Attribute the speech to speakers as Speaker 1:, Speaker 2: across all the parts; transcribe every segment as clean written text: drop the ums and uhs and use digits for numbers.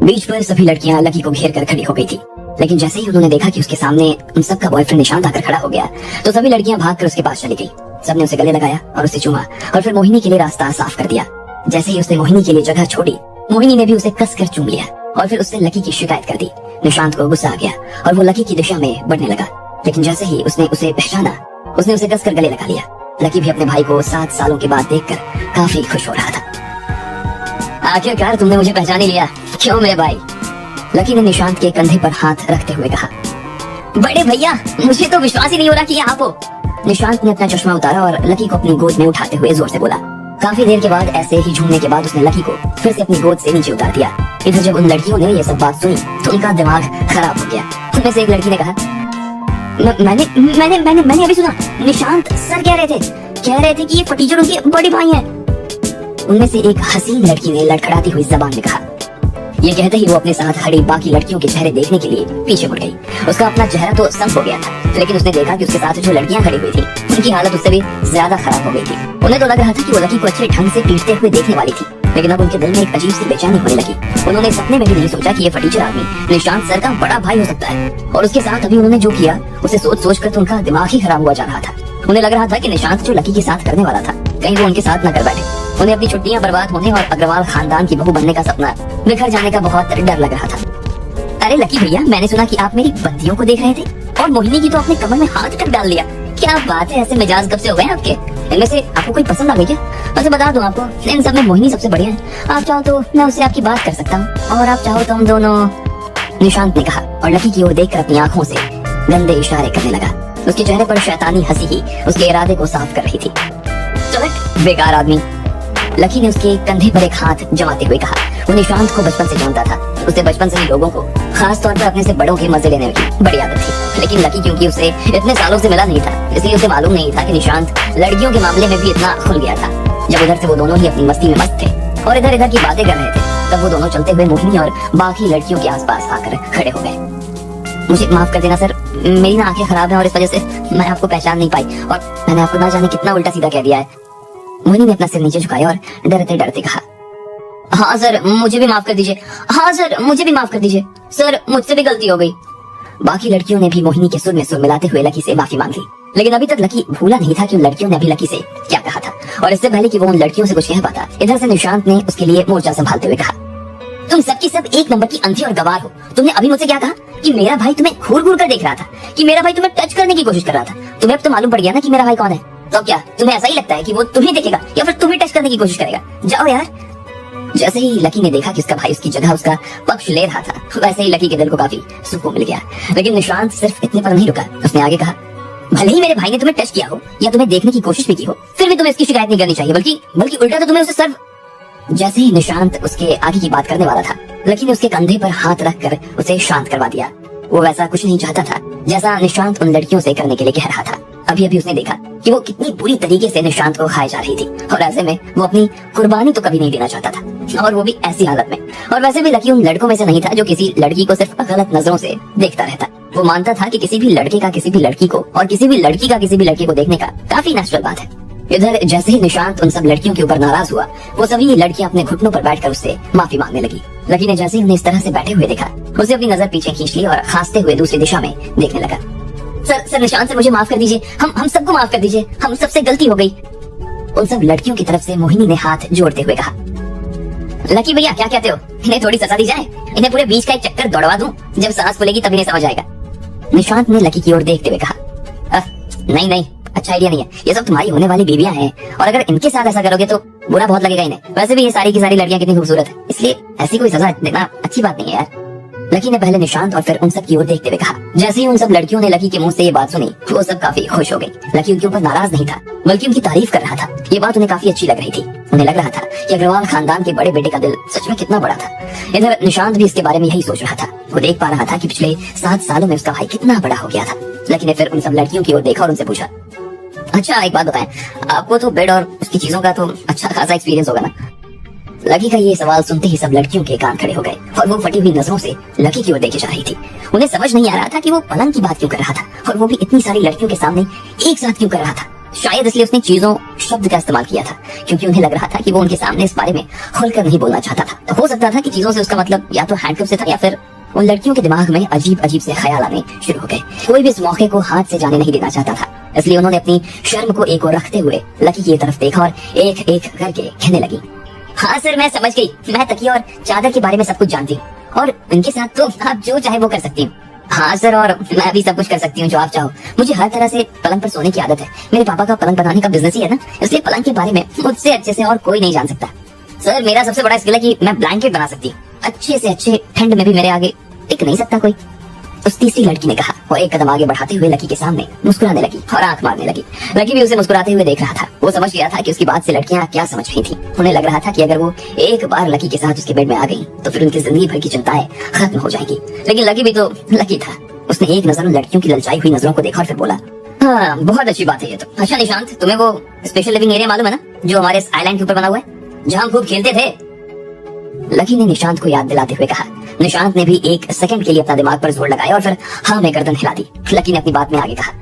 Speaker 1: बीच पर सभी लड़कियां लकी को घेर कर खड़ी हो गई थी, लेकिन जैसे ही उन्होंने देखा कि उसके सामने उन सबका बॉयफ्रेंड निशांत आकर खड़ा हो गया तो सभी लड़कियां भागकर उसके पास चली गई। सबने उसे गले लगाया और उसे चूमा और फिर मोहिनी के लिए रास्ता साफ कर दिया। जैसे ही उसने मोहिनी के लिए जगह छोड़ी, मोहिनी ने भी उसे कसकर चूम लिया और फिर उसने लकी की शिकायत कर दी। निशांत को गुस्सा आ गया और वो लकी की दिशा में बढ़ने लगा, लेकिन जैसे ही उसने उसे पहचाना, उसने उसे कसकर गले लगा लिया। लकी भी अपने भाई को 7 सालों के बाद देखकर काफी खुश हो रहा था। आखिरकार तुमने मुझे पहचान ही लिया, क्यों मेरे भाई? लकी ने निशांत के कंधे पर हाथ रखते हुए कहा। बड़े भैया, मुझे तो विश्वास ही नहीं हो रहा कि आप हो। निशांत ने अपना चश्मा उतारा और लकी को अपनी गोद में उठाते हुए जोर से बोला। काफी देर के बाद ऐसे ही झूमने के बाद उसने लकी को फिर से अपनी गोद से नीचे उतार दिया। इधर जब उन लड़कियों ने ये सब बात सुनी तो उनका दिमाग खराब हो गया। उनमें से एक लड़की ने कहा, मैंने मैंने मैंने मैंने अभी सुना, निशांत सर कह रहे थे कि ये फटीचर उनके बड़े भाई हैं। उनमें से एक हसीन लड़की ने लड़खड़ाती हुई जबान में कहा। ये कहते ही वो अपने साथ खड़ी बाकी लड़कियों के चेहरे देखने के लिए पीछे मुड़ गई। उसका अपना चेहरा तो संप हो गया था, लेकिन उसने देखा कि उसके साथ जो लड़कियां खड़ी हुई थी उनकी हालत उससे भी ज्यादा खराब हो गई थी। उन्हें तो लग रहा था कि वो लकी को अच्छे ढंग से पीटते हुए देखने वाली थी, लेकिन अब उनके दिल में एक अजीब सी बेचैनी होने लगी। उन्होंने सपने में भी नहीं सोचा कि ये फटीचर आदमी निशांत सर का बड़ा भाई हो सकता है, और उसके साथ अभी उन्होंने जो किया उसे सोच कर तो उनका दिमाग ही खराब हुआ जा रहा था। उन्हें लग रहा था कि निशांत जो लकी के साथ करने वाला था कहीं वो उनके साथ न कर बैठे। उन्हें अपनी छुट्टियां बर्बाद होने और अग्रवाल खानदान की बहू बनने का सपना बिखर जाने का बहुत डर लग रहा था। अरे लकी भैया, मैंने सुना कि आप मेरी बंदियों को देख रहे थे और मोहिनी की तो अपने कमर में हाथ तक डाल लिया। क्या बात है, ऐसे मिजाज कब से हो गए आपके? इनमें से आपको कोई पसंद आ गई क्या? वैसे बता दूं आपको, इन सब में मोहिनी सबसे बढ़िया है। आप चाहो तो मैं उससे आपकी बात कर सकता हूँ, और आप चाहो तो हम दोनों। निशांत ने कहा और लकी की ओर देखकर अपनी आंखों से गंदे इशारे करने लगा। उसके चेहरे पर शैतानी हंसी ही उसके इरादे को साफ कर रही थी। चलट बेकार आदमी, लकी ने उसके कंधे पर एक हाथ जमाते हुए कहा। वो निशांत को बचपन से जानता था। उसे बचपन से ही लोगों को, खास तौर पर अपने से बड़ों के मजे लेने की बड़ी आदत थी, लेकिन लकी क्योंकि उसे इतने सालों से मिला नहीं था, इसलिए उसे मालूम नहीं था कि निशांत लड़कियों के मामले में भी इतना खुल गया था। जब उधर से वो दोनों ही अपनी मस्ती में मस्त थे और इधर इधर की बातें कर रहे थे, तब वो दोनों चलते हुए मोहिनी और बाकी लड़कियों के आसपास आकर खड़े हो गए। मुझे माफ कर देना सर, मेरी ना आंखें खराब हैं और इस वजह से मैं आपको पहचान नहीं पाई, और मैंने आपको ना जाने कितना उल्टा सीधा कह दिया है। मोहिनी ने अपना सिर नीचे झुकाया और डरते डरते कहा, हाँ सर, मुझे भी माफ कर दीजिए। हाँ सर, मुझे भी माफ कर दीजिए सर, मुझसे भी गलती हो गई। बाकी लड़कियों ने भी मोहिनी के सुर में सुर मिलाते हुए लकी से माफी मांग ली, लेकिन अभी तक लकी भूला नहीं था कि उन लड़कियों ने अभी लकी से क्या कहा था, और इससे पहले कि वो उन लड़कियों से कुछ कह पाता, इधर से निशांत ने उसके लिए मोर्चा संभालते हुए कहा, तुम सबकी सब एक नंबर की अंधी और गवार हो। तुमने अभी मुझसे क्या कहा कि मेरा भाई तुम्हें घूर घूर कर देख रहा था, कि मेरा भाई तुम्हें टच करने की कोशिश कर रहा था। तुम्हें अब तो मालूम पड़ गया ना कि मेरा भाई कौन है, तो क्या तुम्हें ऐसा ही लगता है कि वो तुम्हें देखेगा या फिर तुम्हें टच करने की कोशिश करेगा? जाओ यार। जैसे ही लकी ने देखा कि उसका भाई उसकी जगह उसका पक्ष ले रहा था, वैसे ही लकी के दिल को काफी सुकून मिल गया। लेकिन निशांत सिर्फ इतने पर नहीं रुका, उसने आगे कहा, भले ही मेरे भाई ने तुम्हें टच किया हो या तुम्हें देखने की कोशिश भी की हो, फिर भी तुम्हें इसकी शिकायत नहीं करनी चाहिए, बल्कि उल्टा तो तुम्हें उसे सर्व। जैसे ही निशांत उसके आगे की बात करने वाला था, लकी ने उसके कंधे पर हाथ रखकर उसे शांत करवा दिया। वो वैसा कुछ नहीं चाहता था जैसा निशांत उन लड़कियों से करने के लिए कह रहा था। अभी अभी उसने देखा कि वो कितनी बुरी तरीके से निशांत को खाए जा रही थी, और ऐसे में वो अपनी कुर्बानी तो कभी नहीं देना चाहता था, और वो भी ऐसी हालत में। और वैसे भी लकी उन लड़कों में से नहीं था जो किसी लड़की को सिर्फ गलत नजरों से देखता रहता। वो मानता था कि किसी भी लड़के का किसी भी लड़की को और किसी भी लड़की का किसी भी लड़के को देखने का काफी नेचुरल बात है। इधर जैसे ही निशांत उन सब लड़कियों के ऊपर नाराज हुआ, वो सभी लड़कियां अपने घुटनों पर बैठकर उससे माफी मांगने लगी। लकी ने जैसे ही उन्हें इस तरह से बैठे हुए देखा, उसे अपनी नजर पीछे खींच ली और खांसते हुए दूसरी दिशा में देखने लगा। सर निशांत सर, मुझे माफ कर दीजिए, हम सबको माफ कर दीजिए, हम सबसे गलती हो गई। उन सब लड़कियों की तरफ से मोहिनी ने हाथ जोड़ते हुए कहा, लकी भैया क्या कहते हो, इन्हें थोड़ी सजा दी जाए? इन्हें पूरे बीच का एक चक्कर दौड़वा दूं, जब सांस फूलेगी तब इन्हें समझ आएगा। निशांत ने लकी की ओर देखते हुए कहा, नहीं, अच्छा आइडिया नहीं है, ये सब तुम्हारी होने वाली बीवियां हैं, और अगर इनके साथ ऐसा करोगे तो बुरा बहुत लगेगा इन्हें। वैसे भी ये सारी की सारी लड़कियां कितनी खूबसूरत है, इसलिए ऐसी कोई सजा देना अच्छी बात नहीं है यार। लकी ने पहले निशांत और फिर उन सब की ओर देखते हुए कहा। जैसे ही उन सब लड़कियों ने लकी के मुंह से ये बात सुनी, वो सब काफी खुश हो गई। लकी उनके ऊपर नाराज नहीं था, बल्कि उनकी तारीफ कर रहा था। ये बात उन्हें काफी अच्छी लग रही थी। उन्हें लग रहा था कि अग्रवाल खानदान के बड़े बेटे का दिल सच में कितना बड़ा था। इधर निशांत भी इसके बारे में यही सोच रहा था। वो देख पा रहा था कि पिछले 7 सालों में उसका भाई कितना बड़ा हो गया था। लकी ने फिर उन सब लड़कियों की ओर देखा और उनसे पूछा, अच्छा एक बात बताएं, आपको तो बेड और उसकी चीजों का तो अच्छा खासा एक्सपीरियंस होगा ना? लकी का ये सवाल सुनते ही सब लड़कियों के कान खड़े हो गए और वो फटी हुई नजरों से लकी की ओर देखे जा रही थी। उन्हें समझ नहीं आ रहा था कि वो पलंग की बात क्यों कर रहा था, और वो भी इतनी सारी लड़कियों के सामने एक साथ क्यों कर रहा था। शायद इसलिए उसने चीजों शब्द का इस्तेमाल किया था, क्योंकि उन्हें लग रहा था कि वो उनके सामने इस बारे में खुलकर नहीं बोलना चाहता था। तो हो सकता था कि चीजों से उसका मतलब या तो हैंडकफ से था या फिर उन लड़कियों के दिमाग में अजीब अजीब से ख्याल आने शुरू हो गए। कोई भी इस मौके को हाथ से जाने नहीं देना चाहता था, इसलिए उन्होंने अपनी शर्म को एक ओर रखते हुए लकी की तरफ देखा और एक एक करके कहने लगी, हाँ सर मैं समझ गई, मैं तकिया और चादर के बारे में सब कुछ जानती हूँ और इनके साथ तो आप जो चाहे वो कर सकती हूँ। हाँ सर, और मैं भी सब कुछ कर सकती हूँ जो आप चाहो। मुझे हर तरह से पलंग पर सोने की आदत है, मेरे पापा का पलंग बनाने का बिजनेस ही है ना, इसलिए पलंग के बारे में मुझसे अच्छे से और कोई नहीं जान सकता। सर मेरा सबसे बड़ा स्किल है कि मैं ब्लैंकेट बना सकती हूँ, अच्छे से अच्छे, ठंड में भी मेरे आगे टिक नहीं सकता कोई। उस तीसरी लड़की ने कहा और एक कदम आगे बढ़ाते हुए लकी के सामने मुस्कुराने लगी और आंख मारने लगी। लकी भी उसे मुस्कुराते हुए देख रहा था। वो समझ गया था कि उसकी बात से लड़कियां क्या समझ रही थी। उन्हें लग रहा था कि अगर वो एक बार लकी के साथ उसके बेड में आ गई तो फिर उनकी जिंदगी भर की चिंताएं खत्म हो जाएगी। लेकिन लकी भी तो लकी था। उसने एक नजर उन लड़कियों की ललचाई हुई नजरों को देखा और फिर बोला, हाँ बहुत अच्छी बात है ये तो। अच्छा निशांत, तुम्हें वो स्पेशल लिविंग एरिया मालूम है ना, जो हमारे इस आइलैंड के ऊपर बना हुआ है, जहाँ हम खूब खेलते थे? लकी ने निशांत को याद दिलाते हुए कहा। निशांत ने भी एक सेकंड के लिए अपना दिमाग पर जोर लगाया और फिर हाँ में गर्दन हिला दी। लकी ने अपनी बात में आगे कहा,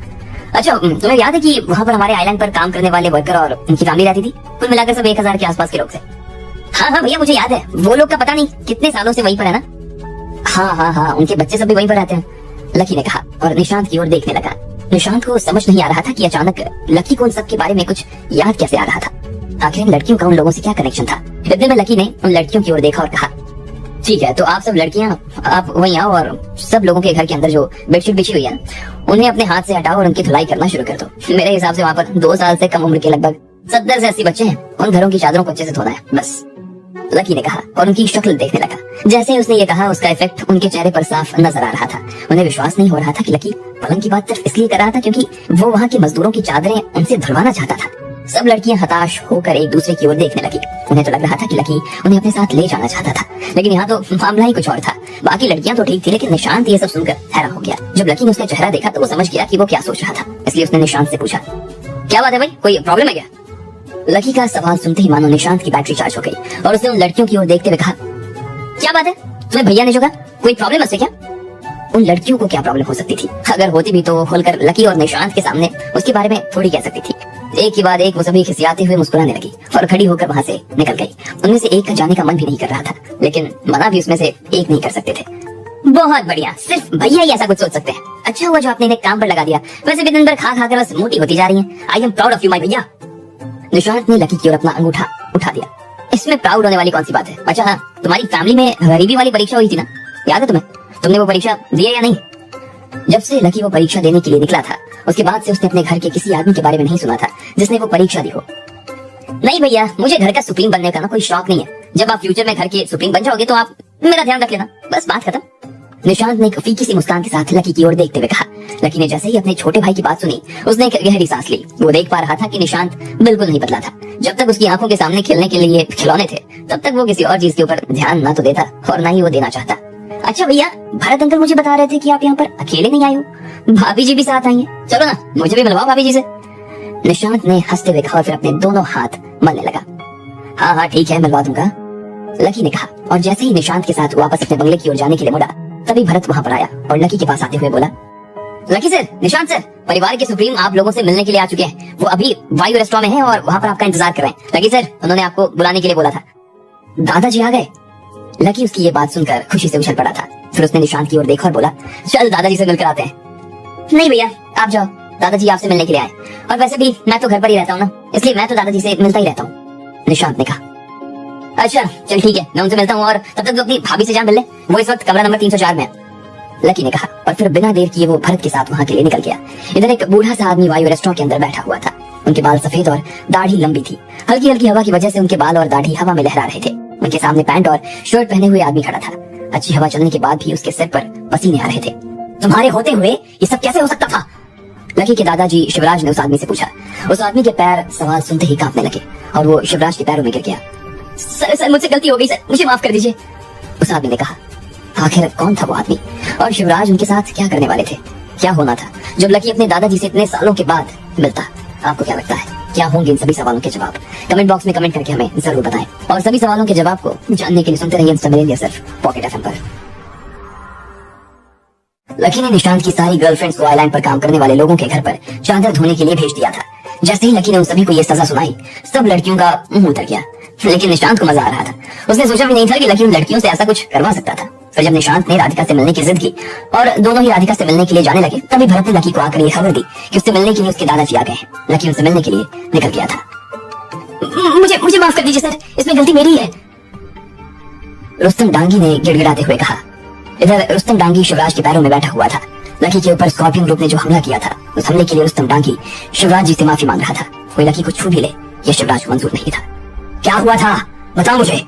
Speaker 1: अच्छा तुम्हें याद है कि वहाँ पर हमारे आइलैंड पर काम करने वाले वर्कर और उनकी फैमिली रहती थी? कुल मिलाकर सब 1000 के आसपास के लोग थे। हाँ हाँ भैया मुझे याद है, वो लोग का पता नहीं कितने सालों से वहीं पर है ना। हाँ हाँ हाँ, उनके बच्चे सब भी वहीं पर रहते हैं, लकी ने कहा और निशांत की ओर देखने लगा। निशांत को समझ नहीं आ रहा था कि अचानक लकी को उन सब के बारे में कुछ याद कैसे आ रहा था। आखिर इन लड़कियों का उन लोगों से क्या कनेक्शन था? इतने में लकी ने उन लड़कियों की ओर देखा और कहा, ठीक है तो आप सब लड़कियां आप वहीं आओ और सब लोगों के घर के अंदर जो बेडशीट बिछी हुई है उन्हें अपने हाथ से हटाओ और उनकी धुलाई करना शुरू कर दो। मेरे हिसाब से वहाँ पर 2 साल से कम उम्र के लगभग 70 से 80 बच्चे हैं। उन घरों की चादरों को अच्छे से धोना है बस, लकी ने कहा और उनकी शक्ल देखने लगा। जैसे उसने ये कहा उसका इफेक्ट उनके चेहरे पर साफ नजर आ रहा था। उन्हें विश्वास नहीं हो रहा था कि लकी पलंग की बात सिर्फ इसलिए कर रहा था क्योंकि वो वहाँ के मजदूरों की चादरें उनसे धुलवाना चाहता था। सब लड़कियां हताश होकर एक दूसरे की ओर देखने लगी। उन्हें तो लग रहा था कि लकी उन्हें अपने साथ ले जाना चाहता था, लेकिन यहाँ तो मामला ही कुछ और था। बाकी लड़कियां तो ठीक थी, लेकिन निशांत ये सब सुनकर हैरान हो गया। जब लकी ने उसका चेहरा देखा तो वो समझ गया कि वो क्या सोच रहा था, इसलिए उसने निशांत से पूछा, क्या बात है भाई, कोई प्रॉब्लम है क्या? लकी का सवाल सुनते ही मानो निशांत की बैटरी चार्ज हो गई और उसने उन लड़कियों की ओर देखते हुए कहा, क्या बात है, तुम्हें भैया ने जो कहा कोई प्रॉब्लम है उससे क्या? उन लड़कियों को क्या प्रॉब्लम हो सकती थी? अगर होती भी तो वो खोलकर लकी और निशांत के सामने उसके बारे में थोड़ी कह सकती थी। एक के बाद एक वो सभी खिसियाते हुए मुस्कुराने लगी और खड़ी होकर वहाँ से निकल गई। उनमें से एक का जाने का मन भी नहीं कर रहा था, लेकिन मना भी उसमें से एक नहीं कर सकते थे। बहुत बढ़िया, सिर्फ भैया ही ऐसा कुछ सोच सकते हैं। अच्छा हुआ जो आपने इन्हें काम पर लगा दिया, वैसे भी दिन भर खा कर बस मोटी होती जा रही हैं। I am proud of you my भैया। निशांत ने लकी की ओर अपना अंगूठा उठा दिया। इसमें प्राउड होने वाली कौन सी बात है? अच्छा हाँ, तुम्हारी फैमिली में गरीबी वाली परीक्षा हुई थी ना, याद है तुम्हें? तुमने वो परीक्षा दी है या नहीं? जब से लकी वो परीक्षा देने के लिए निकला था उसके बाद से उसने अपने घर के किसी आदमी के बारे में नहीं सुना था जिसने वो परीक्षा दी हो। नहीं भैया, मुझे घर का सुप्रीम बनने का ना कोई शौक नहीं है। जब आप फ्यूचर में घर के सुप्रीम बन जाओगे तो आप मेरा ध्यान रख लेना, बस बात खत्म। निशांत ने एक फीकी सी मुस्कान के साथ लकी की ओर देखते हुए कहा। लकी ने जैसे ही अपने छोटे भाई की बात सुनी उसने एक गहरी सांस ली। वो देख पा रहा था कि निशांत बिल्कुल नहीं बदला था। जब तक उसकी आंखों के सामने खेलने के लिए खिलौने थे तब तक वो किसी और चीज के ऊपर ध्यान ना तो देता और ना ही वो देना चाहता। अच्छा भैया, भरत अंकल मुझे बता रहे थे कि आप यहाँ पर अकेले नहीं आए हो, भाभी जी भी साथ आई हैं। चलो ना, मुझे भी मिलवाओ भाभी जी से। निशांत ने हंसते हुए कहा और फिर अपने दोनों हाथ मलने लगा। हाँ हाँ ठीक है, मिलवा दूंगा, लकी ने कहा। और जैसे ही निशांत के साथ वापस अपने बंगले की ओर जाने के लिए मुड़ा तभी भरत वहाँ पर आया और लकी के पास आते हुए बोला, लकी सर, निशांत सर, परिवार के सुप्रीम आप लोगों से मिलने के लिए आ चुके हैं। वो अभी वायु रेस्टोरेंट में है और वहाँ पर आपका इंतजार कर रहे हैं। लकी सर, उन्होंने आपको बुलाने के लिए बोला था। दादाजी आ गए? लकी उसकी ये बात सुनकर खुशी से उछल पड़ा था। फिर उसने निशांत की ओर देखा और बोला, चल दादाजी से मिलकर आते हैं। नहीं भैया, आप जाओ, दादाजी आपसे मिलने के लिए आए। और वैसे भी मैं तो घर पर ही रहता हूँ ना, इसलिए मैं तो दादाजी से मिलता ही रहता हूँ, निशांत ने कहा। अच्छा चल ठीक है, मैं उनसे मिलता हूँ और तब तक तो अपनी भाभी से जा मिल ले, वो इस वक्त कमरा नंबर 304 में है, लकी ने कहा। और फिर बिना देर किए वो भरत के साथ वहाँ के लिए निकल गया। इधर एक बूढ़ा सा आदमी वायु रेस्टोरेंट के अंदर बैठा हुआ था। उनके बाल सफेद और दाढ़ी लंबी थी। हल्की हल्की हवा की वजह से उनके बाल और दाढ़ी हवा में लहरा रहे थे। उनके सामने पैंट और शर्ट पहने हुए आदमी खड़ा था। अच्छी हवा चलने के बाद भी उसके सिर पर पसीने आ रहे थे। तुम्हारे होते हुए ये सब कैसे हो सकता था? लकी के दादाजी शिवराज ने उस आदमी से पूछा। उस आदमी के पैर सवाल सुनते ही कांपने लगे और वो शिवराज के पैरों में गिर गया। सर मुझसे गलती हो गई सर, मुझे माफ कर दीजिए, उस आदमी ने कहा। आखिर कौन था वो आदमी और शिवराज उनके साथ क्या करने वाले थे? क्या होना था जब लकी अपने दादाजी से इतने सालों के बाद मिलता? आपको क्या लगता है, क्या होंगे इन सभी सवालों के जवाब? कमेंट बॉक्स में कमेंट करके हमें जरूर बताएं। और सभी सवालों के जवाब को जानने के लिए सुनते रहिए इंस्टा मिलेनिया सिर्फ पॉकेट एफएम पर। लकी ने निशांत की सारी गर्लफ्रेंड्स को आइलैंड पर काम करने वाले लोगों के घर पर चादर धोने के लिए भेज दिया था। जैसे ही लकी ने उन सभी को ये सजा सुनाई, सब लड़कियों का मुंह उतर गया, लेकिन निशांत को मजा आ रहा था। उसने सोचा भी नहीं था कि लकी उन लड़कियों से ऐसा कुछ करवा सकता था। फिर जब निशांत ने राधिका से मिलने की जिद की और दोनों ही राधिका से मिलने के लिए जाने लगे, तभी भरत ने लकी को आकर ये खबर दी कि उससे मिलने के लिए उसके दादाजी आ गए हैं। लकी उनसे मिलने के लिए निकल गया था। मुझे माफ कर दीजिए सर, इसमें गलती मेरी है, रुस्तम डांगी ने गिड़गिड़ाते हुए कहा। इधर रुस्तम डांगी शिवराज के पैरों में बैठा हुआ था। लकी के ऊपर स्कॉर्पियन ग्रुप ने जो हमला किया था, उस हमले के लिए रुस्तम डांगी शिवराज जी से माफी मांग रहा था। कोई लकी को छू भी ले, यह शिवराज को मंजूर नहीं था। क्या हुआ था, बताओ मुझे,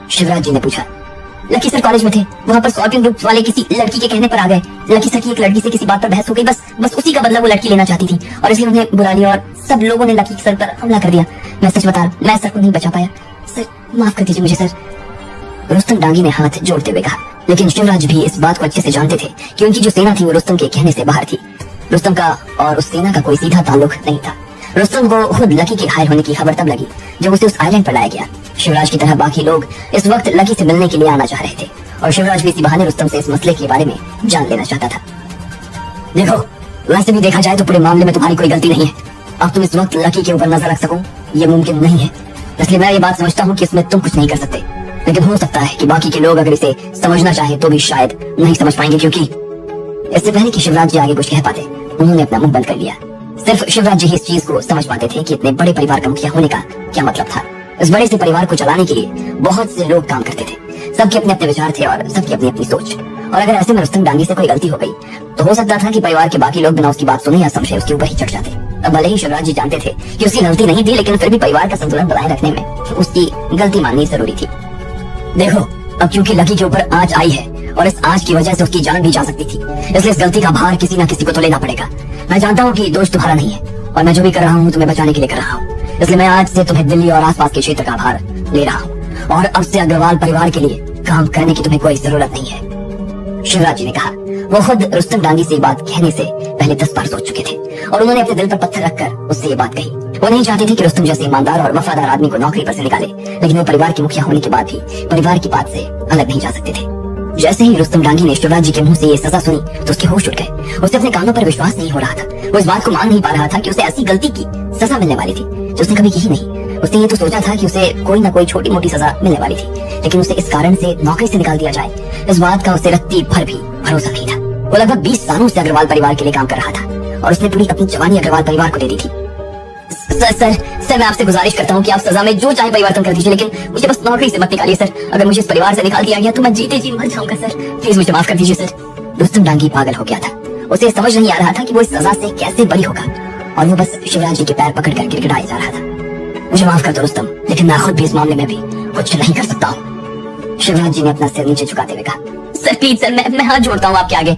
Speaker 1: शिवराज जी ने पूछा। लकी सर कॉलेज में थे, वहां पर स्कॉर्पियन ग्रुप वाले किसी लड़की के कहने पर आ गए। लकी सर की एक लड़की से किसी बात पर बहस हो गई, बस उसी का बदला वो लड़की लेना चाहती थी और इसलिए उन्हें बुला लिया और सब लोगों ने लकी सर पर हमला कर दिया। मैं सच बता रहा, मैं सर को नहीं बचा पाया, सर माफ कर दीजिए मुझे सर, रुस्तम डांगी ने हाथ जोड़ते हुए कहा। लेकिन शिवराज भी इस बात को अच्छे से जानते थे कि उनकी जो सेना थी वो रुस्तम के कहने से बाहर थी। रुस्तम का और उस सेना का कोई सीधा ताल्लुक नहीं था। रुस्तम को खुद लकी के घायल होने की खबर तब लगी जब उसे उस आइलैंड पर लाया गया। शिवराज की तरह बाकी लोग इस वक्त लकी से मिलने के लिए आना चाह रहे थे और शिवराज भी इसी बहाने रुस्तम से इस मसले के बारे में जान लेना चाहता था। देखो, वैसे भी देखा जाए तो पूरे मामले में तुम्हारी कोई गलती नहीं है। अब तुम इस वक्त लकी के ऊपर नजर रख सको ये मुमकिन नहीं है, इसलिए मैं ये बात समझता हूँ कि इसमें तुम कुछ नहीं कर सकते। लेकिन हो सकता है कि बाकी के लोग अगर इसे समझना चाहें तो भी शायद नहीं समझ पाएंगे, क्योंकि इससे पहले कि शिवराज जी आगे कुछ कह पाते उन्होंने अपना मुंह बंद कर लिया। सिर्फ शिवराज जी ही इस चीज को समझ पाते थे कि इतने बड़े परिवार का मुखिया होने का क्या मतलब था। इस बड़े से परिवार को चलाने के लिए बहुत से लोग काम करते थे, सबके अपने अपने विचार थे और सबकी अपनी अपनी सोच। और अगर ऐसे में रुस्तम डांगी से कोई गलती हो गई तो हो सकता था कि परिवार के बाकी लोग बिना उसकी बात सुने या समझे उसके ऊपर ही चढ़ जाते। अब भले ही शिवराज जी जानते थे कि उसकी गलती नहीं थी, लेकिन फिर भी परिवार का संतुलन बनाए रखने में उसकी गलती माननी जरूरी थी। देखो, अब क्योंकि लकी के ऊपर आंच आई है और इस आंच की वजह से उसकी जान भी जा सकती थी, इसलिए इस गलती का भार किसी न किसी को तो लेना पड़ेगा। मैं जानता हूँ कि दोष तुम्हारा नहीं है और मैं जो भी कर रहा हूँ तुम्हें बचाने के लिए कर रहा हूँ, इसलिए मैं आज से तुम्हें दिल्ली और आसपास के क्षेत्र का भार ले रहा हूँ और अब से अग्रवाल परिवार के लिए काम करने की तुम्हें कोई जरूरत नहीं है, शिवराज जी ने कहा। वो खुद रुस्तम डांगी से बात कहने से पहले 10 बार सोच चुके थे और उन्होंने अपने दिल पर पत्थर रखकर उससे ये बात कही। वो नहीं चाहते थे कि रुस्तम जैसे ईमानदार और वफादार आदमी को नौकरी पर से निकाले, लेकिन वो परिवार के मुखिया होने के बाद भी परिवार की बात से अलग नहीं जा सकते थे। जैसे ही रुस्तम डांगी ने शिवराज जी के मुंह से ये सजा सुनी तो उसके होश उड़ गए। उसे अपने कानों पर विश्वास नहीं हो रहा था। वो इस बात को मान नहीं पा रहा था कि उसे ऐसी गलती की सजा मिलने वाली थी जो उसने कभी की ही नहीं। उसने ये तो सोचा था कि उसे कोई ना कोई छोटी मोटी सजा मिलने वाली थी, लेकिन उसे इस कारण से नौकरी से निकाल दिया जाए, इस बात का उसे रत्ती भर भी भरोसा नहीं था। वो लगभग 20 सालों से अग्रवाल परिवार के लिए काम कर रहा था और उसने पूरी अपनी जवानी अग्रवाल परिवार को दे दी थी। सर मैं आपसे गुजारिश करता हूँ कि आप सजा में जो चाहे परिवर्तन कर दीजिए, लेकिन मुझे बस नौकरी से मत निकालिए सर। अगर मुझे इस परिवार से निकाल दिया गया तो मैं जीते जी मर जाऊंगा सर, प्लीज मुझे माफ कर दीजिए सर। रुस्तम डांगी पागल हो गया था। उसे समझ नहीं आ रहा था कि वो इस सजा से कैसे बरी होगा और वो बस शिवराज जी के पैर पकड़ कर गिड़गिड़ाया जा रहा था। मुझे माफ कर दो रुस्तम, लेकिन मैं खुद भी इस मामले में भी कुछ नहीं कर सकता हूँ, शिवराज जी ने अपना सिर नीचे झुकाते हुए कहा। सर प्लीज सर, मैं हाथ जोड़ता हूँ आपके आगे,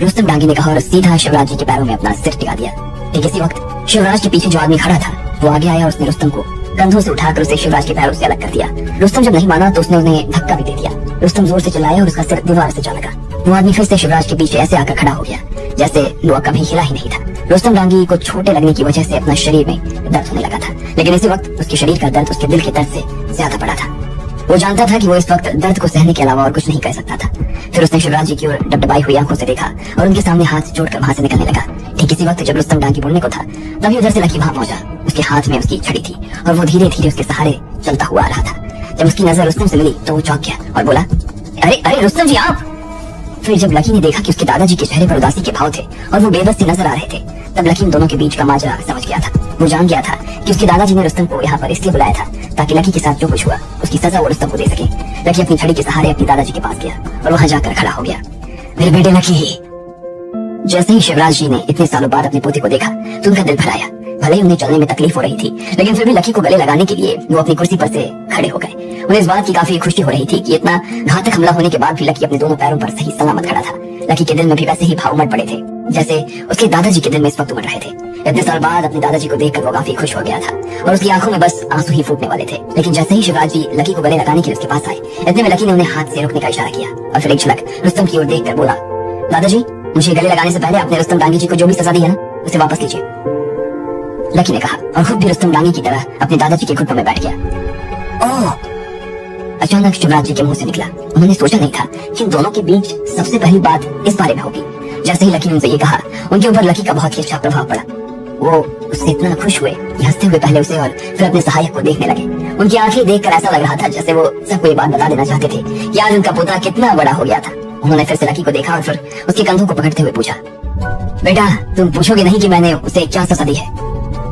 Speaker 1: रुस्तम डांगी ने कहा और सीधा शिवराज जी के पैरों में अपना सिर टिका दिया। ठीक इसी वक्त शिवराज के पीछे जो आदमी खड़ा था वो आगे आया और उसने रुस्तम को कंधों से उठाकर उसे शिवराज के पैरों से अलग कर दिया। रुस्तम जब नहीं माना तो उसने उन्हें धक्का भी दे दिया। रुस्तम जोर से चिल्लाया और उसका सिर दीवार से जा लगा। वो आदमी फिर से शिवराज के पीछे ऐसे आकर खड़ा हो गया जैसे वो कभी हिला ही नहीं था। रुस्तम डांगी को छोटे लगने की वजह से अपना शरीर में दर्द होने लगा था, लेकिन इसी वक्त उसके शरीर का दर्द उसके दिल के दर्द से ज्यादा बड़ा था। वो जानता था कि वो इस वक्त दर्द को सहने के अलावा और कुछ नहीं कर सकता था। फिर उसने शिवराज जी की ओर डबडबाई हुई आंखों से देखा और उनके सामने हाथ जोड़कर वहां से निकलने लगा। ठीक इसी वक्त जब रुस्तम डांगी बोलने को था तभी उधर से लकी वहां पहुंचा। उसके हाथ में उसकी छड़ी थी और वो धीरे धीरे उसके सहारे चलता हुआ आ रहा था। जब उसकी नजर रुस्तम से मिली तो वो चौंक गया और बोला, अरे रुस्तम जी आप। फिर जब लकी ने देखा कि उसके दादाजी के चेहरे पर उदासी के भाव थे और वो बेबस से नजर आ रहे थे, तब लकी इन दोनों के बीच का माजरा समझ गया था। वो जान गया था कि उसके दादाजी ने रुस्तम को यहाँ पर इसलिए बुलाया था ताकि लकी के साथ जो कुछ हुआ उसकी सजा वो रुस्तम को दे सके। लकी अपनी छड़ी के सहारे अपने दादाजी के पास गया और वहां जाकर खड़ा हो गया। मेरे बेटे लकी। जैसे ही शिवराज जी ने इतने सालों बाद अपने पोते को देखा तो उनका दिल भर आया। भले ही उन्हें चलने में तकलीफ हो रही थी, लेकिन फिर भी लकी को गले लगाने के लिए वो अपनी कुर्सी पर से खड़े हो गए। उन्हें इस बात की काफी खुशी हो रही थी कि इतना घातक हमला होने के बाद भी लकी अपने दोनों पैरों पर सही सलामत खड़ा था। लकी के दिल में भी वैसे ही भाव उमड़ पड़े थे जैसे उसके दादाजी के दिल में इस वक्त उमड़ रहे थे। इतने साल बाद अपने दादाजी को देखकर वो काफी खुश हो गया था और उसकी आंखों में बस आंसू ही फूटने वाले थे। लेकिन जैसे ही शिवराज जी लकी को गले लगाने के लिए उसके पास आए, इतने में लकी ने उन्हें हाथ से रोकने का इशारा किया और फिर एक झलक रुस्तम की ओर देखकर बोला, दादाजी मुझे गले लगाने से पहले आपने रुस्तम डांगी जी को जो भी सजा दी है ना उसे वापस लीजिए, लकी ने कहा और खुद भी रुस्तम डांगी की तरह अपने दादाजी के घुटनों में बैठ गया। ओह, अचानक शिवराज जी के मुंह से निकला। उन्होंने सोचा नहीं था कि इन दोनों के बीच सबसे पहली बात इस बारे में होगी। जैसे ही लकी ने उनसे ये कहा, उनके ऊपर लकी का बहुत ही अच्छा प्रभाव पड़ा। वो उससे इतना खुश हुए कि हंसते हुए पहले उसे और फिर अपने सहायक को देखने लगे। उनकी आंखें देखकर ऐसा लग रहा था जैसे वो सबको ये बात बता देना चाहते थे कि आज उनका पोता कितना बड़ा हो गया था। उन्होंने फिर से लकी को देखा और फिर उसके कंधों को पकड़ते हुए पूछा, बेटा तुम पूछोगे नहीं कि मैंने उसे क्या सजा दी है?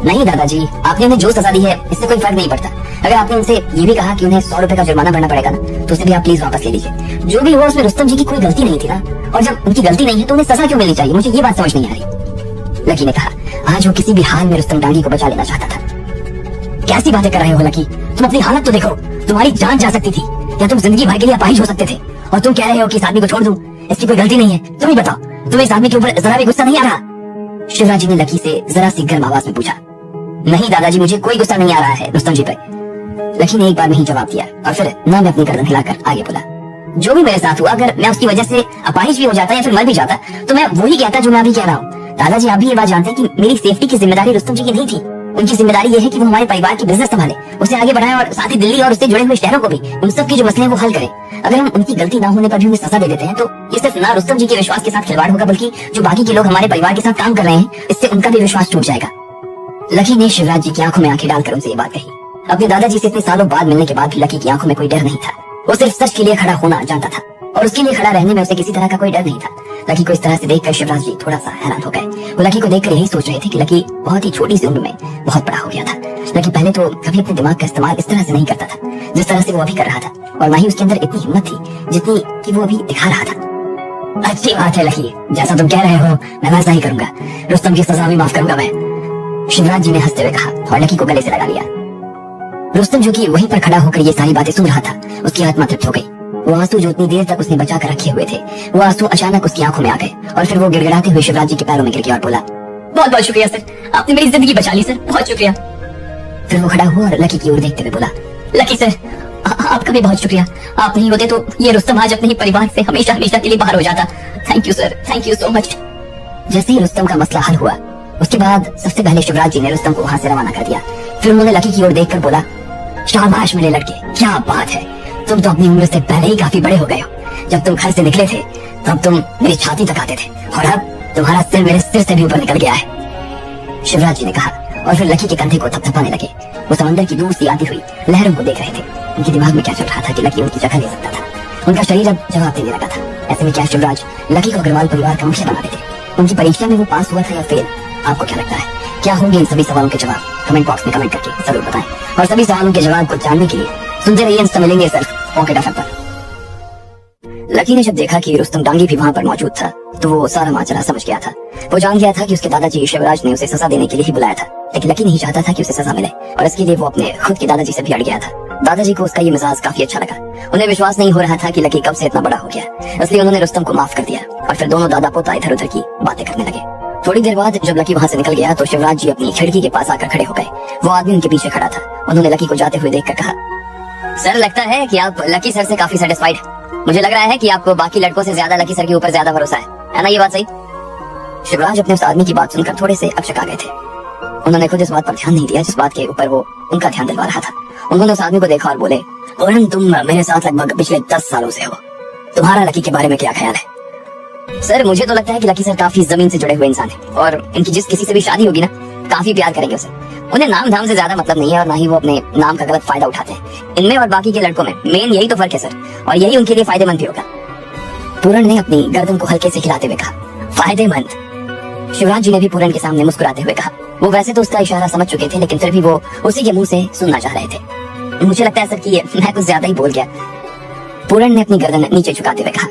Speaker 1: नहीं दादाजी, आपने उन्हें जो सजा दी है इससे कोई फर्क नहीं पड़ता। अगर आपने उनसे ये भी कहा कि उन्हें 100 रुपए का जुर्माना भरना पड़ेगा ना, तो उसे भी आप प्लीज वापस ले लीजिए। जो भी हुआ उसमें रुस्तम जी की कोई गलती नहीं थी ना, और जब उनकी गलती नहीं है तो उन्हें सजा क्यों मिलनी चाहिए? मुझे ये बात समझ नहीं आ रही। लकी ने कहा, आज वो किसी भी हाल में रुस्तम डांगी को बचा लेना चाहता था। कैसी बातें कर रहे हो लकी, तुम अपनी हालत तो देखो, तुम्हारी जान जा सकती थी या तुम जिंदगी भर के लिए अपाहिज हो सकते थे, और तुम कह रहे हो कि इस आदमी को छोड़ दूं, इसकी कोई गलती नहीं है। तुम ही बताओ, तुम्हें इस आदमी के ऊपर जरा भी गुस्सा नहीं आ रहा? शिवराज जी ने लकी से जरा सी गर्म आवाज में पूछा। नहीं दादाजी, मुझे कोई गुस्सा नहीं आ रहा है रुस्तम जी पे। लकी ने एक बार नहीं जवाब दिया और फिर ना में अपनी गर्दन हिलाकर आगे बोला, जो भी मेरे साथ हुआ, अगर मैं उसकी वजह से अपाहिज भी हो जाता या फिर मर भी जाता तो मैं वही कहता जो मैं अभी कह रहा हूँ। दादाजी, आप भी ये बात जानते हैं कि मेरी सेफ्टी की जिम्मेदारी रुस्तम जी की नहीं थी। उनकी जिम्मेदारी ये है कि वो हमारे परिवार की बिजनेस संभाले, उसे आगे बढ़ाएं और साथ ही दिल्ली और उससे जुड़े हुए शहरों को भी, उन सब के जो मसले हैं वो हल करें। अगर हम उनकी गलती ना होने पर भी उन्हें सजा दे देते हैं तो ये सिर्फ ना रुस्तम जी के विश्वास के साथ खिलवाड़ होगा, बल्कि जो बाकी के लोग हमारे परिवार के साथ काम कर रहे हैं इससे उनका भी विश्वास टूट जाएगा। लकी ने शिवराज जी की आंखों में आंखें डालकर उनसे ये बात कही। अपने दादाजी से इतने सालों बाद मिलने के बाद भी लकी की आंखों में कोई डर नहीं था। वो सिर्फ सच के लिए खड़ा होना जानता था और उसके लिए खड़ा रहने में उसे किसी तरह का कोई डर नहीं था। लकी को इस तरह से देखकर शिवराज जी थोड़ा सा हैरान हो गए। वो लकी को देखकर यही सोच रहे थे कि लकी बहुत ही छोटी सी उम्र में बहुत बड़ा हो गया था। लकी पहले तो कभी अपने दिमाग का इस्तेमाल इस तरह से नहीं करता था जिस तरह से वो अभी कर रहा था, और ना ही उसके अंदर इतनी हिम्मत थी जितनी कि वो अभी दिखा रहा था। अच्छी बात है लकी, जैसा तुम कह रहे हो मैं वैसा ही करूंगा। रुस्तम की सजा भी माफ करूंगा मैं, शिवराज जी ने हंसते हुए कहा और लकी को गले से लगा लिया। रुस्तम जो कि वहीं पर खड़ा होकर ये सारी बातें सुन रहा था, उसकी आत्मा तृप्त हो गई। वो आंसू जो इतनी देर तक उसने बचा कर रखे हुए थे, वो आंसू अचानक उसकी आंखों में आ गए और फिर वो गिड़गिड़ाते हुए शिवराज जी के पैरों में गिर गया और बोला, बहुत बहुत शुक्रिया सर, आपने मेरी जिंदगी बचा ली सर, बहुत शुक्रिया। फिर वो खड़ा हुआ और लकी की ओर देखते हुए बोला, लकी सर आपका भी बहुत शुक्रिया, आप नहीं होते तो ये रुस्तम आज अपने ही परिवार से हमेशा हमेशा के लिए बाहर हो जाता। Thank you sir, thank you so much. जैसे ही रुस्तम का मसला हल हुआ, उसके बाद सबसे पहले शिवराज जी ने रुस्तम को वहां से रवाना कर दिया। फिर उन्होंने लकी की ओर देखकर बोला, शाबाश मेरे लड़के, क्या बात है, तुम तो अपनी उम्र से पहले ही काफी बड़े हो गए हो। जब तुम घर से निकले थे तब तुम मेरी छाती तक आते थे और अब तुम्हारा सिर मेरे सिर से भी ऊपर निकल गया है, शिवराज जी ने कहा और फिर लकी के कंधे को थपथपाने लगे। वो समंदर की दूर सी आती हुई लहरों को देख रहे थे। उनके दिमाग में क्या चल रहा था कि लकी उनकी जगह ले सकता था। उनका शरीर अब जवाब देने लगा था। ऐसे में क्या शिवराज लकी को अग्रवाल परिवार का मुखिया बना देते? उनकी परीक्षा में वो पास हुआ था या फेल? आपको क्या लगता है, क्या होंगे इन सभी सवालों के जवाब? कमेंट बॉक्स में कमेंट करके जरूर बताएं और सभी सवालों के जवाब को जानने के लिए सुनते रहिए इंस्टा मिलेंगे सिर्फ पॉकेट एफएम पर। लकी ने जब देखा कि रुस्तम डांगी भी वहां पर मौजूद था तो वो सारा माजरा समझ गया था। वो जान गया था कि उसके दादाजी शिवराज ने उसे सजा देने के लिए ही बुलाया था, लेकिन लकी नहीं चाहता था कि उसे सजा मिले और इसके लिए वो अपने खुद के दादाजी से भी अड़ गया था। दादाजी को उसका ये मिजाज काफी अच्छा लगा। उन्हें विश्वास नहीं हो रहा था कि लकी कब से इतना बड़ा हो गया, इसलिए उन्होंने रुस्तम को माफ कर दिया और फिर दोनों दादा पोता इधर उधर की बातें करने लगे। थोड़ी देर बाद जब लकी वहां से निकल गया तो शिवराज जी अपनी खिड़की के पास आकर खड़े हो गए। वो आदमी उनके पीछे खड़ा था। उन्होंने लकी को जाते हुए देखकर कहा, सर लगता है कि आप लकी सर से काफी सेटिस्फाइड। मुझे लग रहा है कि आपको बाकी लड़कों से ज्यादा लकी सर के ऊपर ज्यादा भरोसा है ना, ये बात सही? शिवराज अपने उस आदमी की बात सुनकर थोड़े से अकचक आ गए थे। उन्होंने खुद इस बात पर ध्यान नहीं दिया जिस बात के ऊपर वो उनका ध्यान दिलवा रहा था। उन्होंने उस आदमी को देखा और बोले, पूरन तुम मेरे साथ लगभग पिछले 10 सालों से हो, तुम्हारा लकी के बारे में क्या ख्याल है? सर मुझे तो लगता है कि लकी सर काफी जमीन से जुड़े हुए इंसान है और इनकी जिस किसी से भी शादी होगी ना, काफी प्यार करेंगे उसे। उन्हें नाम धाम से ज्यादा मतलब नहीं है और ना ही वो अपने नाम का गलत फायदा उठाते हैं। इनमें और बाकी के लड़कों में मेन यही तो फर्क है सर, और यही उनके लिए फायदेमंद भी होगा। पूरन ने अपनी गर्दन को हल्के से हिलाते हुए कहा, फायदेमंद? शिवराज जी ने भी पूरन के सामने मुस्कुराते हुए कहा। वो वैसे तो उसका इशारा समझ चुके थे, लेकिन फिर भी वो उसी के मुंह से सुनना चाह रहे थे। मुझे लगता है सर कि मैं कुछ ज्यादा ही बोल गया। पूरन ने अपनी गर्दन नीचे झुकाते हुए कहा,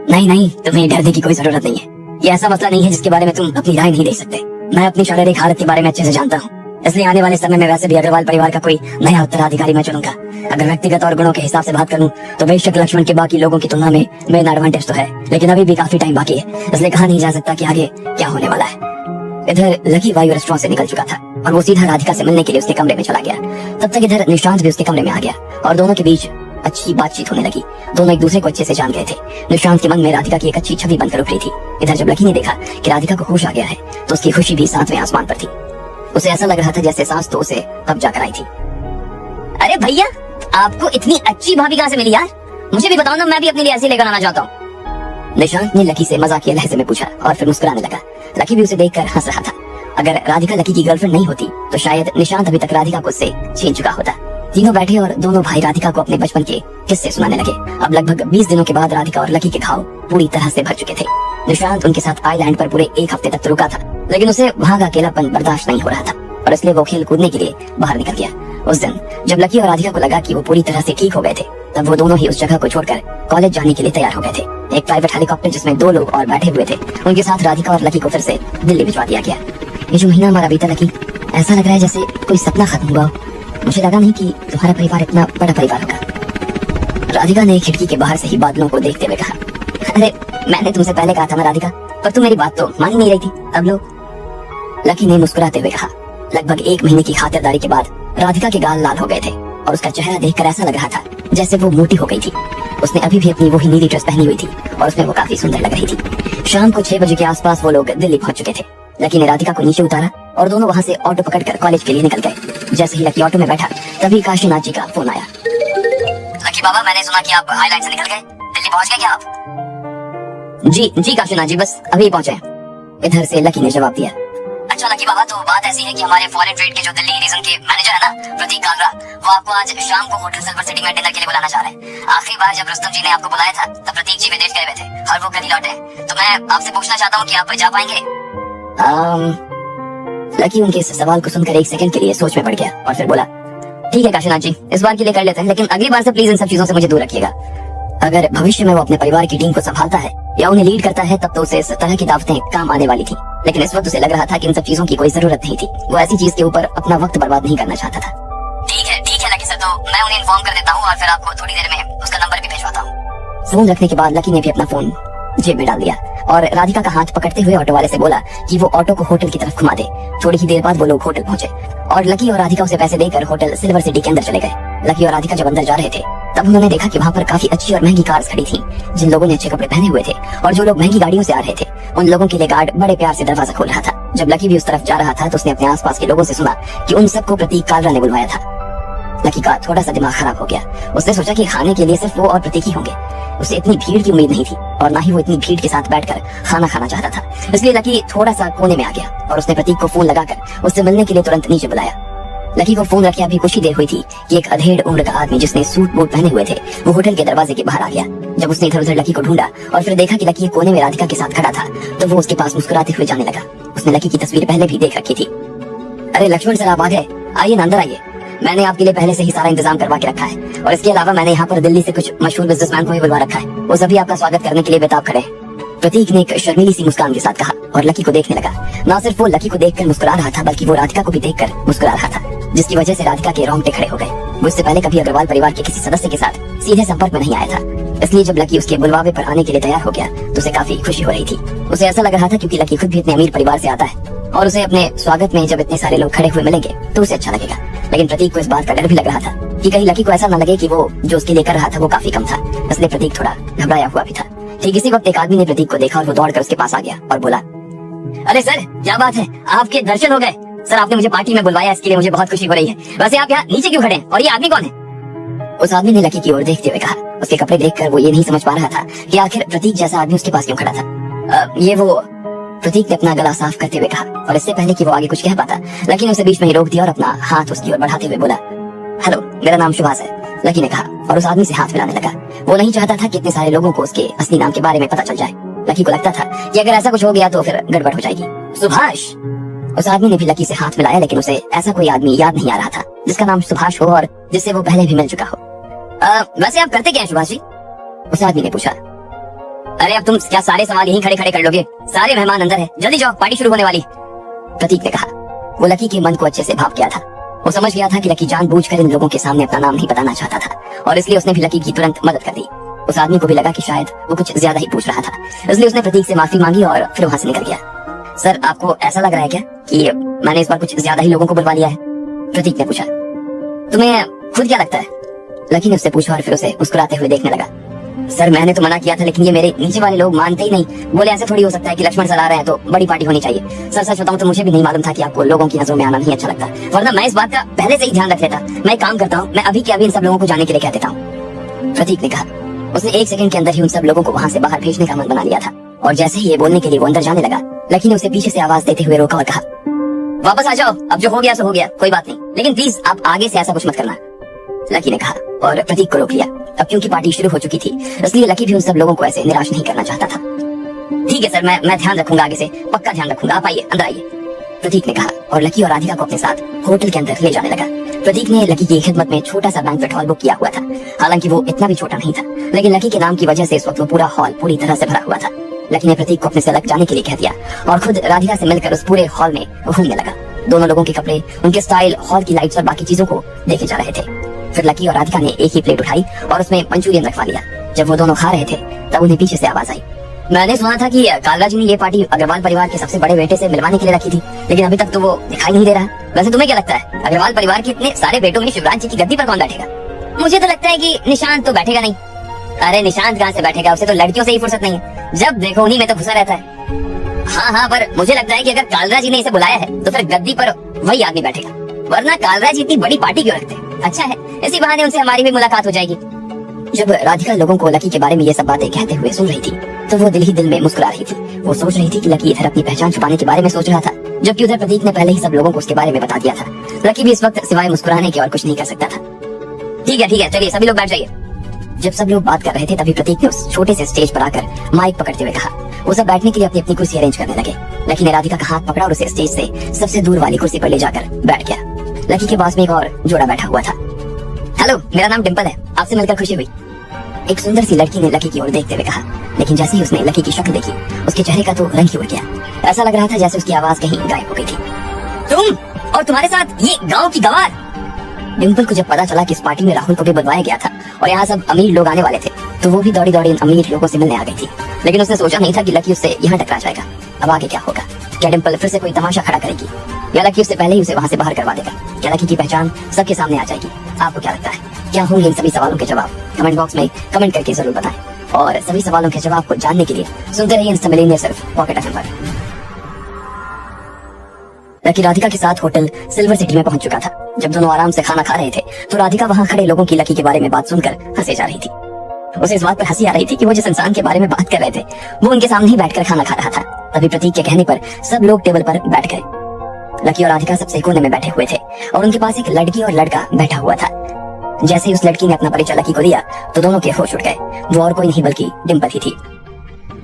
Speaker 1: नहीं नहीं, तुम्हें डरने की कोई जरूरत नहीं है। ये ऐसा मसला नहीं है जिसके बारे में तुम अपनी राय नहीं दे सकते। मैं अपनी शारीरिक हालत के बारे में अच्छे से जानता हूँ, इसलिए आने वाले समय में वैसे भी अग्रवाल परिवार का कोई नया उत्तराधिकारी मैं चुनूंगा। अगर व्यक्तिगत और गुणों के हिसाब से बात करूं तो बेशक लक्ष्मण के बाकी लोगों की तुलना में मेरा एडवांटेज तो है, लेकिन अभी भी काफी टाइम बाकी है, इसलिए कहा नहीं जा सकता कि आगे क्या होने वाला है। इधर लकी वायु रेस्टोरेंट से निकल चुका था और वो सीधा राधिका से मिलने के लिए उसके कमरे में चला गया। तब तक इधर निशांत भी उसके कमरे में आ गया और दोनों के बीच अच्छी बातचीत होने लगी। दोनों एक दूसरे को अच्छे से जान गए थे। निशांत के मन में राधिका की एक अच्छी छवि बनकर उभरी थी। इधर जब लकी ने देखा कि राधिका को होश आ गया है तो उसकी खुशी भी 7वें आसमान पर थी। उसे ऐसा लग रहा था जैसे सांस तो उसे तब जाकर आई थी। अरे भैया, आपको इतनी अच्छी भाभी कहाँ से मिली यार? मुझे भी बताओ ना, मैं भी अपने लिए ऐसी लेकर आना चाहता हूँ। निशांत ने लकी से मजाकिया लहजे में पूछा और फिर मुस्कुराने लगा। लकी भी उसे देखकर हंस रहा था। अगर राधिका लकी की गर्लफ्रेंड नहीं होती तो शायद निशांत अभी तक राधिका को उससे छीन चुका होता। तीनों बैठे और दोनों भाई राधिका को अपने बचपन के किस्से सुनाने लगे। अब लगभग 20 दिनों के बाद राधिका और लकी के घाव पूरी तरह से भर चुके थे। निशांत उनके साथ आइलैंड पर पूरे 1 हफ्ते तक रुका था, लेकिन उसे वहां का अकेलापन बर्दाश्त नहीं हो रहा था और इसलिए वो खेल कूदने के लिए बाहर निकल गया। उस दिन जब लकी और राधिका को लगा कि वो पूरी तरह से ठीक हो गए थे, तब वो दोनों ही उस जगह को छोड़कर कॉलेज जाने के लिए तैयार हो गए थे। एक प्राइवेट हेलीकॉप्टर जिसमें 2 लोग और बैठे हुए थे, उनके साथ राधिका और लकी को फिर से दिल्ली भिजवा दिया गया। ये जो महीना हमारा बीता लकी, ऐसा लग रहा है जैसे कोई सपना खत्म हुआ। मुझे लगा नहीं कि तुम्हारा परिवार इतना बड़ा परिवार होगा। राधिका ने खिड़की के बाहर से ही बादलों को देखते हुए कहा, अरे मैंने तुमसे पहले कहा था ना राधिका, पर तुम मेरी बात तो मान ही नहीं रही थी। अब लो। लकी ने मुस्कुराते हुए कहा। लगभग 1 महीने की खातिरदारी के बाद राधिका के गाल लाल हो गए थे और उसका चेहरा देखकर ऐसा लग रहा था जैसे वो मोटी हो गई थी। उसने अभी भी अपनी वही नीली ड्रेस पहनी हुई थी और उसमें वो काफी सुंदर लग रही थी। शाम को 6 बजे के आसपास वो लोग दिल्ली पहुंच चुके थे। लकी ने राधिका को नीचे उतारा और दोनों वहां से ऑटो पकड़कर कॉलेज के लिए निकल गए। जैसे ही लकी ऑटो में बैठा, तभी काशीनाथ जी का फोन आया। लकी बाबा, मैंने सुना कि आप आइलैंड से निकल गए, दिल्ली पहुंच गए क्या आप? जी काशीनाथ जी, बस अभी पहुंचे। इधर से लकी ने जवाब दिया। अच्छा लकी बाबा, तो बात ऐसी है कि हमारे फॉरेन ट्रेड के जो दिल्ली रीजन के मैनेजर है ना, प्रतीक कालरा, वो आपको आज शाम को होटल सिल्वर सिटी में डिनर के लिए बुलाना चाह रहे हैं। आखिरी बार जब रुस्तम जी ने आपको बुलाया था, तब प्रतीक जी विदेश गए हुए थे और वो कल ही लौटे। तो मैं आपसे पूछना चाहता हूँ कि आप जा पाएंगे? लकी उनके इस सवाल को सुनकर 1 सेकंड के लिए सोच में पड़ गया और फिर बोला, ठीक है काशीनाथ जी, इस बार के लिए कर लेते हैं, लेकिन अगली बार से प्लीज इन सब चीजों से मुझे दूर रखिएगा। अगर भविष्य में वो अपने परिवार की टीम को संभालता है या उन्हें लीड करता है, तब तो उसे इस तरह की दावतें काम आने वाली थी, लेकिन इस वक्त उसे लग रहा था कि इन सब चीजों की कोई जरूरत नहीं थी। वो ऐसी चीज के ऊपर अपना वक्त बर्बाद नहीं करना चाहता था। ठीक है लकी सर, तो मैं उन्हें इन्फॉर्म कर देता हूँ और फिर आपको थोड़ी देर में उसका नंबर भी भिजवाता हूँ। फोन रखने के बाद लकी ने भी अपना फोन जेब में डाल दिया और राधिका का हाथ पकड़ते हुए ऑटो वाले से बोला कि वो ऑटो को होटल की तरफ घुमा दे। थोड़ी ही देर बाद वो लोग होटल पहुंचे और लकी और राधिका उसे पैसे देकर होटल सिल्वर सिटी के अंदर चले गए। लकी और राधिका जब अंदर जा रहे थे, तब उन्होंने देखा कि वहाँ पर काफी अच्छी और महंगी कार्स खड़ी थी। जिन लोगों ने अच्छे कपड़े पहने हुए थे और जो लोग महंगी गाड़ियों से आ रहे थे, उन लोगों के लिए गार्ड बड़े प्यार से दरवाजा खोल रहा था। जब लकी भी उस तरफ जा रहा था, तो उसने अपने आसपास के लोगों से सुना कि उन सबको प्रतीक कालरा ने बुलवाया था। लकी का थोड़ा सा दिमाग खराब हो गया। उसने सोचा कि खाने के लिए सिर्फ वो और प्रतीक ही होंगे। उसे इतनी भीड़ की उम्मीद नहीं थी और ना ही वो इतनी भीड़ के साथ बैठकर खाना खाना चाहता था। इसलिए लकी थोड़ा सा कोने में आ गया और उसने प्रतीक को फोन लगाकर उससे मिलने के लिए तुरंत नीचे बुलाया। लकी को फोन रखे अभी कुछ ही देर हुई थी कि एक अधेड़ उम्र का आदमी जिसने सूट बूट पहने हुए थे, वो होटल के दरवाजे के बाहर आ गया। जब उसने इधर उधर लकी को ढूंढा और फिर देखा कि लकी कोने में राधिका के साथ खड़ा था, तो वो उसके पास मुस्कुराते हुए जाने लगा। उसने लकी की तस्वीर पहले भी देख रखी थी। अरे लक्ष्मण सर, आप आ गए, आइए ना अंदर आइए। मैंने आपके लिए पहले से ही सारा इंतजाम करवा के रखा है और इसके अलावा मैंने यहाँ पर दिल्ली से कुछ मशहूर बिजनेसमैन को भी बुलवा रखा है। वो सभी आपका स्वागत करने के लिए बेताब खड़े हैं। प्रतीक ने एक शर्मीली सी मुस्कान के साथ कहा और लकी को देखने लगा। ना सिर्फ वो लकी को देखकर मुस्कुरा रहा था, बल्कि वो राधिका को भी देखकर मुस्कुरा रहा था, जिसकी वजह से राधिका के रोंगटे खड़े हो गए। वो इससे पहले कभी अग्रवाल परिवार के किसी सदस्य के साथ सीधे संपर्क में नहीं आया था, इसलिए जब लकी उसके बुलवावे पर आने के लिए तैयार हो गया तो उसे काफी खुशी हो रही थी। उसे ऐसा लग रहा था क्योंकि लकी खुद भी इतने अमीर परिवार से आता है और उसे अपने स्वागत में जब इतने सारे लोग खड़े हुए मिलेंगे तो उसे अच्छा लगेगा। लेकिन प्रतीक को इस बात का डर भी लग रहा था कि कहीं लकी को ऐसा न लगे कि वो जो उसके लिए कर रहा था वो काफी कम था। इसलिए प्रतीक थोड़ा घबराया हुआ भी था। ठीक इसी वक्त एक आदमी ने प्रतीक को देखा और वो दौड़कर उसके पास आ गया और बोला, अरे सर, क्या बात है, आपके दर्शन हो गए। सर, आपने मुझे पार्टी में बुलवाया, इसके लिए मुझे बहुत खुशी हो रही है। वैसे आप यहाँ नीचे क्यों खड़े हैं और ये आदमी कौन है? उस आदमी ने लकी की ओर देखते हुए कहा। उसके कपड़े देखकर वो ये नहीं समझ पा रहा था कि आखिर प्रतीक जैसा आदमी उसके पास क्यों खड़ा था। ये वो, प्रतीक ने अपना गला साफ करते हुए कहा और इससे पहले कि वो आगे कुछ कह पाता, लकी ने उसे बीच में ही रोक दिया और अपना हाथ उसकी ओर बढ़ाते हुए बोला, हेलो, मेरा नाम सुभाष है। लकी ने कहा और उस आदमी से हाथ मिलाने लगा। वो नहीं चाहता था कि इतने सारे लोगों को उसके असली नाम के बारे में पता चल जाए। लकी को लगता था कि अगर ऐसा कुछ हो गया तो फिर गड़बड़ हो जाएगी। सुभाष! उस आदमी ने भी लकी से हाथ मिलाया, लेकिन उसे ऐसा कोई आदमी याद नहीं आ रहा था जिसका नाम सुभाष हो और जिससे वो पहले भी मिल चुका हो। वैसे आप करते क्या हैं सुभाष जी? उस आदमी ने पूछा। अरे अब तुम क्या सारे सवाल यहीं खड़े खड़े कर लोगे? सारे मेहमान अंदर है, जल्दी जाओ, पार्टी शुरू होने वाली। प्रतीक ने कहा। वो लकी के मन को अच्छे से भाप गया था। वो समझ गया था कि लकी जानबूझकर इन लोगों के सामने अपना नाम नहीं बताना चाहता था और इसलिए उसने भी लकी की तुरंत मदद कर दी। उस आदमी को भी लगा कि शायद वो कुछ ज्यादा ही पूछ रहा था, इसलिए उसने प्रतीक से माफी मांगी और फिर वहां से निकल गया। सर, आपको ऐसा लग रहा है क्या कि मैंने इस बार कुछ ज्यादा ही लोगों को बुलवा लिया है? प्रतीक ने पूछा। तुम्हें खुद क्या लगता है? लकी ने उससे पूछा और फिर उसे मुस्कुराते हुए देखने लगा। सर, मैंने तो मना किया था, लेकिन ये मेरे नीचे वाले लोग मानते ही नहीं। बोले ऐसे थोड़ी हो सकता है कि लक्ष्मण सर आ रहे हैं तो बड़ी पार्टी होनी चाहिए। सर, सच बताऊं तो मुझे भी नहीं मालूम था कि आपको लोगों की नजरों में आना नहीं अच्छा लगता, वरना मैं इस बात का पहले से ही ध्यान रख लेता। मैं काम करता हूँ, मैं अभी के अभी इन सब लोगों को जाने के लिए कह देता हूँ। प्रतीक ने कहा। उसने 1 सेकंड के अंदर ही उन सब लोगों को वहाँ से बाहर भेजने का मन बना लिया था और जैसे ही ये बोलने के लिए वो अंदर जाने लगा, लकी ने उसे पीछे से आवाज देते हुए रोका और कहा, वापस आ जाओ, अब जो हो गया सो हो गया, कोई बात नहीं, लेकिन प्लीज आप आगे से ऐसा कुछ मत करना, लकी ने कहा और प्रतीक को रोक लिया। अब क्योंकि पार्टी शुरू हो चुकी थी इसलिए लकी भी उन सब लोगों को ऐसे निराश नहीं करना चाहता था। ठीक है सर, मैं ध्यान रखूंगा, आगे से पक्का ध्यान रखूंगा, आप आइए, अंदर आइए, प्रतीक ने कहा और लकी और राधिका को अपने साथ होटल के अंदर ले जाने लगा। प्रतीक ने लकी की खिदमत में छोटा सा बैंक्वेट हॉल बुक किया हुआ था। हालांकि वो इतना भी छोटा नहीं था, लेकिन लकी के नाम की वजह से इस वक्त वो पूरा हॉल पूरी तरह से भरा हुआ था। लकी ने प्रतीक को अपने से अलग जाने के लिए कह दिया और खुद राधिका से मिलकर उस पूरे हॉल में घूमने लगा। दोनों लोगों के कपड़े, उनके स्टाइल, हॉल की लाइट्स और बाकी चीजों को देखे जा रहे थे। फिर लकी और राधिका ने एक ही प्लेट उठाई और उसमें मंचूरियन रखवा लिया। जब वो दोनों खा रहे थे तब उन्हें पीछे से आवाज आई, मैंने सुना था कि कालरा जी ने ये पार्टी अग्रवाल परिवार के सबसे बड़े बेटे से मिलवाने के लिए रखी थी, लेकिन अभी तक तो वो दिखाई नहीं दे रहा। वैसे तुम्हें क्या लगता है, अग्रवाल परिवार के इतने सारे बेटों में शिवराज जी की गद्दी पर कौन बैठेगा? मुझे तो लगता है कि निशांत तो बैठेगा नहीं। अरे निशांत कहाँ से बैठेगा, उसे तो लड़कियों से ही फुर्सत नहीं है, जब देखो उन्हीं में तो घुसा रहता है। हाँ, पर मुझे लगता है कि अगर कालरा जी ने इसे बुलाया है तो फिर गद्दी पर वही आदमी बैठेगा, वरना कालरा जी इतनी बड़ी पार्टी क्यों रखते? अच्छा है, इसी बहाने उनसे हमारी भी मुलाकात हो जाएगी। जब राधिका लोगों को लकी के बारे में ये सब बातें कहते हुए सुन रही थी तो वो दिल ही दिल में मुस्कुरा रही थी। वो सोच रही थी कि लकी इधर अपनी पहचान छुपाने के बारे में सोच रहा था, जबकि उधर प्रतीक ने पहले ही सब लोगों को उसके बारे में बता दिया था। लकी भी इस वक्त सिवाय मुस्कुराने के और कुछ नहीं कर सकता था। ठीक है, चलिए सभी लोग बैठ जाइए। जब सब लोग बात कर रहे थे तभी प्रतीक ने उस छोटे से स्टेज पर आकर माइक पकड़ते हुए कहा। वो सब बैठने के लिए अपनी अपनी कुर्सी अरेंज करने लगे। लकी ने राधिका का हाथ पकड़ा और उसे स्टेज से सबसे दूर वाली कुर्सी पर ले जाकर बैठ गया। लकी के पास में एक और जोड़ा बैठा हुआ था। हेलो, मेरा नाम डिम्पल है, आपसे मिलकर खुशी हुई, एक सुंदर सी लड़की ने लकी की ओर देखते हुए कहा। लेकिन जैसे ही उसने लकी की शक्ल देखी उसके चेहरे का तो रंग ही उड़ गया। ऐसा लग रहा था जैसे उसकी आवाज कहीं गायब हो गई थी। तुम और तुम्हारे साथ ये गांव की गवार? डिम्पल को जब पता चला कि इस पार्टी में राहुल को भी बुलवाया गया था और यहाँ सब अमीर लोग आने वाले थे तो वो भी दौड़ी दौड़ी इन अमीर लोगों से मिलने आ गई थी। लेकिन उसने सोचा नहीं था कि लकी उससे यहाँ टकरा जाएगा। अब आगे क्या होगा? क्या डिम्पल फिर से कोई तमाशा खड़ा करेगी या लकी उससे पहले ही उसे वहाँ से बाहर करवा देगा? क्या लकी की पहचान सबके सामने आ जाएगी? आपको क्या लगता है, क्या होंगे इन सभी सवालों के जवाब? कमेंट बॉक्स में कमेंट करके जरूर बताएं और सभी सवालों के जवाब को जानने के लिए सुनते रहिए इंस्टा मिलेनियर सिर्फ पॉकेट एफएम पर। लकी राधिका के साथ होटल सिल्वर सिटी में पहुंच चुका था। जब दोनों आराम से खाना खा रहे थे तो राधिका वहां खड़े लोगों की लकी के बारे में बात सुनकर हंसे जा रही थी। उसे इस बात पर हंसी आ रही थी कि वो जिस इंसान के बारे में बात कर रहे थे वो उनके सामने ही बैठकर खाना खा रहा था। तभी प्रतीक के कहने पर सब लोग टेबल पर बैठ गए। लकी और राधिका सबसे कोने में बैठे हुए थे और उनके पास एक लड़की और लड़का बैठा हुआ था। जैसे ही उस लड़की ने अपना परिचय लकी को दिया तो दोनों के होश उड़ गए। वो और कोई नहीं बल्कि डिम्पल ही थी।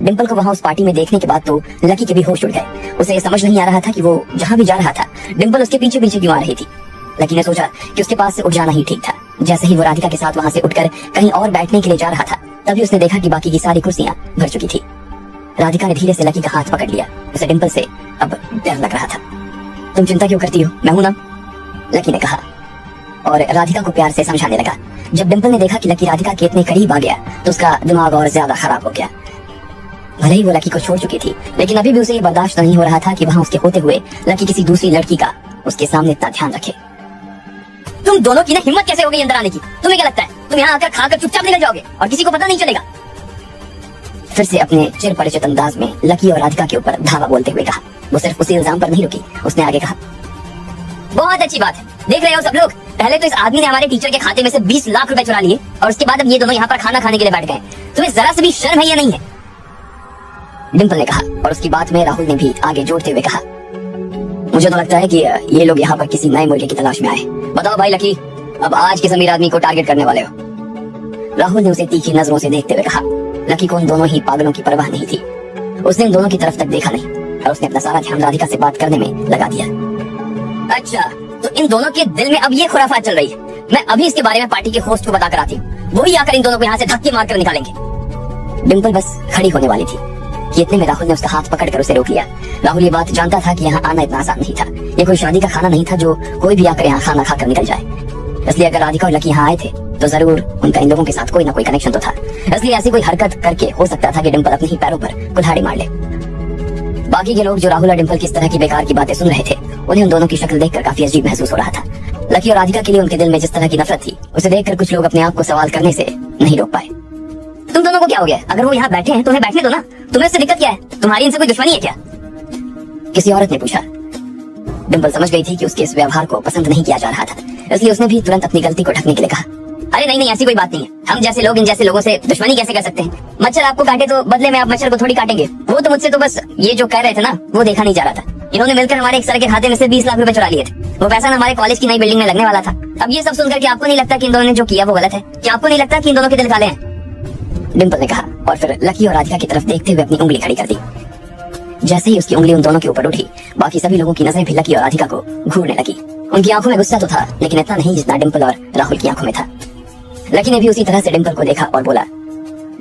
Speaker 1: डिम्पल को वहां उस पार्टी में देखने के बाद तो लकी के भी होश उड़ गए। उसे समझ नहीं आ रहा था कि वो जहां भी जा रहा था डिम्पल उसके पीछे पीछे क्यों आ रही थी। लकी ने सोचा कि उसके पास से उठ जाना ही ठीक था। जैसे ही वो राधिका के साथ वहां से उठकर कहीं और बैठने के लिए जा रहा था तभी उसने देखा कि बाकी की सारी कुर्सियां भर चुकी थी। राधिका ने धीरे से लकी का हाथ पकड़ लिया। उसे डिम्पल से अब डर लग रहा था। तुम चिंता क्यों करती हो, मैं हूं ना, लकी ने कहा और राधिका को प्यार से समझाने लगा। जब डिम्पल ने देखा कि लकी राधिका के इतने करीब आ गया तो उसका दिमाग और ज्यादा खराब हो गया। भले ही वो लकी को छोड़ चुकी थी लेकिन अभी भी उसे ये बर्दाश्त नहीं हो रहा था कि वहां उसके होते हुए लकी किसी दूसरी लड़की का उसके सामने इतना ध्यान रखे। तुम दोनों की ना हिम्मत कैसे हो गई अंदर आने की? तुम्हें क्या लगता है तुम यहाँ आकर खाकर चुपचाप निकल जाओगे और किसी को पता नहीं चलेगा? फिर से अपने चिर परिचित अंदाज में लकी और राधिका के ऊपर धावा बोलते हुए कहा। वो सिर्फ उसी इल्जाम पर नहीं रुकी, उसने आगे कहा, बहुत अच्छी बात है, देख रहे हो सब लोग, पहले तो इस आदमी ने हमारे टीचर के खाते में से 20 लाख रुपए चुरा लिए और उसके बाद अब ये दोनों यहाँ पर खाना खाने के लिए बैठ गए। तुम्हें जरा से भी शर्म है या नहीं है? डिम्पल ने कहा और उसकी बात में राहुल ने भी आगे जोड़ते हुए कहा, मुझे तो लगता है कि ये लोग यहाँ पर किसी नए मुर्गे की तलाश में आए। बताओ भाई लकी, अब आज किस अमीर आदमी को टारगेट करने वाले हो? राहुल ने उसे तीखी नजरों से देखते हुए कहा। लकी को उन दोनों ही पागलों की परवाह नहीं थी। उसने उन दोनों की तरफ तक देखा नहीं और उसने अपना सारा ध्यान राधिका से बात करने में लगा दिया। अच्छा, तो इन दोनों के दिल में अब ये खुराफात चल रही है। मैं अभी इसके बारे में पार्टी के होस्ट को बताकर आती हूँ, वही आकर इन दोनों को यहाँ से धक्के मारकर निकालेंगे। डिम्पल बस खड़ी होने वाली थी कि इतने में राहुल ने उसका हाथ पकड़कर उसे रोक लिया। राहुल ये बात जानता था कि यहाँ आना इतना आसान नहीं था। ये कोई शादी का खाना नहीं था जो कोई भी आकर यहाँ खाना खाकर निकल जाए। इसलिए अगर राधिका और लकी यहाँ आए थे तो जरूर उनका इन लोगों के साथ कोई ना कोई कनेक्शन तो था। इसलिए ऐसी कोई हरकत करके हो सकता था कि डिम्पल अपने ही पैरों पर कुल्हाड़ी मार ले। बाकी के लोग जो राहुल और डिम्पल की इस तरह की बेकार की बातें सुन रहे थे उन्हें उन दोनों की शक्ल देखकर काफी अजीब महसूस हो रहा था। लकी और राधिका के लिए उनके दिल में जिस तरह की नफरत थी उसे देखकर कुछ लोग अपने आप को सवाल करने से नहीं रोक पाए। तुम दोनों को क्या हो गया? अगर वो यहाँ बैठे हैं तो उन्हें बैठने दो ना, तुम्हें इससे दिक्कत क्या है? तुम्हारी इनसे कोई दुश्मनी है क्या? किसी औरत ने पूछा। डिम्पल समझ गई थी कि उसके इस व्यवहार को पसंद नहीं किया जा रहा था, इसलिए उसने भी तुरंत अपनी गलती को ढकने के लिए कहा, अरे नहीं नहीं, ऐसी कोई बात नहीं है। हम जैसे लोग इन जैसे लोगों से दुश्मनी कैसे कर सकते हैं? मच्छर आपको काटे तो बदले में आप मच्छर को थोड़ी काटेंगे। वो तो मुझसे तो बस ये जो कह रहे थे ना वो देखा नहीं जा रहा था। इन्होंने मिलकर हमारे एक सर के खाते में से 20 लाख रुपए चुरा लिए थे। वो पैसा ना हमारे कॉलेज की नई बिल्डिंग में लगने वाला था। अब ये सब सुनकर कि आपको नहीं लगता कि इन दोनों ने जो किया वो गलत है? क्या आपको नहीं लगता कि इन दोनों के दिल काले हैं? डिंपल ने कहा और फिर लकी और राधिका की तरफ देखते हुए अपनी उंगली खड़ी कर दी। जैसे ही उसकी उंगली उन दोनों के ऊपर उठी, बाकी सभी लोगों की नजरें भी लकी और राधिका को घूरने लगी। उनकी आंखों में गुस्सा तो था, लेकिन इतना नहीं जितना डिंपल और राहुल की आंखों में था। लकी ने भी उसी तरह से डिंपल को देखा और बोला,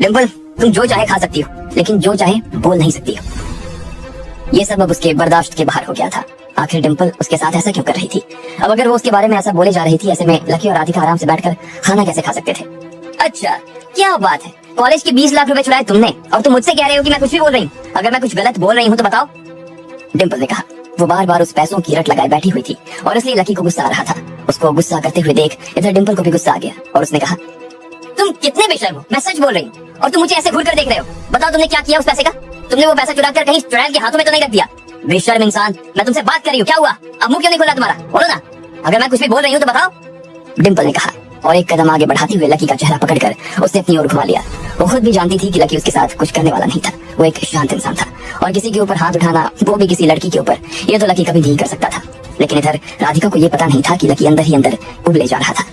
Speaker 1: डिंपल तुम जो चाहे खा सकती हो, लेकिन जो चाहे बोल नहीं सकती हो। ये सब अब उसके बर्दाश्त के बाहर हो गया था। आखिर डिंपल उसके साथ ऐसा क्यों कर रही थी? अब अगर वो उसके बारे में ऐसा बोले जा रही थी, ऐसे में लकी और राधिका आराम से बैठकर खाना कैसे खा सकते थे? अच्छा क्या बात है, कॉलेज के 20 लाख रुपए चुराए तुमने और तुम मुझसे कह रहे हो कि मैं कुछ भी बोल रही हूँ? अगर मैं कुछ गलत बोल रही हूँ तो बताओ। डिंपल ने कहा। वो बार बार उस पैसों की रट लगाए बैठी हुई थी और इसलिए लकी को गुस्सा आ रहा था। उसको गुस्सा करते हुए देख इधर डिंपल को भी गुस्सा आ गया और उसने कहा, तुम कितने बेशर्म हो, मैं सच बोल रही हूँ और तुम मुझे ऐसे घूर कर देख रहे हो। बताओ तुमने क्या किया उस पैसे का? तुमने वो पैसा चुरा कर कहीं चुड़ैल के हाथों में तो नहीं रख दिया? बेशर्म इंसान, मैं तुमसे बात कर रही हूँ, क्या हुआ? अब मुंह क्यों नहीं खोला तुम्हारा? बोलो ना, अगर मैं कुछ भी बोल रही हूँ तो बताओ। डिंपल ने कहा और एक कदम आगे बढ़ाते हुए लकी का चेहरा पकड़कर उसने अपनी ओर घुमा लिया। वो खुद भी जानती थी कि लकी उसके साथ कुछ करने वाला नहीं था। वो एक शांत इंसान था और किसी के ऊपर हाथ उठाना, वो भी किसी लड़की के ऊपर, ये तो लकी कभी नहीं कर सकता था। लेकिन इधर राधिका को ये पता नहीं था कि लकी अंदर ही अंदर उबले जा रहा था।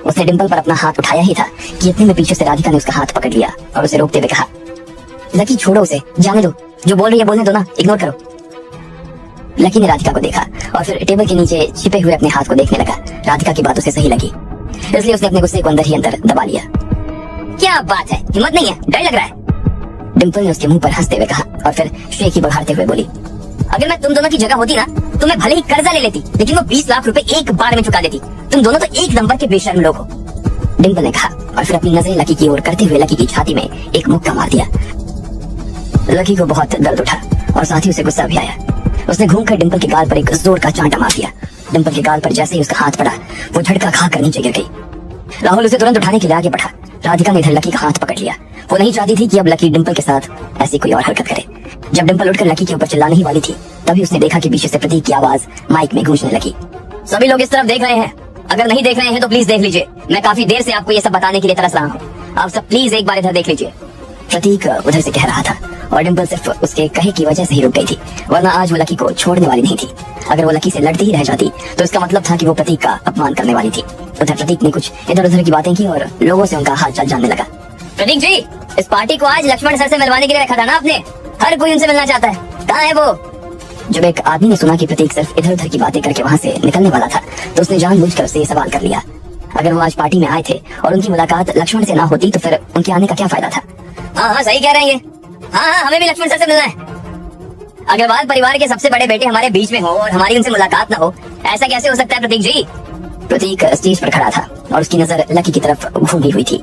Speaker 1: उसने डिंपल पर अपना हाथ उठाया ही था कि इतने में पीछे से राधिका ने उसका हाथ पकड़ लिया और उसे रोकते हुए कहा, लकी छोड़ो उसे, जाने दो, जो बोल रही है बोलने दो ना, इग्नोर करो। लकी ने राधिका को देखा और फिर टेबल के नीचे छिपे हुए अपने हाथ को देखने लगा। राधिका की बात उसे सही लगी, इसलिए उसने अपने गुस्से को अंदर ही अंदर दबा लिया। क्या बात है, हिम्मत नहीं है, डर लग रहा है? डिंपल ने उसके मुंह पर हंसते हुए कहा और फिर शेखी बघारते हुए बोली, अगर मैं तुम दोनों की जगह होती ना तो मैं भले ही कर्जा ले लेती, लेकिन वो 20 लाख रुपए एक बार में चुका देती। तुम दोनों तो एक नंबर के बेशर्म लोग हो। डिंपल ने कहा और फिर अपनी नजरें लकी की ओर करते हुए लकी की छाती में एक मुक्का मार दिया। लकी को बहुत दर्द उठा और साथ ही उसे गुस्सा भी आया। उसने घूमकर डिंपल के गाल पर एक जोर का चांटा मार दिया। डिंपल के गाल पर जैसे ही उसका हाथ पड़ा, वो झटका खाकर नीचे गिर गई। राहुल उसे तुरंत उठाने के लिए आगे बढ़ा। राधिका ने इधर लकी का हाथ पकड़ लिया। वो नहीं चाहती थी कि अब लकी डिंपल के साथ ऐसी कोई और हरकत करे। जब डिंपल उठकर लकी के ऊपर चिल्लाने ही वाली थी, तभी उसने देखा कि पीछे से प्रतीक की आवाज माइक में गूंजने लगी। सभी लोग इस तरफ देख रहे हैं, अगर नहीं देख रहे हैं तो प्लीज देख लीजिए। मैं काफी देर से आपको ये सब बताने के लिए तरस रहा हूँ, आप सब प्लीज एक बार इधर देख लीजिए। प्रतीक उधर से कह रहा था और डिंपल सिर्फ उसके कहे की वजह से ही रुक गई थी, वरना आज वो लकी को छोड़ने वाली नहीं थी। अगर वो लकी से लड़ती ही रह जाती तो इसका मतलब था कि वो प्रतीक का अपमान करने वाली थी। उधर प्रतीक ने कुछ इधर उधर की बातें की और लोगों से उनका हाल चाल जानने लगा। प्रतीक जी, इस पार्टी को आज लक्ष्मण सर से मिलवाने के लिए रखा था ना आपने? हर कोई उनसे मिलना चाहता है, कहाँ है वो? जब एक आदमी ने सुना कि प्रतीक सिर्फ इधर उधर की बातें करके वहाँ से निकलने वाला था, तो उसने जानबूझकर उससे सवाल कर लिया। अगर वो आज पार्टी में आए थे और उनकी मुलाकात लक्ष्मण से ना होती तो फिर उनके आने का क्या फायदा था? हाँ सही कह रहे हैं ये। हाँ, हमें भी लक्ष्मण सर से मिलना है। अग्रवाल परिवार के सबसे बड़े बेटे हमारे बीच में हो और हमारी उनसे मुलाकात ना हो, ऐसा कैसे हो सकता है प्रतीक जी? प्रतीक स्टेज पर खड़ा था और उसकी नजर लकी की तरफ घूमी हुई थी।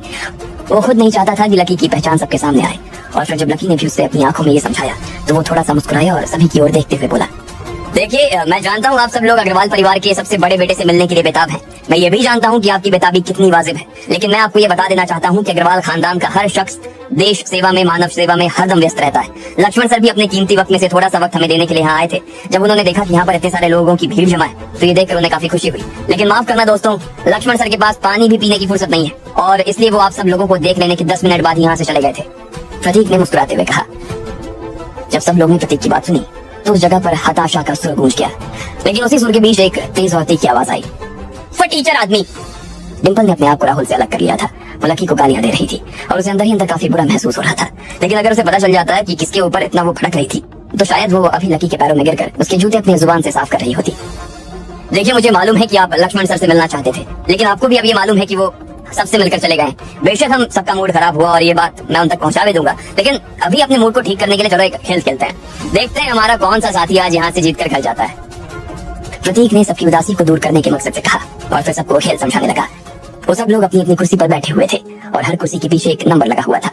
Speaker 1: वो खुद नहीं चाहता था कि लकी की पहचान सबके सामने आए। और फिर जब लकी ने भी उससे अपनी आंखों में ये समझाया तो वो थोड़ा सा मुस्कुराया और सभी की ओर देखते हुए बोला, देखिए मैं जानता हूँ आप सब लोग अग्रवाल परिवार के सबसे बड़े बेटे से मिलने के लिए बेताब हैं। मैं ये भी जानता हूँ कि आपकी बेताबी कितनी वाजिब है, लेकिन मैं आपको ये बता देना चाहता हूँ कि अग्रवाल खानदान का हर शख्स देश सेवा में, मानव सेवा में हरदम व्यस्त रहता है। लक्ष्मण सर भी अपने कीमती वक्त में से थोड़ा सा वक्त हमें देने के लिए यहाँ आए थे। जब उन्होंने देखा कि यहाँ पर इतने सारे लोगों की भीड़ जमा है तो ये देखकर उन्हें काफी खुशी हुई। लेकिन माफ करना दोस्तों, लक्ष्मण सर के पास पानी भी पीने की फुर्सत नहीं है और इसलिए वो आप सब लोगों को देख लेने के 10 मिनट बाद यहाँ से चले गए थे। प्रतीक ने मुस्कुराते हुए कहा। जब सब लोगों ने प्रतीक की बात सुनी तो उस जगह पर हताशा का सुर गूंज गया, लेकिन उसी सुर के बीच एक तेज और तीखी आवाज आई, फटीचर आदमी। डिंपल ने अपने आप को राहुल से अलग कर लिया था। वो लकी को गालियां दे रही थी और उसे अंदर ही अंदर काफी बुरा महसूस हो रहा था। लेकिन अगर उसे पता चल जाता है कि किसके ऊपर इतना वो भड़क रही थी तो शायद वो अभी लकी के पैरों में गिरकर उसके जूते अपनी जुबान से साफ कर रही होती। देखिए मुझे मालूम है कि आप लक्ष्मण सर से मिलना चाहते थे, लेकिन आपको भी अब ये मालूम है कि वो सबसे मिलकर चले गए। बेशक हम सबका मूड खराब हुआ और ये बात मैं उन तक पहुंचा भी दूंगा, लेकिन अभी अपने मूड को ठीक करने के लिए चलो एक खेल खेलते हैं। देखते हैं हमारा कौन सा साथी आज यहाँ से जीत कर घर जाता है। प्रतीक ने सबकी उदासी को दूर करने के मकसद से कहा और फिर सबको खेल समझाने लगा। वो सब लोग अपनी अपनी कुर्सी पर बैठे हुए थे और हर कुर्सी के पीछे एक नंबर लगा हुआ था।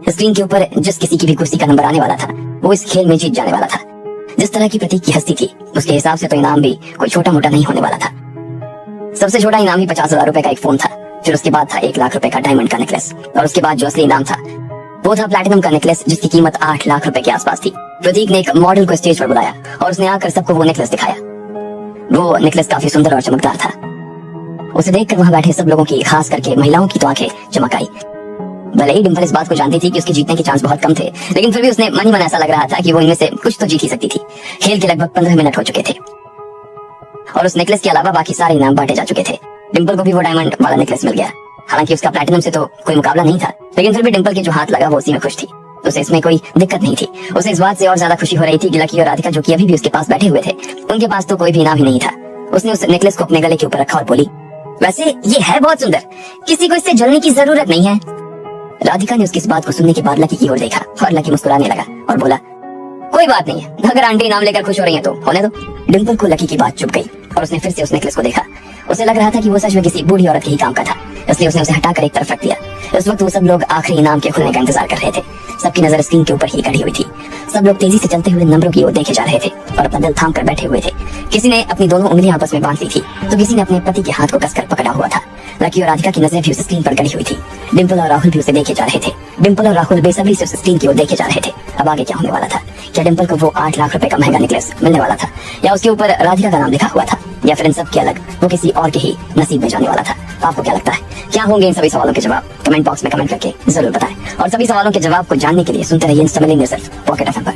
Speaker 1: स्क्रीन के ऊपर जिस किसी की भी कुर्सी का नंबर आने वाला था वो इस खेल में जीत जाने वाला था। जिस तरह की प्रतीक की हस्ती थी उसके हिसाब से तो इनाम भी कोई छोटा मोटा नहीं होने वाला था। सबसे छोटा इनाम ही 50,000 रुपए का एक फोन था। फिर उसके बाद था 1 लाख रुपए का डायमंड का नेकलेस और उसके बाद जो असली इनाम था वो था प्लैटिनम का नेकलेस, जिसकी कीमत 8 लाख रुपए के आसपास थी। प्रतीक ने एक मॉडल को स्टेज पर बुलाया और उसने आकर सबको वो नेकलेस दिखाया। वो नेकलेस काफी सुंदर और चमकदार था। उसे देखकर वहां बैठे सब लोगों की, खास करके महिलाओं की तो आंखें चमक आई। भले ही डिम्पल इस बात को जानती थी कि उसके जीतने के चांस बहुत कम थे, लेकिन फिर भी उसने मन ही मन ऐसा लग रहा था कि वो इनमें से कुछ तो जीत ही सकती थी। खेल के लगभग 15 मिनट हो चुके थे और उस नेकलेस के अलावा बाकी सारे इनाम बांटे जा चुके थे। डिम्पल को भी वो डायमंड वाला नेकलेस मिल गया। हालांकि उसका प्लैटिनम से तो कोई मुकाबला नहीं था, लेकिन फिर भी डिम्पल के जो हाथ लगा वो उसी में खुश थी। उसे इसमें कोई दिक्कत नहीं थी। उसे इस बात से और ज्यादा खुशी हो रही थी कि लकी और राधिका, जो कि अभी भी उसके पास बैठे हुए थे, उनके पास तो कोई भी इनाम ही नहीं था। उसने उस नेकलेस को अपने गले के ऊपर रखा और बोली, वैसे ये है बहुत सुंदर, किसी को इससे जलने की जरूरत नहीं है। राधिका ने उसकी इस बात को सुनने के बाद लकी की ओर देखा और लकी मुस्कुराने लगा और बोला, कोई बात नहीं है, अगर आंटी इनाम लेकर खुश हो रही है तो होने दो। डिम्पल को लकी की बात चुप गई और उसने फिर से उस नेकलेस को देखा। उसे लग रहा था कि वो सच में किसी बूढ़ी औरत के ही काम का था, इसलिए उसने उसे हटाकर एक तरफ रख दिया। इस वक्त वो सब लोग आखिरी इनाम के खुलने का इंतजार कर रहे थे। सबकी नजर स्क्रीन के ऊपर ही गड़ी हुई थी। सब लोग तेजी से चलते हुए नंबरों की ओर देखे जा रहे थे और अपना दिल थाम कर बैठे हुए थे। किसी ने अपनी दोनों उंगलियां आपस में बांध ली थी तो किसी ने अपने पति के हाथ को कसकर पकड़ा हुआ था। लकी और राधिका की नजरें भी उस स्क्रीन पर गड़ी हुई थी। डिम्पल और राहुल भी उसे देखे जा रहे थे। डिम्पल और राहुल बेसब्री से उस स्क्रीन की ओर देखे जा रहे थे। अब आगे क्या होने वाला था? क्या डिम्पल को वो 8 लाख रुपए का महंगा नेकलेस मिलने वाला था, या उसके ऊपर राधिका का नाम लिखा हुआ था, या फिर इन सब के अलग वो किसी और के ही नसीब में जाने वाला था? आपको क्या लगता है, क्या होंगे इन सभी सवालों के जवाब? कमेंट बॉक्स में कमेंट करके जरूर बताएं और सभी सवालों के जवाब को जानने के लिए सुनते रहिए इंस्टा मिलेंगे सिर्फ पॉकेट एफएम पर।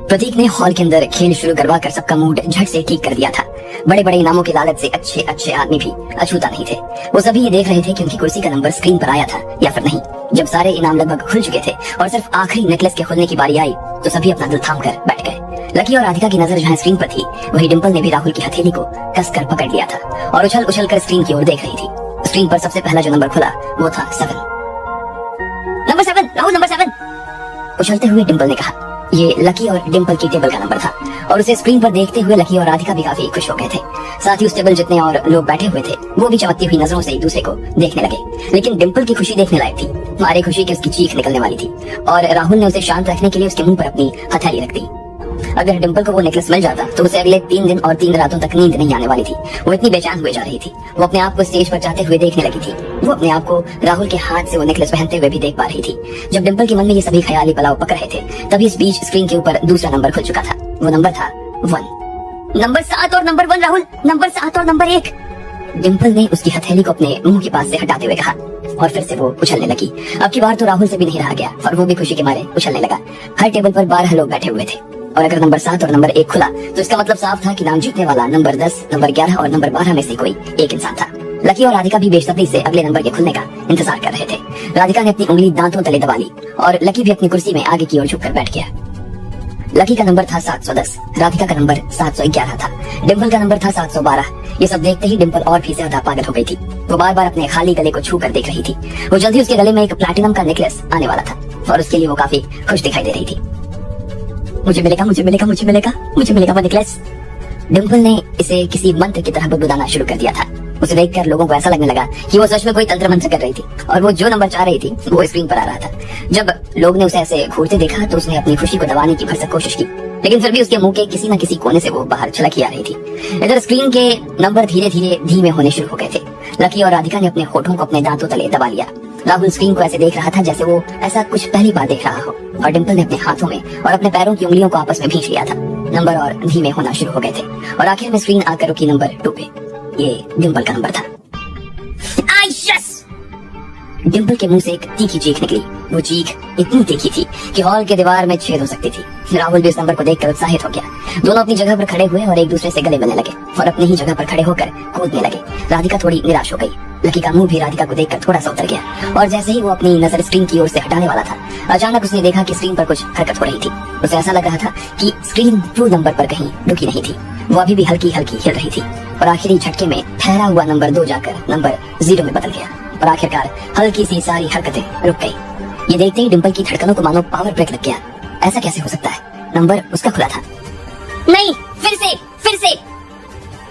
Speaker 1: प्रतीक ने हॉल के अंदर खेल शुरू करवा कर सबका मूड झट से ठीक कर दिया था। बड़े बड़े इनामों की लालच से अच्छे अच्छे आदमी भी अछूता नहीं थे। वो सभी ये देख रहे थे कि उनकी कुर्सी का नंबर स्क्रीन पर आया था या फिर नहीं। जब सारे इनाम लगभग खुल चुके थे और सिर्फ आखिरी नेकलेस के खुलने की बारी आई तो सभी अपना दिल थाम कर बैठ गए। लकी और राधिका की नजर जहाँ स्क्रीन पर थी, वही डिम्पल ने भी राहुल की हथेली को कसकर पकड़ लिया था और उछल उछल कर स्क्रीन की ओर देख रही थी। स्क्रीन पर सबसे पहला जो नंबर खुला वो था 7। Number 7, Rahul number 7। उछलते हुए डिम्पल ने कहा। ये लकी और डिम्पल की टेबल का नंबर था और उसे स्क्रीन पर देखते हुए लकी और राधिका भी काफी खुश हो गए थे। साथ ही उस टेबल जितने और लोग बैठे हुए थे वो भी चमकती हुई नजरों से एक दूसरे को देखने लगे। लेकिन डिम्पल की खुशी देखने लायक थी। मारे खुशी की उसकी चीख निकलने वाली थी और राहुल ने उसे शांत रखने के लिए उसके मुंह पर अपनी हथेली रख दी। अगर डिम्पल को वो नेकलेस मिल जाता तो उसे अगले 3 दिन और 3 रातों तक नींद नहीं आने वाली थी। वो इतनी बेचैन हुए जा रही थी। वो अपने आप को स्टेज पर जाते हुए देखने लगी थी। वो अपने आप को राहुल के हाथ से वो नेकलेस पहनते हुए भी देख पा रही थी। जब डिम्पल के मन में ये सभी ख्याली पलाव पक रहे थे तभी इस बीच स्क्रीन के ऊपर दूसरा नंबर खुल चुका था। वो नंबर था 1। नंबर 7 और नंबर 1 राहुल, नंबर 7 और नंबर 1। डिम्पल ने उसकी हथेली को अपने मुंह के पास से हटाते हुए कहा और फिर से वो उछलने लगी। अब की बार तो राहुल से भी नहीं रहा गया और वो भी खुशी के मारे उछलने लगा। हर टेबल पर 12 लोग बैठे हुए थे और अगर नंबर 7 और नंबर 1 खुला तो इसका मतलब साफ था कि नाम जीतने वाला नंबर 10, नंबर 11 और नंबर 12 में से कोई एक इंसान था। लकी और राधिका भी बेसब्री से अगले नंबर के खुलने का इंतजार कर रहे थे। राधिका ने अपनी उंगली दांतों तले दबा ली और लकी भी अपनी कुर्सी में आगे की ओर झुककर बैठ गया। लकी का नंबर था 710, राधिका का नंबर 711 था, डिम्पल का नंबर था 712। ये सब देखते ही डिम्पल और भी ज्यादा पागल हो गई थी। वो बार बार अपने खाली गले को छू कर देख रही थी। वो जल्दी उसके गले में एक प्लैटिनम का नेकलेस आने वाला था और उसके लिए वो काफी खुश दिखाई दे रही थी। मुझे मिलेगा, मुझे मिलेगा, मुझे मिलेगा, मुझे मिलेगा वो नेकलेस। डिम्पल ने इसे किसी मंत्र की तरह बुदबुदाना शुरू कर दिया था। उसे देखकर लोगों को ऐसा लगने लगा कि वो सच में कोई तंत्र मंत्र कर रही थी और वो जो नंबर चाह रही थी वो स्क्रीन पर आ रहा था। जब लोग ने उसे ऐसे घूरते देखा तो उसने अपनी खुशी को दबाने की भरसक कोशिश की, लेकिन फिर भी उसके मुंह के किसी न किसी कोने से वो बाहर छलक ही आ रही थी। इधर स्क्रीन के नंबर धीरे धीरे धीमे होने शुरू हो गए थे। लकी और राधिका ने अपने होठों को अपने दांतों तले दबा लिया। राहुल स्क्रीन को ऐसे देख रहा था जैसे वो ऐसा कुछ पहली बार देख रहा हो और डिम्पल ने अपने हाथों में और अपने पैरों की उंगलियों को आपस में भींच लिया था। नंबर और धीमे होना शुरू हो गए थे और आखिर में स्क्रीन आकर रुकी नंबर 2 पे। ये डिम्पल का नंबर था। डिम्पल के मुंह से एक तीखी चीख निकली। वो चीख इतनी तीखी थी कि हॉल के दीवार में छेद हो सकती थी। राहुल भी इस नंबर को देखकर उत्साहित हो गया। दोनों अपनी जगह पर खड़े हुए और एक दूसरे से गले मिलने लगे और अपनी ही जगह पर खड़े होकर कूदने लगे। राधिका थोड़ी निराश हो गई। लकी का मुंह भी राधिका को देखकर थोड़ा सा उतर गया और जैसे ही वो अपनी नजर स्क्रीन की ओर से हटाने वाला था, अचानक उसने देखा कि स्क्रीन पर कुछ हरकत हो रही थी। उसे ऐसा लग रहा था कि स्क्रीन 2 नंबर पर कहीं रुकी नहीं थी। वो अभी भी हल्की हल्की हिल रही थी और आखिरी झटके में ठहरा हुआ नंबर 2 जाकर नंबर 0 में बदल गया और आखिरकार हल्की सी सारी हरकतें रुक गई। ये देखते ही डिम्पल की धड़कनों को मानो पावर ब्रेक लग गया। ऐसा कैसे हो सकता है? नंबर उसका खुला था। नहीं, फिर से।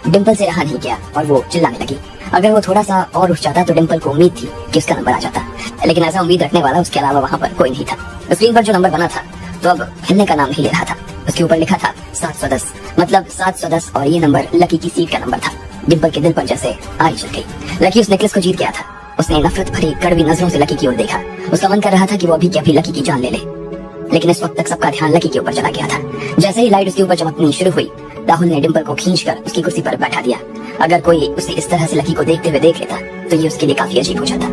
Speaker 1: डिम्पल से रहा नहीं गया और वो चिल्लाने लगी। अगर वो थोड़ा सा और उठ जाता तो डिम्पल को उम्मीद थी कि उसका नंबर आ जाता, लेकिन ऐसा उम्मीद रखने वाला उसके अलावा वहाँ पर कोई नहीं था। स्क्रीन पर जो नंबर बना था तो अब हिलने का नाम ही ले रहा था। उसके ऊपर लिखा था 710, मतलब 710 और ये नंबर लकी की सीट का नंबर था। डिम्पल के दिल पर जैसे आग चल गई। लकी उस नेकलेस को जीत गया था। उसने नफरत भरी कड़वी नजरों से लकी की ओर देखा। उसका मन कर रहा था कि वो अभी के अभी लकी की जान ले ले, लेकिन इस वक्त तक सबका ध्यान लकी के ऊपर चला गया था। जैसे ही लाइट उसके ऊपर चमकनी शुरू हुई, राहुल ने डिम्पल को खींचकर उसकी कुर्सी पर बैठा दिया। अगर कोई उसे इस तरह से लकी को देखते हुए देख लेता तो ये उसके लिए काफी अजीब हो जाता।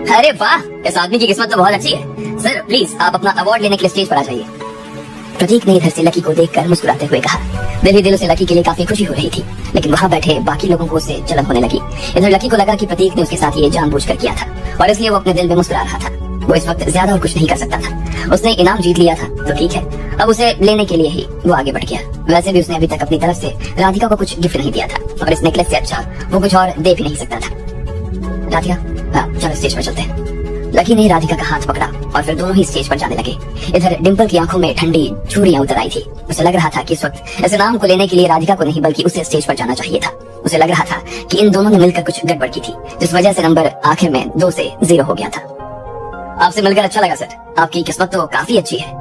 Speaker 1: अरे वाह, इस आदमी की किस्मत तो बहुत अच्छी है। सर प्लीज आप अपना अवार्ड लेने के लिए स्टेज पर आ जाइए। प्रतीक ने इधर से लकी को देखकर मुस्कुराते हुए कहा। दिल ही दिल उसे लकी के लिए काफी खुशी हो रही थी, लेकिन वहाँ बैठे बाकी लोगों को उससे जलन होने लगी। इधर लकी को लगा कि प्रतीक ने उसके साथ ये जानबूझकर किया था और इसलिए वो अपने दिल में मुस्कुरा रहा था। वो इस वक्त ज्यादा और कुछ नहीं कर सकता था। उसने इनाम जीत लिया था तो ठीक है, अब उसे लेने के लिए ही वो आगे बढ़ गया। वैसे भी उसने अभी तक अपनी तरफ से राधिका को कुछ गिफ्ट नहीं दिया था और इस नेकलेस से अच्छा वो कुछ और दे भी नहीं सकता था। राधिका, हाँ चलो स्टेज पर चलते हैं। लकी ने राधिका का हाथ पकड़ा और फिर दोनों ही स्टेज पर जाने लगे। इधर डिंपल की आंखों में ठंडी छुरियां उतर आई थी। उसे लग रहा था कि इस वक्त इस इनाम को लेने के लिए राधिका को नहीं बल्कि उसे स्टेज पर जाना चाहिए था। उसे लग रहा था कि इन दोनों ने मिलकर कुछ गड़बड़ की थी, जिस वजह से नंबर आखिर में 2 से 0 हो गया था। आपसे मिलकर अच्छा लगा सर, आपकी किस्मत तो काफी अच्छी है।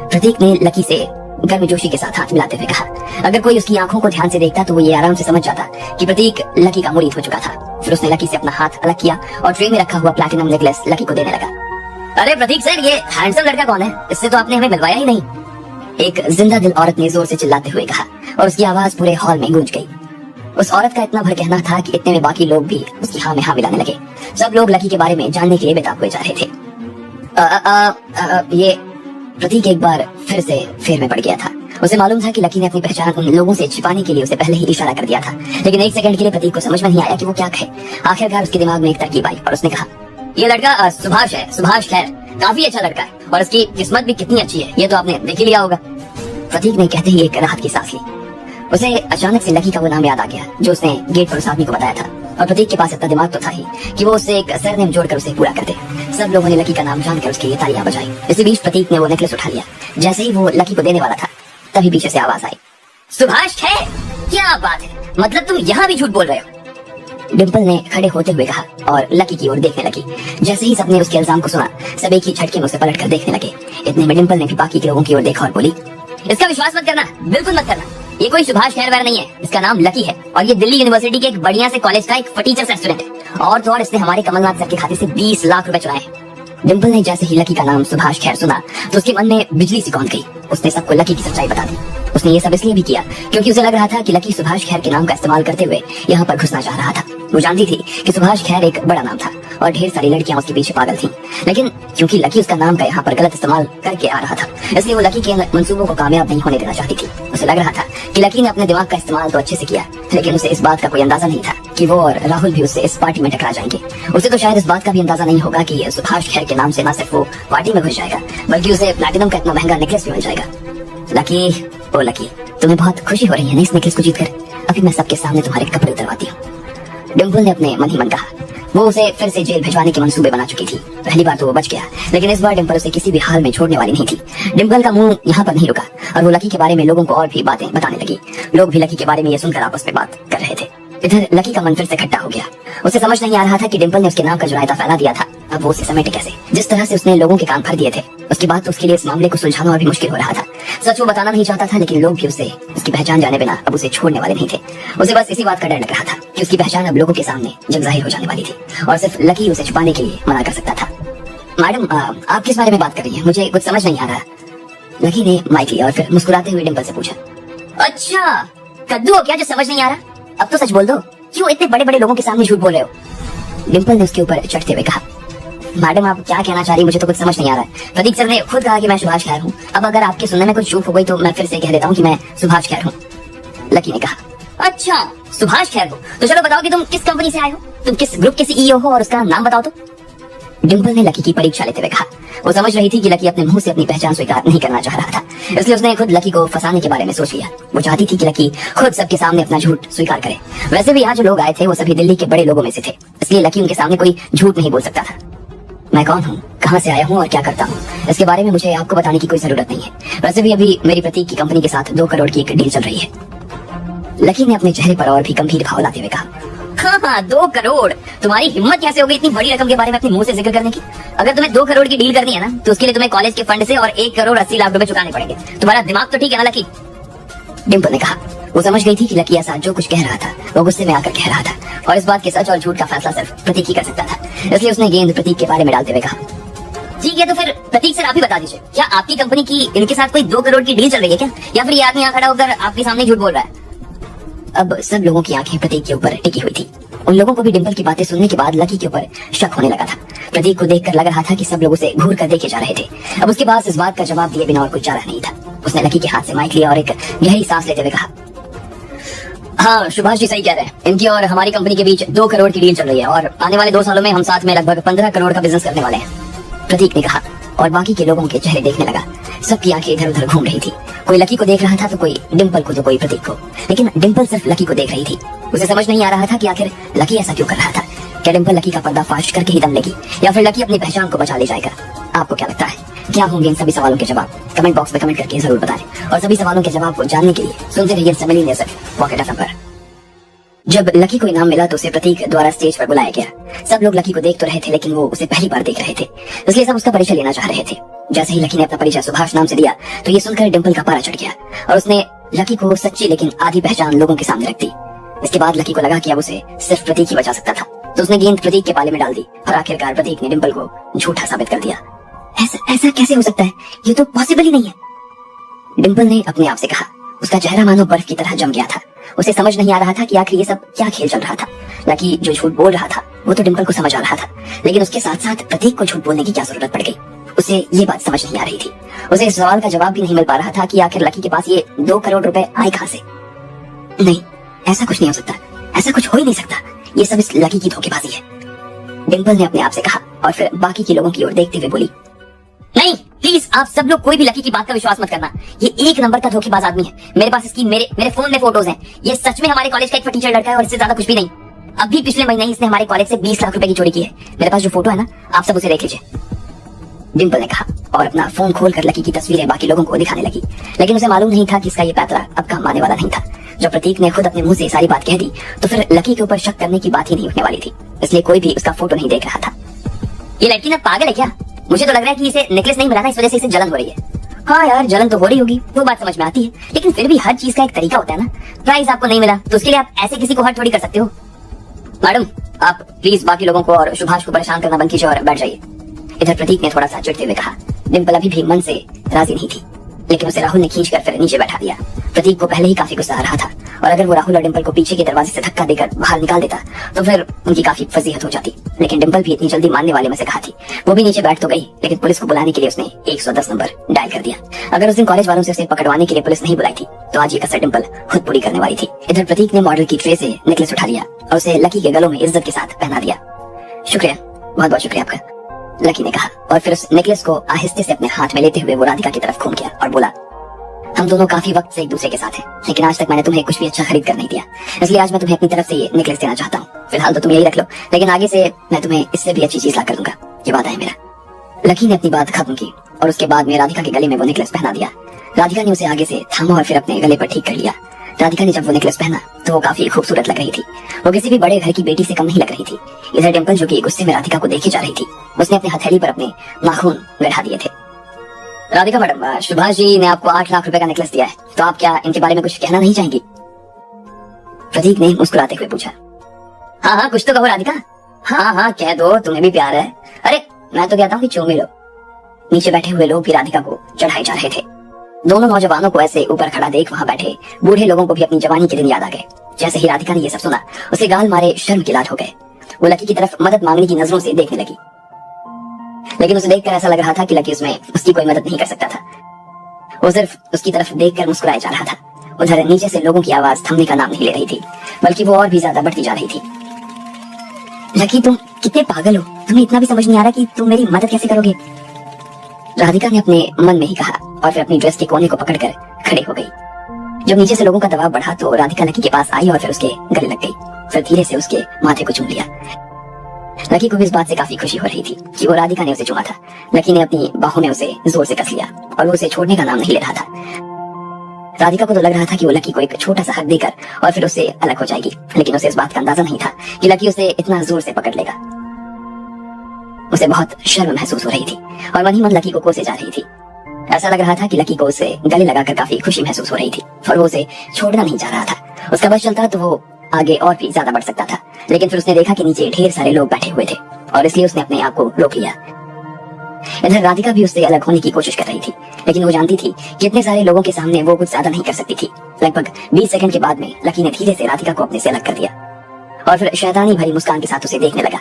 Speaker 1: प्रतीक ने लकी से गर्मजोशी के साथ हाथ मिलाते हुए कहा। अगर कोई उसकी आंखों को ध्यान से देखता तो वो ये आराम से समझ जाता कि प्रतीक लकी का मुरीद हो चुका था। फिर उसने लकी से अपना हाथ अलग किया और ट्रे में रखा हुआ प्लैटिनम नेकलेस लकी को देने लगा। अरे प्रतीक सर, ये हैंडसम लड़का कौन है? इससे तो आपने हमें मिलवाया ही नहीं। एक जिंदा दिल औरत ने जोर से चिल्लाते हुए कहा और उसकी आवाज पूरे हॉल में गूंज गई। उस औरत का इतना भर कहना था कि इतने में बाकी लोग भी उसकी हाँ में हाँ मिलाने लगे। सब लोग लकी के बारे में जानने के लिए बेताब हुए जा रहे थे। ये प्रतीक एक बार फिर से फेर में पड़ गया था। उसे मालूम था कि लकी ने अपनी पहचान उन लोगों से छिपाने के लिए उसे पहले ही इशारा कर दिया था, लेकिन एक सेकंड के लिए प्रतीक को समझ में नहीं आया कि वो क्या कहे। आखिरकार उसके दिमाग में एक तरकीब आई और उसने कहा, ये लड़का सुभाष है, सुभाष खैर, काफी अच्छा लड़का है और उसकी किस्मत भी कितनी अच्छी है, ये तो आपने देख ही लिया होगा। प्रतीक ने कहते ही एक राहत की सांस ली। उसे अचानक से लकी का वो नाम याद आ गया जो उसने गेट पर उस आदमी को बताया था, और प्रतीक के पास इतना दिमाग तो था ही कि वो उससे एक सरनेम जोड़कर उसे पूरा कर दे। सब लोगों ने लकी का नाम जानकर उसके लिए तालियां बजाई। इसी बीच प्रतीक ने वो नेकलेस उठा लिया। जैसे ही वो लकी को देने वाला था तभी पीछे से आवाज आई, सुभाष है? क्या बात है, मतलब तुम यहाँ भी झूठ बोल रहे हो? डिंपल ने खड़े होते हुए कहा और लकी की ओर देखने लगी। जैसे ही सबने उसके इल्जाम को सुना सब एक ही झटके में उसे पलट कर देखने लगे। इतने में डिंपल ने भी बाकी के लोगों की ओर देखा और बोली, इसका विश्वास मत करना, बिल्कुल मत करना। ये कोई सुभाष खैरवार नहीं है, इसका नाम लकी है और ये दिल्ली यूनिवर्सिटी के एक बढ़िया से कॉलेज का एक फटीचर स्टूडेंट है। और तो और इसने हमारे कमलनाथ सर के खाते से 20 लाख रुपए चुराए हैं। डिंपल ने जैसे ही लकी का नाम सुभाष खैर सुना तो उसके मन में बिजली सी कौंध गई। उसने सबको लकी की सच्चाई बता दी। उसने ये सब इसलिए भी किया क्योंकि उसे लग रहा था कि लकी सुभाष खैर के नाम का इस्तेमाल करते हुए यहाँ पर घुसना चाह रहा था। वो जानती थी कि सुभाष खैर एक बड़ा नाम था और ढेर सारी लड़कियां उसके पीछे पागल थीं, लेकिन क्योंकि लकी उसका नाम का यहाँ पर गलत इस्तेमाल करके आ रहा था इसलिए वो लकी के मंसूबों को कामयाब नहीं होने देना चाहती थी। उसे लग रहा था कि लकी ने अपने दिमाग का इस्तेमाल तो अच्छे से किया, लेकिन उसे इस बात का कोई अंदाजा नहीं था कि वो और राहुल भी उससे इस पार्टी में टकरा जाएंगे। उसे तो शायद इस बात का भी अंदाजा नहीं होगा कि सुभाष खैर के नाम से न सिर्फ वो पार्टी में घुस जाएगा बल्कि उसे प्लैटिनम का इतना महंगा नेकलेस भी मिल जाएगा। लकी, ओ लकी, तुम्हें बहुत खुशी हो रही है ना इस नेकलेस को जीतकर? अभी मैं सबके सामने तुम्हारे कपड़े उतरवाती हूँ। डिंपल ने अपने मन ही मन कहा। वो उसे फिर से जेल भिजवाने के मंसूबे बना चुकी थी। पहली बार तो वो बच गया, लेकिन इस बार डिंपल उसे किसी भी हाल में छोड़ने वाली नहीं थी। डिंपल का मुंह यहाँ पर नहीं रुका और वो लकी के बारे में लोगों को और भी बातें बताने लगी। लोग भी लकी के बारे में ये सुनकर आपस में बात कर रहे थे। इधर लकी का मन फिर से खट्टा हो गया। उसे समझ नहीं आ रहा था कि डिंपल ने उसके नाम का जो रायता फैला दिया था अब वो उसे समेटे कैसे। जिस तरह से उसने लोगों के कान भर दिए थे उसके बाद तो उसके लिए इस मामले को सुलझाना और भी मुश्किल हो रहा था। सच वो बताना नहीं चाहता था, लेकिन लोग भी उसे उसकी पहचान जाने बिना अब उसे छोड़ने वाले नहीं थे। उसे बस इसी बात का डर लग रहा था कि उसकी पहचान अब लोगों के सामने जग जाहिर हो जाने वाली थी और सिर्फ लकी उसे छुपाने के लिए मना कर सकता था। मैडम, आप किस बारे में बात कर रही हैं? मुझे कुछ समझ नहीं आ रहा। लकी ने माइक लिया और फिर मुस्कुराते हुए डिंपल से पूछा, अच्छा कद्दू हो क्या जो समझ नहीं आ रहा? अब तो सच बोल दो, क्यों इतने बड़े बड़े लोगों के सामने झूठ बोल रहे हो? डिंपल ने उसके ऊपर चढ़ते हुए कहा, मैडम आप क्या कहना चाह रही, मुझे तो कुछ समझ नहीं आ रहा है। प्रतीक सर ने खुद कहा कि मैं सुभाष खैर हूँ। अब अगर आपके सुनने में कुछ चूक हो गई तो मैं फिर से कह देता हूँ कि मैं सुभाष खैर हूँ। लकी ने कहा, अच्छा सुभाष खैर हो, तो चलो बताओ कि तुम किस कंपनी से आए हो, तुम किस ग्रुप के सीईओ हो और उसका नाम बताओ तो। डिंपल ने लकी की परीक्षा लेते हुए कहा। वो समझ रही थी कि लकी अपने मुंह से अपनी पहचान स्वीकार नहीं करना चाह रहा था, इसलिए उसने खुद लकी को फंसाने के बारे में सोच लिया। वो चाहती थी कि लकी खुद सबके सामने अपना झूठ स्वीकार करे। वैसे भी यहाँ जो लोग आए थे वो सभी दिल्ली के बड़े लोगों में से थे, इसलिए लकी उनके सामने कोई झूठ नहीं बोल सकता था। मैं कौन हूँ, कहाँ से आया हूँ और क्या करता हूँ, इसके बारे में मुझे आपको बताने की कोई जरूरत नहीं है। वैसे भी अभी मेरी प्रतीक की कंपनी के साथ 2 करोड़ की एक डील चल रही है। लकी ने अपने चेहरे पर और भी गंभीर भाव लाते हुए कहा, हाँ 2 करोड़, तुम्हारी हिम्मत कैसे हो गई इतनी बड़ी रकम के बारे में अपने मुंह से जिक्र करने की? अगर तुम्हें 2 करोड़ की डील करनी है ना तो उसके लिए तुम्हें कॉलेज के फंड से और 1 करोड़ 80 लाख रुपए चुकाने पड़ेंगे। तुम्हारा दिमाग तो ठीक है ना लकी? डिंपल ने कहा। वो समझ गई थी कि लकी ऐसा जो कुछ कह रहा था वो गुस्से में आकर कह रहा था और इस बात के सच और झूठ का फैसला सिर्फ प्रतीक ही कर सकता था, इसलिए उसने गेंद प्रतीक के बारे में डालते हुए कहा, ठीक है तो फिर प्रतीक सर आप ही बता दीजिए, क्या आपकी कंपनी की इनके साथ कोई 2 करोड़ की डील चल रही है क्या, या फिर ये आदमी यहाँ खड़ा होकर आपके सामने झूठ बोल रहा है? अब सब लोगों की आंखें प्रतीक के ऊपर टिकी हुई थी। उन लोगों को भी डिंपल की बातें सुनने के बाद लकी के ऊपर शक होने लगा था। प्रतीक को देखकर लग रहा था कि सब लोग उसे घूर कर देखे जा रहे थे। अब उसके पास इस बात का जवाब दिए बिना और कुछ चारा नहीं था। उसने लकी के हाथ से माइक लिया और एक गहरी सांस लेते हुए कहा, हाँ सुभाष जी सही कह रहे हैं, इनकी और हमारी कंपनी के बीच 2 करोड़ की डील चल रही है और आने वाले 2 सालों में हम साथ में लगभग 15 करोड़ का बिजनेस करने वाले हैं, प्रतीक ने कहा। और बाकी के लोगों के चेहरे देखने लगा। सबकी आंखें इधर उधर घूम रही थी। कोई लकी को देख रहा था तो कोई डिंपल को तो कोई प्रतीक को, लेकिन डिंपल सिर्फ लकी को देख रही थी। उसे समझ नहीं आ रहा था कि आखिर लकी ऐसा क्यों कर रहा था। क्या डिंपल लकी का पर्दाफाश करके ही दम लेगी या फिर लकी अपनी पहचान को बचा ले जाएगा? आपको क्या लगता है, क्या होंगे इन सभी सवालों के जवाब? कमेंट बॉक्स में कमेंट करके जरूर बताएं। और सभी सवालों के जवाब को जानने के लिए सुनते रहिए समेली म्यूजिक पॉकेट एफएम पर। जब लकी को इनाम मिला तो उसे प्रतीक द्वारा स्टेज पर बुलाया गया। सब लोग लकी को देख तो रहे थे लेकिन वो उसे पहली बार देख रहे थे, इसलिए सब उसका परिचय लेना चाह रहे थे। जैसे ही लकी ने अपना परिचय सुभाष नाम से दिया तो ये सुनकर डिंपल का पारा चढ़ गया और उसने लकी को सच्ची लेकिन आधी पहचान लोगों के सामने रख दी। इसके बाद लकी को लगा कि अब उसे सिर्फ प्रतीक ही बचा सकता था, तो उसने गेंद प्रतीक के पाले में डाल दी और आखिरकार प्रतीक ने डिंपल को झूठा साबित कर दिया। ऐसा कैसे हो सकता है, ये तो पॉसिबल ही नहीं है, डिंपल ने अपने आप से कहा। उसका चेहरा मानो बर्फ की तरह जम गया था। उसे समझ नहीं आ रहा था कि आखिर ये सब क्या खेल चल रहा था। लकी जो झूठ बोल रहा था वो तो डिंपल को समझ आ रहा था, लेकिन उसके साथ साथ प्रतीक को झूठ बोलने की क्या जरूरत पड़ गई, उसे ये बात समझ नहीं आ रही थी। उसे इस सवाल का जवाब भी नहीं मिल पा रहा था कि आखिर लकी के पास ये 2 करोड़ रुपए आए कहां से। नहीं, ऐसा कुछ नहीं हो सकता, ऐसा कुछ हो ही नहीं सकता, ये सब इस लकी की धोखेबाजी है, डिंपल ने अपने आप से कहा और फिर बाकी के लोगों की ओर देखते हुए बोली, नहीं प्लीज आप सब लोग कोई भी लकी की बात का विश्वास मत करना। ये 1 नंबर का धोखेबाज आदमी है। मेरे पास इसकी मेरे फोन में फोटोज हैं। ये सच में हमारे कॉलेज का एक फटीचर लड़का है और इससे ज्यादा कुछ भी नहीं। अभी पिछले महीने ही इसने हमारे कॉलेज से 20 लाख रुपए की चोरी की है। मेरे पास जो फोटो है ना, आप सब उसे देख लीजिए, डिंपल ने कहा और अपना फोन खोलकर लकी की तस्वीरें बाकी लोगों को दिखाने लगी। लेकिन उसे मालूम नहीं था कि इसका ये पैतरा अब काम आने वाला नहीं था। जब प्रतीक ने खुद अपने मुंह से सारी बात कह दी तो फिर लकी के ऊपर शक करने की बात ही नहीं उठने वाली थी, इसलिए कोई भी उसका फोटो नहीं देख रहा था। ये लड़की ना पागल है क्या? मुझे तो लग रहा है कि इसे नेकलेस नहीं मिला ना, इस वजह से इसे जलन हो रही है। हाँ यार, जलन तो हो रही होगी, वो बात समझ में आती है, लेकिन फिर भी हर चीज का एक तरीका होता है ना। प्राइस आपको नहीं मिला तो उसके लिए आप ऐसे किसी को हर्ट थोड़ी कर सकते हो। मैडम आप प्लीज बाकी लोगों को और सुभाष को परेशान करना बंद कीजिए और बैठ जाइए, इधर प्रतीक ने थोड़ा सा चिढ़ते हुए कहा। डिंपल अभी भी मन से राजी नहीं थी, लेकिन उसे राहुल ने खींचकर फिर नीचे बैठा दिया। प्रतीक को पहले ही काफी गुस्सा आ रहा था और अगर वो राहुल और डिंपल को पीछे के दरवाजे से धक्का देकर बाहर निकाल देता तो फिर उनकी काफी फजीहत हो जाती। लेकिन डिंपल भी इतनी जल्दी मानने वाले में से कहा थी। वो भी नीचे बैठ तो गई, लेकिन पुलिस को बुलाने के लिए उसने 110 नंबर डायल कर दिया। अगर उस दिन कॉलेज वालों से उसे पकड़वाने के लिए पुलिस नहीं बुलाई थी तो आज ये कसर डिंपल खुद पूरी करने वाली थी। इधर प्रतीक ने मॉडल की ट्रे से नेकलेस उठा लिया और उसे लकी के गलों में इज्जत के साथ पहना दिया। शुक्रिया, बहुत बहुत शुक्रिया आपका, लकी ने कहा और फिर उस नेकलेस को आहिस्ते से अपने हाथ में लेते हुए वो राधिका की तरफ घूम गया और बोला, हम दोनों काफी वक्त से एक दूसरे के साथ हैं, लेकिन आज तक मैंने तुम्हें कुछ भी अच्छा खरीद कर नहीं दिया, इसलिए आज मैं तुम्हें अपनी तरफ से ये नेकलेस देना चाहता हूँ। फिलहाल तो तुम यही रख लो, लेकिन आगे से मैं तुम्हें इससे भी अच्छी चीज ला कर दूंगा, ये वादा है मेरा। लकी ने अपनी बात खत्म की और उसके बाद में राधिका के गले में वो नेकलेस पहना दिया। राधिका ने उसे आगे से थामा और फिर अपने गले पर ठीक कर लिया। राधिका ने जब वो नेकलेस पहना तो वो काफी खूबसूरत लग रही थी। वो किसी भी बड़े घर की बेटी से कम नहीं लग रही थी। इधर डिंपल जो कि गुस्से में राधिका को देखी जा रही थी, उसने अपनी हथेली पर अपने नाखून गढ़ा दिए थे। राधिका मैडम, सुभाष जी ने आपको 8 लाख रुपए का नेकलेस दिया है, तो आप क्या इनके बारे में कुछ कहना नहीं चाहेंगी? प्रतीक ने मुस्कुराते हुए पूछा। हाँ कुछ तो कहो राधिका। हाँ कह दो, तुम्हें भी प्यार है। अरे मैं तो कहता हूँ कि चूमे लो। नीचे बैठे हुए लोग भी राधिका को चढ़ाए जा रहे थे। दोनों नौजवानों को ऐसे ऊपर खड़ा देख वहां बैठे बूढ़े लोगों को भी अपनी जवानी के दिन याद आ गए। जैसे ही राधिका ने ये सब सुना, उसे गाल मारे शर्म के लाल हो गए। वो लकी की तरफ मदद मांगने की नजरों से देखने लगी, लेकिन उसे देखकर ऐसा लग रहा था कि लकी उसमें उसकी कोई मदद नहीं कर सकता था। वो सिर्फ उसकी तरफ देखकर मुस्कुराया जा रहा था। उधर नीचे से लोगों की आवाज थमने का नाम नहीं ले रही थी, बल्कि वो और भी ज्यादा बढ़ती जा रही थी। लकी तुम कितने पागल हो, तुम्हें इतना भी समझ नहीं आ रहा कि तुम मेरी मदद कैसे करोगे? राधिका ने अपने मन में ही कहा और फिर अपनी ड्रेस के कोने को पकड़कर खड़े हो गई। जब नीचे से लोगों का दबाव बढ़ा तो राधिका लकी के पास आई और फिर उसके गले लग गई, फिर धीरे से उसके माथे को चूम लिया। लकी को भी इस बात से काफी खुशी हो रही थी कि वो राधिका ने उसे चूमा था। लकी ने अपनी बाहों में उसे जोर से कस लिया और वो उसे छोड़ने का नाम नहीं ले रहा था। राधिका को तो लग रहा था कि वो लकी को एक छोटा सा हक देकर और फिर उससे अलग हो जाएगी, लेकिन उसे इस बात का अंदाजा नहीं था कि लकी उसे इतना जोर से पकड़ लेगा। उसे बहुत शर्म महसूस हो रही थी और मन ही मन लकी को कोसे जा रही थी। ऐसा लग रहा था कि लकी को उसे गले लगाकर काफी खुशी महसूस हो रही थी और वो उसे छोड़ना नहीं चाह रहा था। उसका बस चलता तो वो आगे और भी ज्यादा बढ़ सकता था, लेकिन फिर उसने देखा कि नीचे ढेर सारे लोग बैठे हुए थे और इसलिए उसने अपने आप को रोक लिया। इधर राधिका भी उससे अलग होने की कोशिश कर रही थी, लेकिन वो जानती थी कि इतने सारे लोगों के सामने वो कुछ ज्यादा नहीं कर सकती थी। लगभग 20 सेकंड के बाद में लकी ने धीरे से राधिका को अपने से अलग कर दिया और फिर शैतानी भरी मुस्कान के साथ उसे देखने लगा।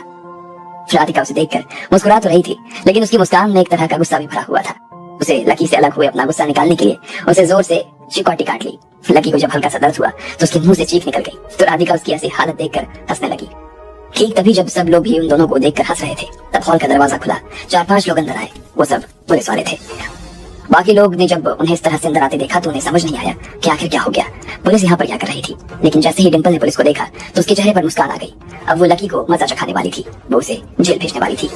Speaker 1: राधिका उसे देखकर मुस्कुरा तो रही थी, लेकिन उसकी मुस्कान में एक तरह का गुस्सा भी भरा हुआ था। उसे लकी से अलग हुए अपना गुस्सा निकालने के लिए उसे जोर से चिकोटी काट ली। लकी को जब हल्का सा दर्द हुआ तो उसके मुंह से चीख निकल गई, तो राधिका उसकी ऐसी हालत देखकर हंसने लगी। ठीक तभी जब सब लोग भी उन दोनों को देखकर हंस रहे थे, तब हॉल का दरवाजा खुला। 4-5 लोग अंदर आए, वो सब पुलिस वाले थे। बाकी लोग ने जब उन्हें इस तरह से अंदर आते देखा तो उन्हें समझ नहीं आया कि आखिर क्या हो गया, पुलिस यहाँ पर क्या कर रही थी। लेकिन जैसे ही डिंपल ने पुलिस को देखा तो उसके चेहरे पर मुस्कान आ गई। अब वो लकी को मजा चखाने वाली थी, वो उसे जेल भेजने वाली थी।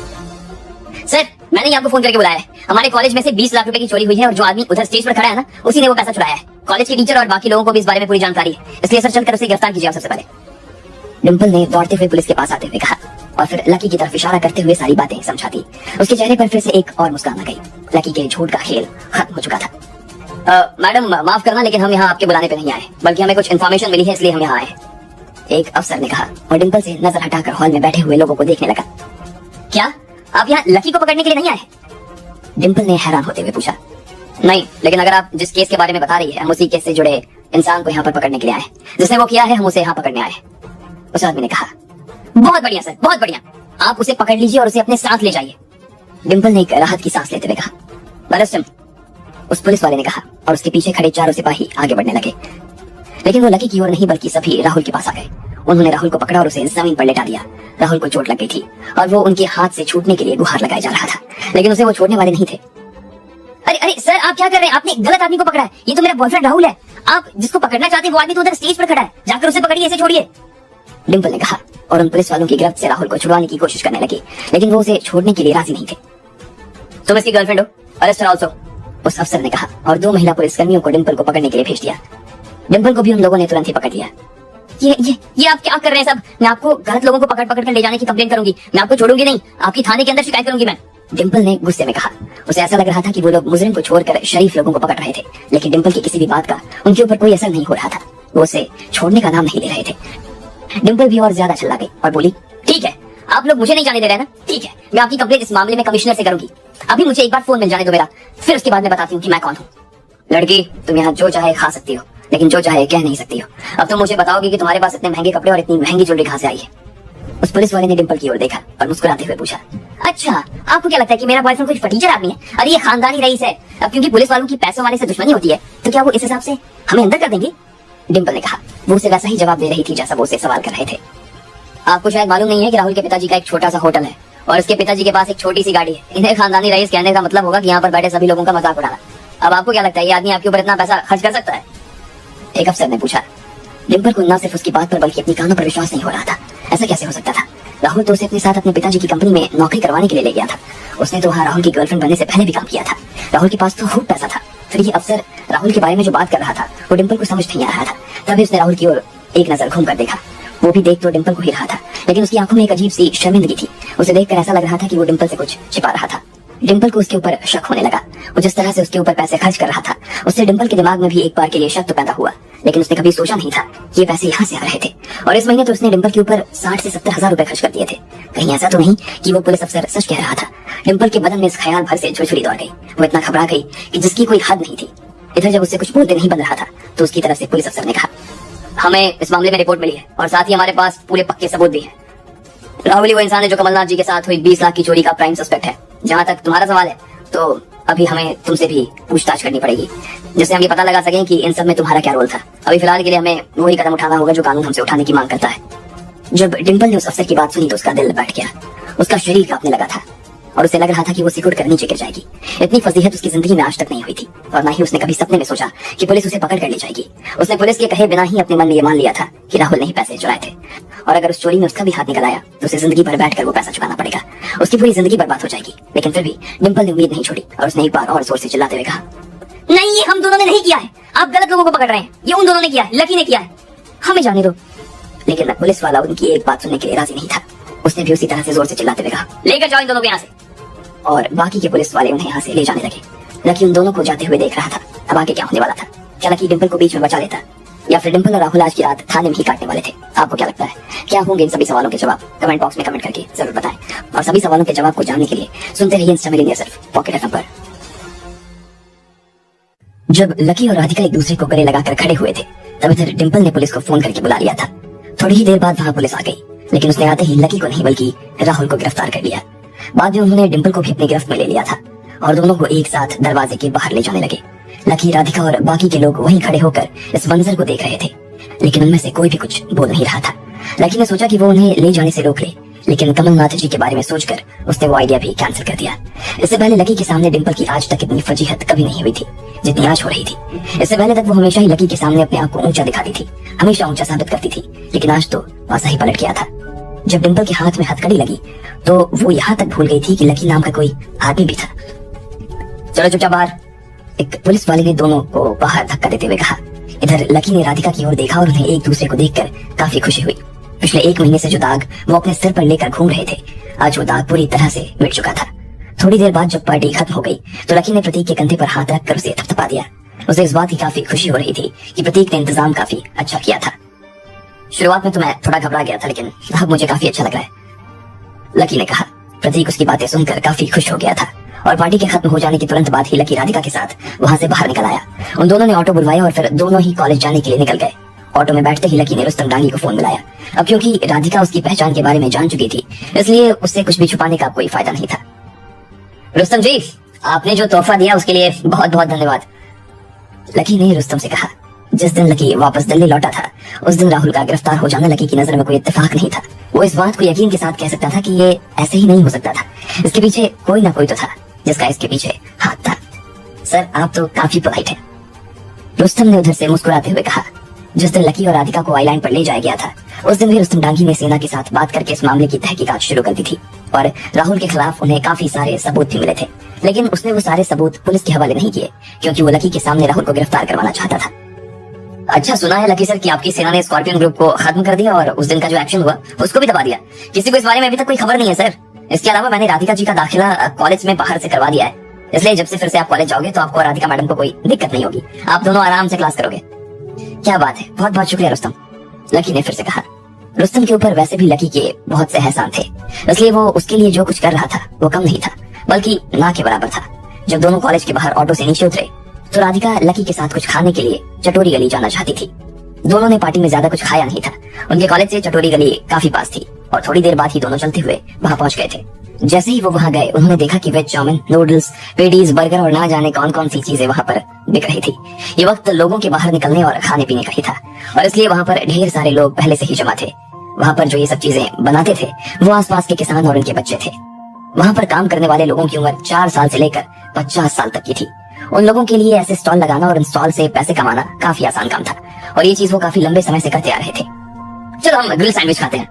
Speaker 1: सर, मैंने ही आपको फोन करके बुलाया है। हमारे कॉलेज में से 20 लाख रुपए की चोरी हुई है और जो आदमी उधर स्टेज पर खड़ा है ना, उसी ने वो पैसा चुराया है। कॉलेज के टीचर और बाकी लोगों को भी इस बारे में पूरी जानकारी है, इसलिए सर चलकर उसे गिरफ्तार कीजिए आप सबसे पहले। डिंपल ने दौड़ते हुए पुलिस के पास आते हुए कहा और फिर लकी की तरफ इशारा करते हुए सारी बातें समझा दी। उसके चेहरे पर फिर से एक और मुस्कान आ गई। लकी के झूठ का खेल खत्म हो चुका था। मैडम माफ करना, लेकिन हम यहाँ आपके बुलाने पे नहीं आए, बल्कि हमें कुछ इन्फॉर्मेशन मिली है इसलिए हम यहाँ आए, एक अफसर ने कहा और डिंपल से नजर हटाकर हॉल में बैठे हुए लोगों को देखने लगा। क्या आप यहाँ लकी को पकड़ने के लिए नहीं आए? डिंपल ने हैरान होते हुए पूछा। नहीं, लेकिन अगर आप जिस केस के बारे में बता रही है, हम उसी केस से जुड़े इंसान को यहाँ पर पकड़ने के लिए आए। जिसने वो किया है हम उसे यहाँ पकड़ने आए। उस आदमी ने कहा। बहुत बढ़िया सर, बहुत बढ़िया, आप उसे पकड़ लीजिए और उसे अपने साथ ले जाइए। डिंपल ने एक राहत की सांस लेते हुए कहा। अरेस्ट हिम, उस पुलिस वाले ने कहा और उसके पीछे खड़े 4 सिपाही आगे बढ़ने लगे। लेकिन वो लकी की ओर नहीं बल्कि सभी राहुल के पास आ गए। उन्होंने राहुल को पकड़ा और उसे जमीन पर लेटा दिया। राहुल को चोट लग गई थी और वो उनके हाथ से छूटने के लिए गुहार लगाया जा रहा था, लेकिन उसे वो छोड़ने वाले नहीं थे। अरे अरे सर, आप क्या कर रहे हैं? आपने गलत आदमी को पकड़ा है। ये तो मेरा बॉयफ्रेंड राहुल है। आप जिसको पकड़ना चाहते हैं वो आदमी तो उधर स्टेज पर खड़ा है, जाकर उसे पकड़िए, इसे छोड़िए, डिंपल ने कहा और उन पुलिस वालों की गिरफ्त से राहुल को छुड़वाने की कोशिश करने लगी, लेकिन वो उसे छोड़ने के लिए राजी नहीं थे। तुम इसकी गर्लफ्रेंड हो, अरेस्ट ऑल्सो, उस अफसर ने कहा और 2 महिला पुलिसकर्मियों को डिंपल को पकड़ने के लिए भेज दिया। डिंपल को भी उन लोगों ने तुरंत ही पकड़ लिया। ये आप क्या कर रहे हैं सब? मैं आपको गलत लोगों को पकड़ कर ले जाने की कंप्लेंट करूंगी। मैं आपको छोड़ूंगी नहीं, आपकी थाने के अंदर शिकायत करूंगी मैं, डिंपल ने गुस्से में कहा। उसे ऐसा लग रहा था कि वो लोग मुजरिम को छोड़कर शरीफ लोगों को पकड़ रहे थे, लेकिन डिंपल की किसी भी बात का उनके ऊपर कोई असर नहीं हो रहा था। वो उसे छोड़ने का नाम नहीं ले रहे थे। डिंपल भी और ज्यादा चिल्ला गई और बोली, ठीक है, आप लोग मुझे नहीं जाने दे रहे ना, ठीक है, मैं आपकी कंप्लेंट इस मामले में कमिश्नर से करूंगी। अभी मुझे एक बार फोन मिल जाने दो मेरा, फिर उसके बाद मैं बताती हूँ कि मैं कौन हूँ। लड़की, तुम यहाँ जो चाहे खा सकती हो, लेकिन जो चाहे कह नहीं सकती हो। अब तुम मुझे बताओगी कि तुम्हारे पास इतने महंगे कपड़े और इतनी महंगी ज्वेलरी कहाँ से आई है? उस पुलिस वाले ने डिंपल की ओर देखा और मुस्कुराते हुए पूछा। अच्छा, आपको क्या लगता है कि मेरा बॉयफ्रेंड कुछ फटीचर आदमी है? अरे ये खानदानी रईस है। अब क्योंकि पुलिस वालों की पैसों वाले से दुश्मनी होती है, तो क्या वो इस हिसाब से हमें अंदर कर देंगे? डिंपल ने कहा। वो उसे वैसा ही जवाब दे रही थी जैसा वो उसे सवाल कर रहे थे। आपको शायद मालूम नहीं है कि राहुल के पिताजी का एक छोटा सा होटल है और उसके पिताजी के पास एक छोटी सी गाड़ी है। इन्हें खानदानी रईस कहने का मतलब होगा कि यहाँ पर बैठे सभी लोगों का मजाक उड़ाना। अब आपको क्या लगता है ये आदमी आपके ऊपर इतना पैसा खर्च कर सकता है? एक अफसर ने पूछा। डिंपल को न सिर्फ उसकी बात पर बल्कि अपनी कानों पर विश्वास नहीं हो रहा था। ऐसा कैसे हो सकता था? राहुल तो उसे अपने साथ अपने पिताजी की कंपनी में नौकरी करवाने के लिए ले गया था। उसने तो वहाँ राहुल की गर्लफ्रेंड बनने से पहले भी काम किया था। राहुल के पास तो खूब पैसा था। फिर ये अफसर राहुल के बारे में जो बात कर रहा था वो डिंपल को समझ नहीं आ रहा था। तभी उसने राहुल की ओर एक नजर घूम कर देखा। वो भी देख तो डिंपल को ही रहा था, लेकिन उसकी आंखों में एक अजीब सी शर्मिंदगी थी। उसे देखकर ऐसा लग रहा था कि वो डिंपल से कुछ छिपा रहा था। डिंपल को उसके ऊपर शक होने लगा। वो जिस तरह से उसके ऊपर पैसे खर्च कर रहा था, उससे डिंपल के दिमाग में भी एक बार के लिए शक तो पैदा हुआ, लेकिन उसने कभी सोचा नहीं था कि ये पैसे यहाँ से आ रहे थे। और इस महीने तो उसने डिंपल के ऊपर 60 से 70 हजार रुपए खर्च कर दिए थे। कहीं ऐसा तो नहीं कि वो पुलिस अफसर सच कह रहा था? डिंपल के बदन में इस ख्याल भर से छुरछुरी दौड़ गई। वो इतना घबरा गई कि जिसकी कोई हद नहीं थी। इधर जब उससे कुछ बोलते नहीं बन रहा था तो उसकी तरफ से पुलिस अफसर ने कहा, हमें इस मामले में रिपोर्ट मिली है और साथ ही हमारे पास पूरे पक्के सबूत भी हैं। राहुल ही वो इंसान है जो कमलनाथ जी के साथ हुई 20 लाख की चोरी का प्राइम सस्पेक्ट है। जहां तक तुम्हारा सवाल है तो अभी हमें तुमसे भी पूछताछ करनी पड़ेगी, जिससे हम ये पता लगा सकें कि इन सब में तुम्हारा क्या रोल था। अभी फिलहाल के लिए हमें वही कदम उठाना होगा जो कानून हमसे उठाने की मांग करता है। जब डिंपल ने उस अफसर की बात सुनी तो उसका दिल बैठ गया। उसका शरीर कांपने लगा था और उसे लग रहा था कि वो सिकुड़ कर नीचे गिर जाएगी। इतनी फजीहत उसकी जिंदगी में आज तक नहीं हुई थी और ना ही उसने कभी सपने में सोचा कि पुलिस उसे पकड़ कर ले जाएगी। उसने पुलिस के कहे बिना ही अपने मन में ये मान लिया था कि राहुल ने ही पैसे चुराए थे और अगर उस चोरी में उसका भी हाथ निकल आया तो उसे जिंदगी भर बैठकर वो पैसा चुकाना पड़ेगा। उसकी पूरी जिंदगी बर्बाद हो जाएगी। लेकिन फिर भी डिंपल ने उम्मीद नहीं छोड़ी और उसने एक बार और जोर से चिल्लाते हुए कहा, नहीं, ये हम दोनों ने नहीं किया है। आप गलत लोगों को पकड़ रहे हैं। ये उन दोनों ने किया है, लकी ने किया है। हमें जाने दो। लेकिन पुलिस वाला उनकी एक बात सुनने के लिए राजी नहीं था। उसने भी उसी तरह से जोर से चिल्लाते हुए कहा, लेकर जाओ इन दोनों को यहाँ से। और बाकी के पुलिस वाले उन्हें यहाँ से ले जाने लगे। लकी उन दोनों को जाते हुए देख रहा था। अब आगे क्या होने वाला था? क्या लकी डिंपल को बीच में बचा लेता या फिर डिंपल और राहुल आज की रात थाने में ही काटने वाले थे? आपको क्या लगता है? क्या होंगे इन सभी सवालों के जवाब? कमेंट बॉक्स में कमेंट करके जरूर बताएं। और सभी सवालों के जवाब को जानने के लिए सुनते रहिए इंस्टा में सिर्फ पॉकेट एफएम पर। जब लकी और राधिका एक दूसरे को गले लगाकर खड़े हुए थे तब इधर डिंपल ने पुलिस को फोन करके बुला लिया था। थोड़ी ही देर बाद वहां पुलिस आ गई, लेकिन उसने आते ही लकी को नहीं बल्कि राहुल को गिरफ्तार कर लिया। बाद में उन्होंने डिंपल को भी अपनी गिरफ्त में ले लिया था और दोनों को एक साथ दरवाजे के बाहर ले जाने लगे। लकी, राधिका और बाकी के लोग वहीं खड़े होकर इस मंजर को देख रहे थे, लेकिन उनमें से कोई भी कुछ बोल नहीं रहा था। लकी ने सोचा कि वो उन्हें ले जाने से रोक ले, लेकिन कमलनाथ जी के बारे में सोचकर उसने वो आइडिया भी कैंसिल कर दिया। इससे पहले लकी के सामने डिंपल की आज तक इतनी फजीहत कभी नहीं हुई थी जितनी आज हो रही थी। इससे पहले तक वो हमेशा ही लकी के सामने अपने आप को ऊंचा दिखाती थी, हमेशा ऊंचा साबित करती थी, लेकिन आज तो पासा ही पलट गया था। जब डिंपल के हाथ में हथकड़ी लगी तो वो यहाँ तक भूल गई थी कि लकी नाम का कोई आदमी भी था। चलो चुपचाप बाहर, एक पुलिस वाले ने दोनों को बाहर धक्का देते हुए कहा। इधर लकी ने राधिका की ओर देखा और उन्हें एक दूसरे को देखकर काफी खुशी हुई। पिछले 1 महीने से जो दाग वो अपने सिर पर लेकर घूम रहे थे, आज वो दाग पूरी तरह से मिट चुका था। थोड़ी देर बाद जब पार्टी खत्म हो गई तो लकी ने प्रतीक के कंधे पर हाथ रखकर उसे थपथपा दिया। उसे इस बात की काफी खुशी हो रही थी कि प्रतीक ने इंतजाम काफी अच्छा किया था। शुरुआत में तो मैं थोड़ा घबरा गया था, लेकिन अब मुझे काफी अच्छा लग रहा है, लकी ने कहा। प्रतीक उसकी बातें सुनकर काफी खुश हो गया था और पार्टी के खत्म हो जाने के तुरंत बाद ही लकी राधिका के साथ वहां से बाहर निकल आया। उन दोनों ने ऑटो बुलवाया और फिर दोनों ही कॉलेज जाने के लिए निकल गए। ऑटो में बैठते ही लकी ने रुस्तम डांगी को फोन मिलाया। अब क्योंकि राधिका उसकी पहचान के बारे में जान चुकी थी, इसलिए उससे कुछ भी छुपाने का कोई फायदा नहीं था। रुस्तम जी, आपने जो तोहफा दिया उसके लिए बहुत बहुत धन्यवाद, लकी ने रुस्तम से कहा। जिस दिन लकी वापस दिल्ली लौटा था उस दिन राहुल का गिरफ्तार हो जाना लकी की नजर में कोई इत्तेफाक नहीं था। वो इस बात को यकीन के साथ कह सकता था कि ये ऐसे ही नहीं हो सकता था, इसके पीछे कोई ना कोई तो था जिसका इसके पीछे हाथ था। सर, आप तो काफी पोलाइट हैं, रुस्तम ने उधर से मुस्कुराते हुए कहा। जिस दिन लकी और राधिका को आईलैंड पर ले जाया गया था उस दिन भी रुस्तम डांगी ने सेना के साथ बात करके इस मामले की तहकीकात शुरू कर दी थी और राहुल के खिलाफ उन्हें काफी सारे सबूत भी मिले थे, लेकिन उसने वो सारे सबूत पुलिस के हवाले नहीं किए क्योंकि वो लकी के सामने राहुल को गिरफ्तार करवाना चाहता था। अच्छा, सुना है लकी सर कि आपकी सेना ने स्कॉर्पियन ग्रुप को खत्म कर दिया और उस दिन का जो एक्शन हुआ उसको भी दबा दिया। किसी को इस बारे में अभी तक कोई खबर नहीं है सर। इसके अलावा मैंने राधिका जी का दाखिला कॉलेज में बाहर से करवा दिया है, इसलिए जब से फिर से आप कॉलेज जाओगे तो आपको राधिका मैडम को कोई दिक्कत नहीं होगी, आप दोनों आराम से क्लास करोगे। क्या बात है, बहुत बहुत शुक्रिया रुस्तम, लकी ने फिर से कहा। रुस्तम के ऊपर वैसे भी लकी के बहुत से एहसान थे, इसलिए वो उसके लिए जो कुछ कर रहा था वो कम नहीं था बल्कि ना के बराबर था। जब दोनों कॉलेज के बाहर ऑटो से नीचे उतरे तो राधिका लकी के साथ कुछ खाने के लिए चटोरी गली जाना चाहती थी। दोनों ने पार्टी में ज्यादा कुछ खाया नहीं था, उनके कॉलेज से चटोरी गली काफी पास थी और थोड़ी देर बाद ही दोनों चलते हुए वहां पहुंच गए थे। जैसे ही वो वहां गए उन्होंने देखा कि veg chowmein, noodles, patties, burger और ना जाने कौन कौन सी चीजें वहां पर बिक रही थी। ये वक्त लोगों के बाहर निकलने और खाने पीने का ही था और इसलिए वहां पर ढेर सारे लोग पहले से ही जमा थे। वहां पर जो ये सब चीजें बनाते थे वो आसपास के किसान और उनके बच्चे थे। वहां पर काम करने वाले लोगों की उम्र 4 साल से लेकर 50 साल तक की थी। उन लोगों के लिए ऐसे स्टॉल लगाना और इन स्टॉल से पैसे कमाना काफी आसान काम था और ये चीज वो काफी लंबे समय से करते आ रहे थे। चलो हम ग्रिल सैंडविच खाते हैं,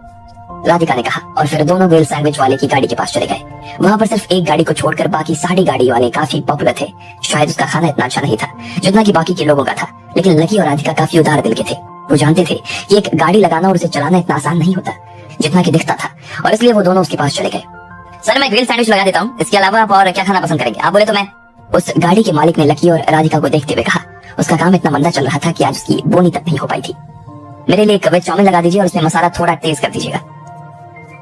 Speaker 1: राधिका ने कहा और फिर दोनों ग्रिल सैंडविच वाले की गाड़ी के पास चले गए। वहां पर सिर्फ एक गाड़ी को छोड़कर बाकी सारी गाड़ी वाले काफी पॉपुलर थे। शायद उसका खाना इतना अच्छा नहीं था जितना कि बाकी के लोगों का था, लेकिन लकी और राधिका काफी उदार दिल के थे। वो जानते थे कि एक गाड़ी लगाना और उसे चलाना इतना आसान नहीं होता जितना कि दिखता था और इसलिए वो दोनों उसके पास चले गए। सर, मैं ग्रिल सैंडविच लगा देता हूँ, इसके अलावा आप और क्या खाना पसंद करेंगे? आप बोले तो मैं। उस गाड़ी के मालिक ने लकी और राधिका को देखते हुए कहा। उसका काम इतना मंदा चल रहा था कि आज उसकी बोनी तक नहीं हो पाई थी। मेरे लिए एक वेज चाउमीन लगा दीजिए और उसमें मसाला थोड़ा तेज कर दीजिएगा,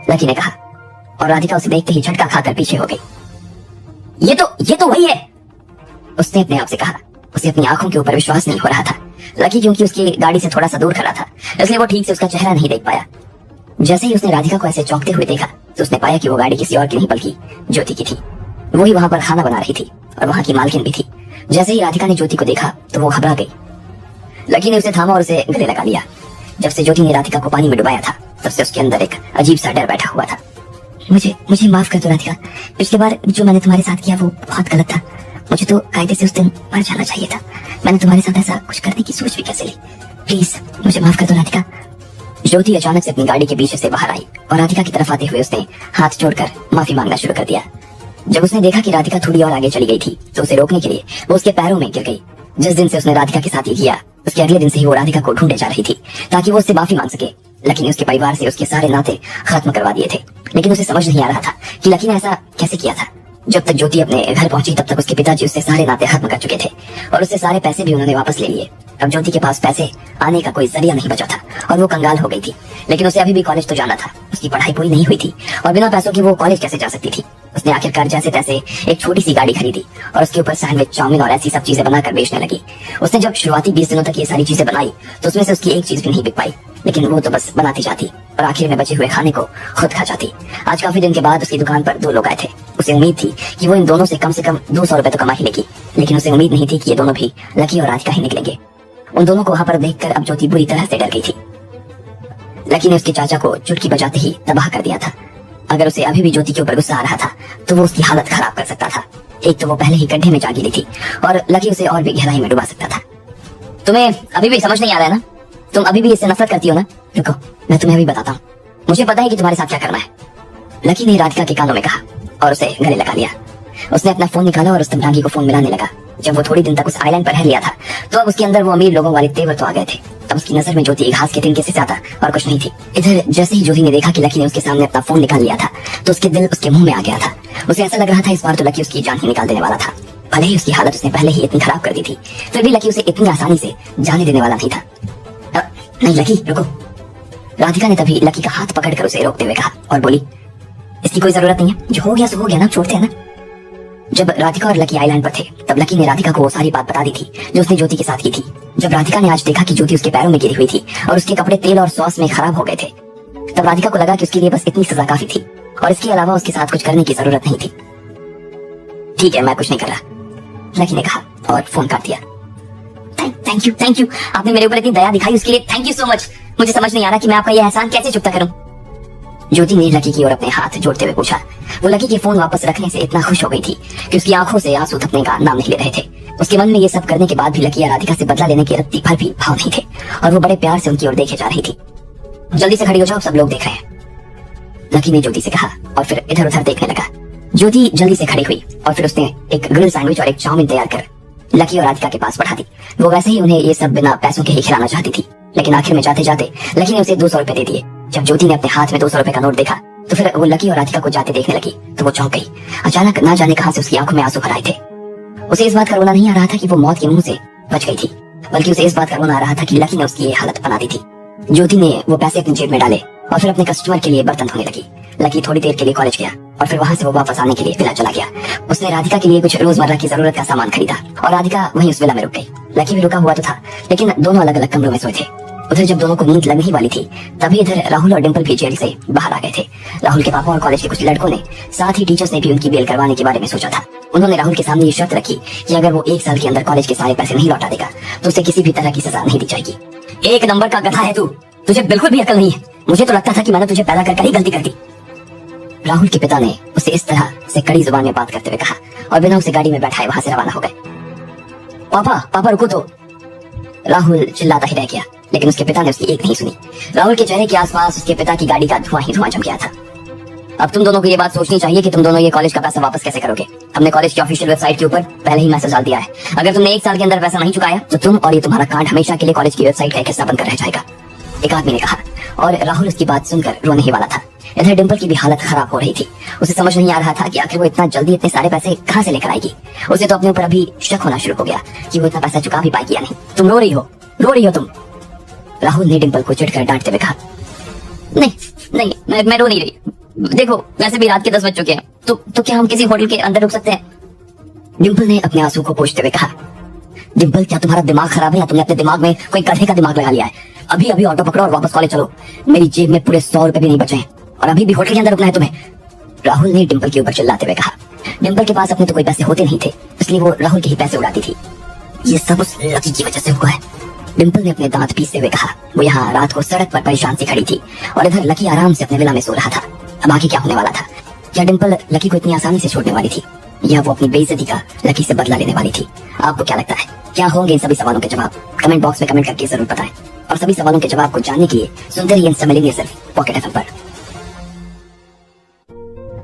Speaker 1: लकी ने कहा और राधिका उसे देखते ही झटका खाकर पीछे हो गई। ये तो वही है, उसने अपने आप से कहा। उसे अपनी आंखों के ऊपर विश्वास नहीं हो रहा था। लकी क्योंकि उसकी गाड़ी से थोड़ा सा दूर खड़ा था इसलिए वो ठीक से उसका चेहरा नहीं देख पाया। जैसे ही उसने राधिका को ऐसे चौंकते हुए देखा तो उसने पाया कि वो गाड़ी किसी और की नहीं बल्कि ज्योति की थी। वही वहां पर खाना बना रही थी और वहां की मालकिन भी थी। जैसे ही राधिका ने ज्योति को देखा तो वो घबरा गई। लकी ने उसे थामा और उसे गले लगा लिया। जब से ज्योति ने राधिका को पानी में डुबाया था तब से उसके अंदर एक अजीब सा डर बैठा हुआ था। मुझे माफ कर दो राधिका, पिछली बार जो मैंने तुम्हारे साथ किया वो बहुत गलत था। मुझे तो कायदे से उस दिन मर जाना चाहिए था। मैंने तुम्हारे साथ ऐसा कुछ करने की सोच भी कैसे ली? प्लीज मुझे माफ कर दो राधिका। ज्योति अचानक से अपनी गाड़ी के पीछे से बाहर आई और राधिका की तरफ आते हुए उसने हाथ जोड़कर माफी मांगना शुरू कर दिया। जब उसने देखा कि राधिका थोड़ी और आगे चली गई थी तो उसे रोकने के लिए वो उसके पैरों में गिर गई। जिस दिन से उसने राधिका के साथ ये किया उसके अगले दिन से ही वो राधिका को ढूंढे जा रही थी ताकि वो उससे माफी मांग सके। लकी ने उसके परिवार से उसके सारे नाते खत्म करवा दिए थे, लेकिन उसे समझ नहीं आ रहा था कि लकी ने ऐसा कैसे किया था। जब तक ज्योति अपने घर पहुंची तब तक उसके पिताजी उससे सारे नाते खत्म कर चुके थे और उससे सारे पैसे भी उन्होंने वापस ले लिए। अब ज्योति के पास पैसे आने का कोई जरिया नहीं बचा था और वो कंगाल हो गई थी। लेकिन उसे अभी भी कॉलेज तो जाना था, उसकी पढ़ाई पूरी नहीं हुई थी और बिना पैसों के वो कॉलेज कैसे जा सकती थी। उसने आखिरकार जैसे तैसे एक छोटी सी गाड़ी खरीदी और उसके ऊपर सैंडविच, चाउमीन और ऐसी सब चीजें बनाकर बेचने लगी। उसने जब शुरुआती 20 दिनों तक ये सारी चीजें बनाई तो उसमें से उसकी एक चीज भी नहीं बिक पाई, लेकिन वो तो बस बनाती जाती और आखिर में बचे हुए खाने को खुद खा जाती। आज काफी दिन के बाद उसकी दुकान पर 2 लोग आए थे। उसे उम्मीद थी कि वो इन दोनों से कम 200 रुपए तो कमा ही लेगी, लेकिन उसे उम्मीद नहीं थी कि ये दोनों भी लकी और राधिका ही निकलेंगे। उन दोनों को वहां पर देखकर अब ज्योति बुरी तरह से डर गई थी। लकी ने उसके चाचा को चुटकी बजाते ही तबाह कर दिया था। अगर उसे अभी भी ज्योति के ऊपर गुस्सा आ रहा था तो वो उसकी हालत खराब कर सकता था। एक तो वो पहले ही गड्ढे में जा गिरी थी और लकी उसे और भी गहराई में डुबा सकता था। तुम्हें अभी भी समझ नहीं आ रहा है ना? तुम अभी भी इससे नफरत करती हो ना? रुको, मैं तुम्हें अभी बताता हूँ। मुझे पता है कि तुम्हारे साथ क्या करना है। लकी ने राधिका के कानों में कहा और उसे गले लगा लिया। उसने अपना फोन निकाला और उस तमरांगी को फोन मिलाने लगा। जब वो थोड़ी दिन तक उस आइलैंड पर रह लिया था तो अब उसके अंदर वो अमीर लोगों वाले तेवर तो आ गए थे। अब उसकी नजर में ज्योति घास के तिनके से ज्यादा और कुछ नहीं थी। इधर जैसे ही ज्योति ने देखा कि लकी ने उसके सामने अपना फोन निकाल लिया था तो उसके दिल उसके मुंह में आ गया था। उसे ऐसा लग रहा था इस बार तो लकी उसकी जान ही निकाल देने वाला था। भले ही उसकी हालत उसने पहले ही इतनी खराब कर दी थी, फिर भी लकी उसे इतनी आसानी से जाने देने वाला नहीं था। नहीं लकी, रुको। राधिका ने तभी लकी का हाथ पकड़कर उसे रोकते हुए कहा और बोली, इसकी कोई जरूरत नहीं है, जो हो गया सो हो गया ना, छोड़ते हैं ना। जब राधिका और लकी आइलैंड पर थे तब लकी ने राधिका को वो सारी बात बता दी थी जो उसने ज्योति के साथ की थी। जब राधिका ने आज देखा कि ज्योति उसके पैरों में गिरी हुई थी और उसके कपड़े तेल और सॉस में खराब हो गए थे, तब राधिका को लगा कि उसके लिए बस इतनी सजा काफी थी और इसके अलावा उसके साथ कुछ करने की जरूरत नहीं थी। ठीक है, मैं कुछ नहीं कर रहा, लकी ने कहा और फोन काट दिया। थैंक यू, आपने मेरे ऊपर इतनी दया दिखाई, उसके लिए थैंक यू सो मच। मुझे समझ नहीं आ रहा कि मैं आपका यह एहसान कैसे चुकता करूं। ज्योति ने लकी की ओर अपने हाथ जोड़ते हुए पूछा। वो लकी के फोन वापस रखने से इतना खुश हो गई थी कि उसकी आंखों से आंसू थकने का नाम नहीं ले रहे थे। उसके मन में ये सब करने के बाद भी लकी या राधिका से बदला लेने के रत्ती भर भी भाव नहीं थे और वो बड़े प्यार से उनकी ओर देखे जा रही थी। जल्दी से खड़ी हो जाओ, सब लोग देख रहे हैं, लकी ने ज्योति से कहा और फिर इधर उधर देखने लगा। ज्योति जल्दी से खड़ी हुई और फिर उसने एक ग्रिल सैंडविच और एक चाउमीन तैयार कर लकी और राधिका के पास बढ़ा दी। वो वैसे ही उन्हें ये सब बिना पैसों के ही खिलाना चाहती थी, लेकिन आखिर में जाते जाते लकी ने उसे 200 रुपए दे दिए। जब ज्योति ने अपने हाथ में 200 रुपए का नोट देखा तो फिर वो लकी और राधिका को जाते देखने लगी तो वो चौंक गई। अचानक ना जाने कहां से उसकी आंखों में आंसू भर आए थे। उसे इस बात का रोना नहीं आ रहा था कि वो मौत के मुंह से बच गई थी, बल्कि उसे इस बात का रोना आ रहा था कि लकी ने उसकी ये हालत बना दी थी। ज्योति ने वो पैसे अपनी जेब में डाले और फिर अपने कस्टमर के लिए बर्तन धोने लगी। लकी थोड़ी देर के लिए कॉलेज गया और फिर वहां से वो वापस आने के लिए विला चला गया। उसने राधिका के लिए कुछ रोजमर्रा की जरूरत का सामान खरीदा और राधिका वहीं उस विला में रुक गई। लकी भी रुका हुआ तो था, लेकिन दोनों अलग अलग कमरों में सोए थे। उधर जब दोनों को नींद लगने ही वाली थी तभी इधर राहुल और डिंपल भी जेल से बाहर आ गए थे। राहुल के पापा और कॉलेज के कुछ लड़कों ने, साथ ही टीचर्स ने भी उनकी बेल करवाने के बारे में सोचा था। उन्होंने राहुल के सामने ये शर्त रखी कि अगर वो 1 साल के अंदर कॉलेज के सारे पैसे नहीं लौटा देगा तो उसे किसी भी तरह की सजा नहीं दी जाएगी। एक नंबर का गधा है तू, तुझे बिल्कुल भी अकल नहीं है। मुझे तो लगता था कि मैंने तुझे पैदा कर ही गलती कर दी। राहुल के पिता ने उसे इस तरह से कड़ी जुबान में बात करते हुए कहा और बिना उसे गाड़ी में बैठाए वहां से रवाना हो गए। पापा रुको तो, राहुल चिल्लाता ही रह गया, लेकिन उसके पिता ने उसकी एक नहीं सुनी। राहुल के चेहरे के आसपास उसके पिता की गाड़ी का धुआं ही धुआं जम गया था। अब तुम दोनों को ये बात सोचनी चाहिए कि तुम दोनों ये कॉलेज का पैसा वापस कैसे करोगे। हमने कॉलेज की ऑफिशियल वेबसाइट के ऊपर पहले ही मैसेज डाल दिया है। अगर तुमने 1 साल के अंदर पैसा नहीं चुकाया तो तुम और ये तुम्हारा कांड हमेशा के लिए कॉलेज की वेबसाइट का एक हिस्सा बनकर रह जाएगा, एक आदमी ने कहा। और राहुल उसकी बात सुनकर रोने ही वाला था। इधर डिंपल की भी हालत खराब हो रही थी। उसे समझ नहीं आ रहा था कि आखिर वो इतना जल्दी इतने सारे पैसे कहां से लेकर आएगी। उसे तो अपने ऊपर अभी शक होना शुरू हो गया कि वो इतना पैसा चुका भी पाएगी या नहीं। तुम रो रही हो तुम, राहुल ने डिंपल को चिढ़कर डांटते हुए कहा। नहीं, मैं रो नहीं रही। देखो, वैसे भी रात के 10 बज चुके हैं, तो क्या हम किसी होटल के अंदर रुक सकते हैं? डिंपल ने अपने आंसू को पोंछते हुए कहा। डिंपल, क्या तुम्हारा दिमाग खराब है या तुमने अपने दिमाग में कोई गधे का दिमाग लगा लिया है? अभी ऑटो पकड़ो और वापस कॉलेज चलो। मेरी जेब में पूरे 100 रुपए भी नहीं बचे हैं और अभी भी होटल के अंदर रुकना है तुम्हें, राहुल ने डिंपल के ऊपर चिल्लाते हुए कहा। डिंपल के पास अपने तो कोई पैसे होते नहीं थे, इसलिए वो राहुल के ही पैसे उड़ाती थी। ये सब उस लकी की वजह से हुआ है, डिंपल ने अपने दांत पीसते हुए कहा। वो यहाँ रात को सड़क पर परेशान सी खड़ी थी और इधर लकी आराम से अपने विला में सो रहा था। अब आगे क्या होने वाला था? क्या डिंपल लकी को इतनी आसानी से छोड़ने वाली थी या वो अपनी बेइज्जती का लकी से बदला लेने वाली थी? आपको क्या लगता है, क्या होंगे इन सभी सवालों के जवाब? कमेंट बॉक्स में कमेंट करके जरूर बताएं और सभी सवालों के जवाब को जानने के लिए सुनते रहिए इंस्टा मिलेंगे सिर्फ पॉकेट एफएम पर।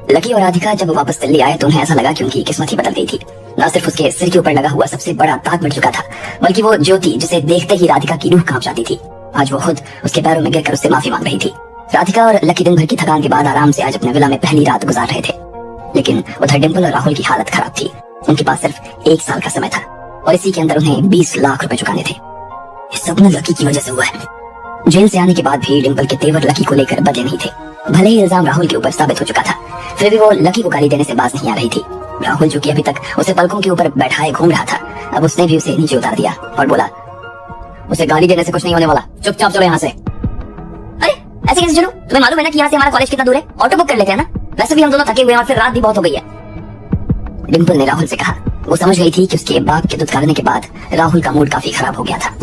Speaker 1: लकी और राधिका जब वापस दिल्ली आए तो उन्हें ऐसा लगा कि उनकी किस्मत ही बदल गई थी। न सिर्फ उसके सिर के ऊपर लगा हुआ सबसे बड़ा दाग मिट चुका था, बल्कि वो ज्योति जिसे देखते ही राधिका की रूह कांप जाती थी, आज वो खुद उसके पैरों में गिरकर उससे माफी मांग रही थी। राधिका और लकी दिन भर की थकान के बाद आराम से आज अपने विला में पहली रात गुजार रहे थे, लेकिन उधर डिंपल और राहुल की हालत खराब थी। उनके पास सिर्फ 1 साल का समय था और इसी के अंदर उन्हें 20 लाख रुपए चुकाने थे। ये सब ना लकी की वजह से हुआ है। जेल से आने के बाद भी डिंपल के तेवर लकी को लेकर बदले नहीं थे। भले ही इल्जाम राहुल के ऊपर साबित हो चुका था, फिर भी वो लकी को गाली देने से बाज नहीं आ रही थी। राहुल जो कि अभी तक उसे पलकों के ऊपर बैठाए घूम रहा था, अब उसने भी उसे नीचे उतार दिया और बोला, उसे गाली देने से कुछ नहीं होने वाला, चुपचाप चलो यहाँ से। अरे ऐसे कैसे चलो? तुम्हें मालूम है ना कि यहाँ से हमारा कॉलेज कितना दूर है? ऑटो बुक कर लेते हैं ना, वैसे भी हम दोनों थके हुए हैं और फिर रात भी बहुत हो गई है। डिंपल ने राहुल से कहा। वो समझ गई थी कि उसके बाप के दुत्कारने के बाद राहुल का मूड काफी खराब हो गया था।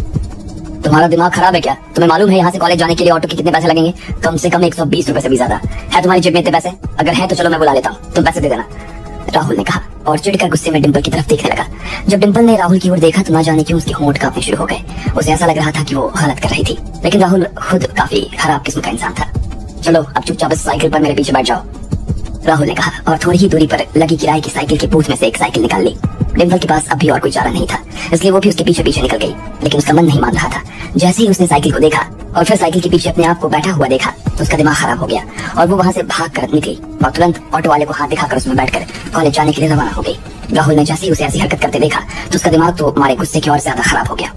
Speaker 1: तुम्हारा दिमाग खराब है क्या? तुम्हें मालूम है यहाँ से कॉलेज जाने के लिए ऑटो के कितने पैसे लगेंगे? कम से कम 120 रुपए से भी ज्यादा। है तुम्हारी जेब में इतने पैसे? अगर है तो चलो मैं बुला लेता हूँ, तुम पैसे दे देना, राहुल ने कहा और चिढ़कर गुस्से में डिंपल की तरफ देखने लगा। जब डिंपल ने राहुल की ओर देखा तो ना जाने क्यों उसके होंठ कांपने शुरू हो गए। उसे ऐसा लग रहा था कि वो गलत कर रही थी, लेकिन राहुल खुद काफी खराब किस्म का इंसान था। चलो अब चुपचाप इस साइकिल पर मेरे पीछे बैठ जाओ, राहुल ने कहा और थोड़ी ही दूरी पर लगी किराए की साइकिल के बूथ में से एक साइकिल निकाल ली। डिंपल के पास अभी और कोई चारा नहीं था, इसलिए वो भी उसके पीछे पीछे निकल गई, लेकिन उसका मन नहीं मान रहा था। जैसे ही उसने साइकिल को देखा और फिर साइकिल के पीछे अपने आप को बैठा हुआ देखा तो उसका दिमाग खराब हो गया और वो वहां से भाग कर निकली और तुरंत ऑटो वाले को हाथ दिखाकर उसमें बैठकर कॉलेज जाने के लिए रवाना हो गई। राहुल ने जैसे ही उसे ऐसी हरकत करते देखा तो उसका दिमाग तो मारे गुस्से की और ज्यादा खराब हो गया।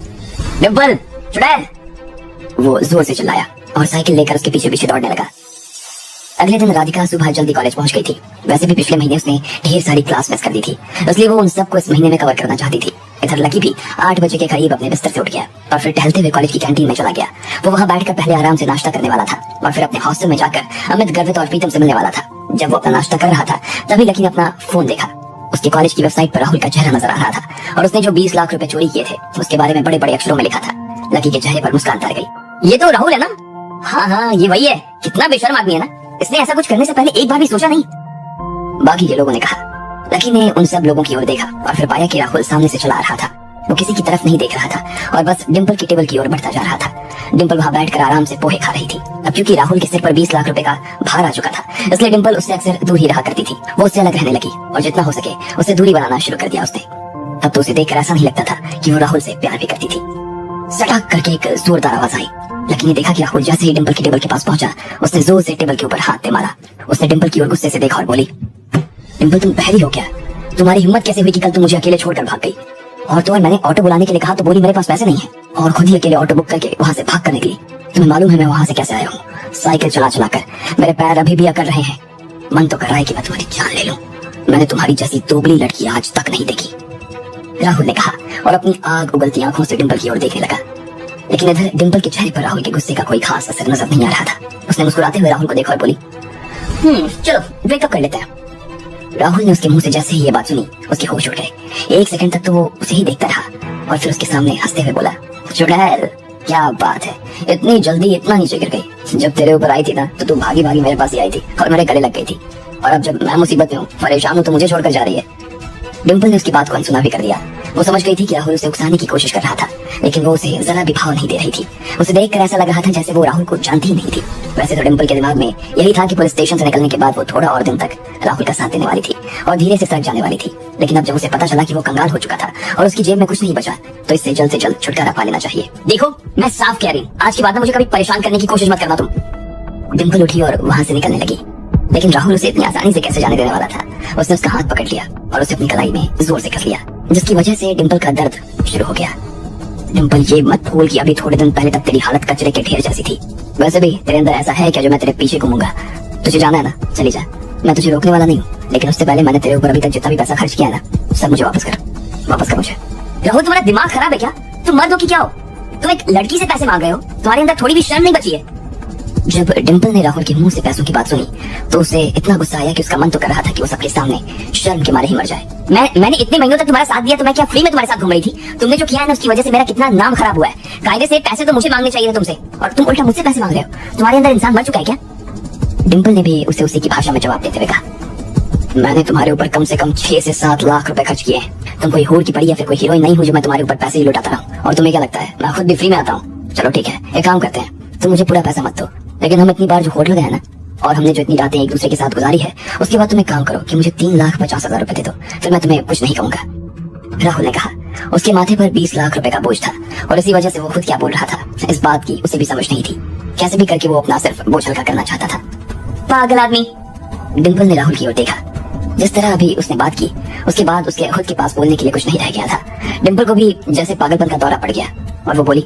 Speaker 1: डिंपल चुड़ैल, वो जोर से चिल्लाया और साइकिल लेकर उसके पीछे पीछे दौड़ने लगा। अगले दिन राधिका सुबह जल्दी कॉलेज पहुंच गई थी। वैसे भी पिछले महीने उसने ढेर सारी क्लास मिस कर दी थी, इसलिए वो उन सबको इस महीने में कवर करना चाहती थी। इधर लकी भी 8 बजे के करीब अपने बिस्तर से उठ गया और फिर टहलते हुए कॉलेज की कैंटीन में चला गया। वो वहां बैठकर पहले आराम से नाश्ता करने वाला था और फिर अपने हॉस्टल में जाकर अमित, गर्वित और प्रीतम से मिलने वाला था। जब वो अपना नाश्ता कर रहा था तभी लकी ने अपना फोन देखा। उसके कॉलेज की वेबसाइट पर राहुल का चेहरा नजर आ रहा था और उसने जो 20 लाख रुपए चोरी किए थे उसके बारे में बड़े बड़े अक्षरों में लिखा था। लकी के चेहरे पर मुस्कान तर गई। ये तो राहुल है ना? हाँ ये वही है। कितना बेशर्म आदमी है ना, इसने ऐसा कुछ करने से पहले एक बार भी सोचा नहीं, बाकी के लोगों ने कहा। लकी ने उन सब लोगों की ओर देखा और फिर पाया कि राहुल सामने से चला आ रहा था। वो किसी की तरफ नहीं देख रहा था और बस डिंपल की टेबल की ओर बढ़ता जा रहा था। डिंपल वहां बैठकर आराम से पोहे खा रही थी। अब क्योंकि राहुल के सिर पर 20 लाख रुपए का भार आ चुका था, इसलिए डिंपल उससे अक्सर दूर ही रहा करती थी। वो उससे अलग रहने लगी और जितना हो सके उससे दूरी बनाना शुरू कर दिया उसने। अब तो उसे देखकर ऐसा नहीं लगता था कि वो राहुल से प्यार भी करती थी। सटाक करके एक जोरदार आवाज आई। लकी ने देखा कि राहुल जैसे ही डिंपल की टेबल के पास पहुंचा उसने जोर से टेबल के ऊपर हाथ दे मारा। उसने डिंपल की ओर गुस्से से देखा और बोली, डिंपल तुम बहरी हो क्या? तुम्हारी हिम्मत कैसे हुई कि कल तुम मुझे अकेले छोड़कर भाग गई? और तो और मैंने ऑटो बुलाने के लिए कहा तो बोली मेरे पास पैसे नहीं है और खुद ही अकेले ऑटो बुक करके वहां से भाग कर निकली। तुम्हें मालूम है मैं वहां से कैसे आया हूँ? साइकिल चला चला कर मेरे पैर अभी भी अकड़ रहे हैं। मन तो कर रहा है कि मैं तुम्हारी जान ले लूं। मैंने तुम्हारी जैसी दोगली लड़की आज तक नहीं देखी, राहुल ने कहा और अपनी आग उगलती आंखों से डिंपल की ओर देखने लगा। लेकिन इधर डिंपल के चेहरे पर राहुल के गुस्से का कोई खास असर नजर नहीं आ रहा था। उसने मुस्कुराते हुए राहुल को देखा और बोली, चलो ब्रेकअप कर लेते हैं। राहुल ने उसके मुंह से जैसे ही ये बात सुनी उसके होश उड़ गए। 1 सेकंड तक तो वो उसे ही देखता रहा और फिर उसके सामने हंसते हुए बोला, चुड़ैल क्या बात है, इतनी जल्दी इतना नीचे गिर गई? जब तेरे ऊपर आई थी ना तो तू भागी भागी मेरे पास ही आई थी और मेरे गले लग गई थी, और अब जब मैं मुसीबत में हूँ, परेशान हूँ, तो मुझे छोड़कर जा रही है। डिंपल ने उसकी बात को अनसुना भी कर दिया। वो समझ गई थी कि राहुल उसे उकसाने की कोशिश कर रहा था, लेकिन वो उसे जरा भी भाव नहीं दे रही थी। उसे देखकर ऐसा लग रहा था जैसे वो राहुल को जानती ही नहीं थी। वैसे तो डिंपल के दिमाग में यही था कि पुलिस स्टेशन से निकलने के बाद वो थोड़ा और दिन तक राहुल का साथ देने वाली थी और धीरे से सड़क जाने वाली थी। लेकिन अब जब उसे पता चला कि वो कंगाल हो चुका था और उसकी जेब में कुछ नहीं बचा, तो इससे जल्द से जल्द छुटकारा पा लेना चाहिए। देखो मैं साफ कह रही हूँ, आज के बाद मुझे कभी परेशान करने की कोशिश मत करना तुम। डिंपल उठी और वहां से निकलने लगी, लेकिन राहुल उसे इतनी आसानी से कैसे जाने देने वाला था। उसने उसका हाथ पकड़ लिया और उसे अपनी कलाई में जोर से कस लिया, जिसकी वजह से डिंपल का दर्द शुरू हो गया। डिंपल ये मत भूल कि अभी थोड़े दिन पहले तक तेरी हालत कचरे के ढेर जैसी थी। वैसे भी तेरे अंदर ऐसा है क्या जो मैं तेरे पीछे घूमूंगा? तुझे जाना है ना, चली जा, मैं तुझे रोकने वाला नहीं हूँ। लेकिन उससे पहले मैंने तेरे ऊपर अभी तक जितना भी पैसा खर्च किया है ना, सब मुझे वापस कर मुझे। राहुल तुम्हारा दिमाग खराब है क्या? तुम मर्द हो कि क्या हो? तुम एक लड़की से पैसे मांग रहे हो, तुम्हारे अंदर थोड़ी भी शर्म नहीं बची है? जब डिंपल ने राहुल के मुंह से पैसों की बात सुनी तो उसे इतना गुस्सा आया कि उसका मन तो कर रहा था कि वो सबके सामने शर्म के मारे ही मर जाए। मैंने इतने महीनों तक तुम्हारा साथ दिया तो मैं क्या फ्री में तुम्हारे साथ घूम रही थी? तुमने जो किया है ना उसकी वजह से मेरा कितना नाम खराब हुआ है। कायदे से पैसे तो मुझे मांगने चाहिए थे तुमसे, और तुम उल्टा मुझसे पैसे मांग रहे हो। तुम्हारे अंदर इंसान मर चुका है क्या? डिंपल ने भी उसे उसी की भाषा में जवाब देते हुए कहा, मैंने तुम्हारे ऊपर कम से कम 6 से 7 लाख रुपए खर्च किए हैं। तुम कोई होर की पड़ी या फिर कोई हीरोइन नहीं हो जो मैं तुम्हारे ऊपर पैसे ही लुटाता रहूं। और तुम्हें क्या लगता है मैं खुद भी फ्री में आता हूँ? चलो ठीक है, एक काम करते हैं, तुम मुझे पूरा पैसा मत दो, लेकिन हम इतनी बार जो होटल गए ना और हमने जो इतनी रातें एक दूसरे के साथ गुजारी है, उसके बाद तुम एक काम करो कि मुझे 3,50,000 रुपए दे दो, फिर मैं तुम्हें कुछ नहीं कहूंगा। राहुल ने कहा। उसके माथे पर 20 लाख रुपए का बोझ था और इसी वजह से वो खुद क्या बोल रहा था इस बात की उसे भी समझ नहीं थी। कैसे भी करके वो अपना सिर्फ बोझ हल्का करना चाहता था। पागल आदमी। डिंपल ने राहुल की ओर देखा। जिस तरह अभी उसने बात की उसके बाद उसके खुद के पास बोलने के लिए कुछ नहीं रह गया था। डिंपल को भी जैसे पागलपन का दौरा पड़ गया और वो बोली,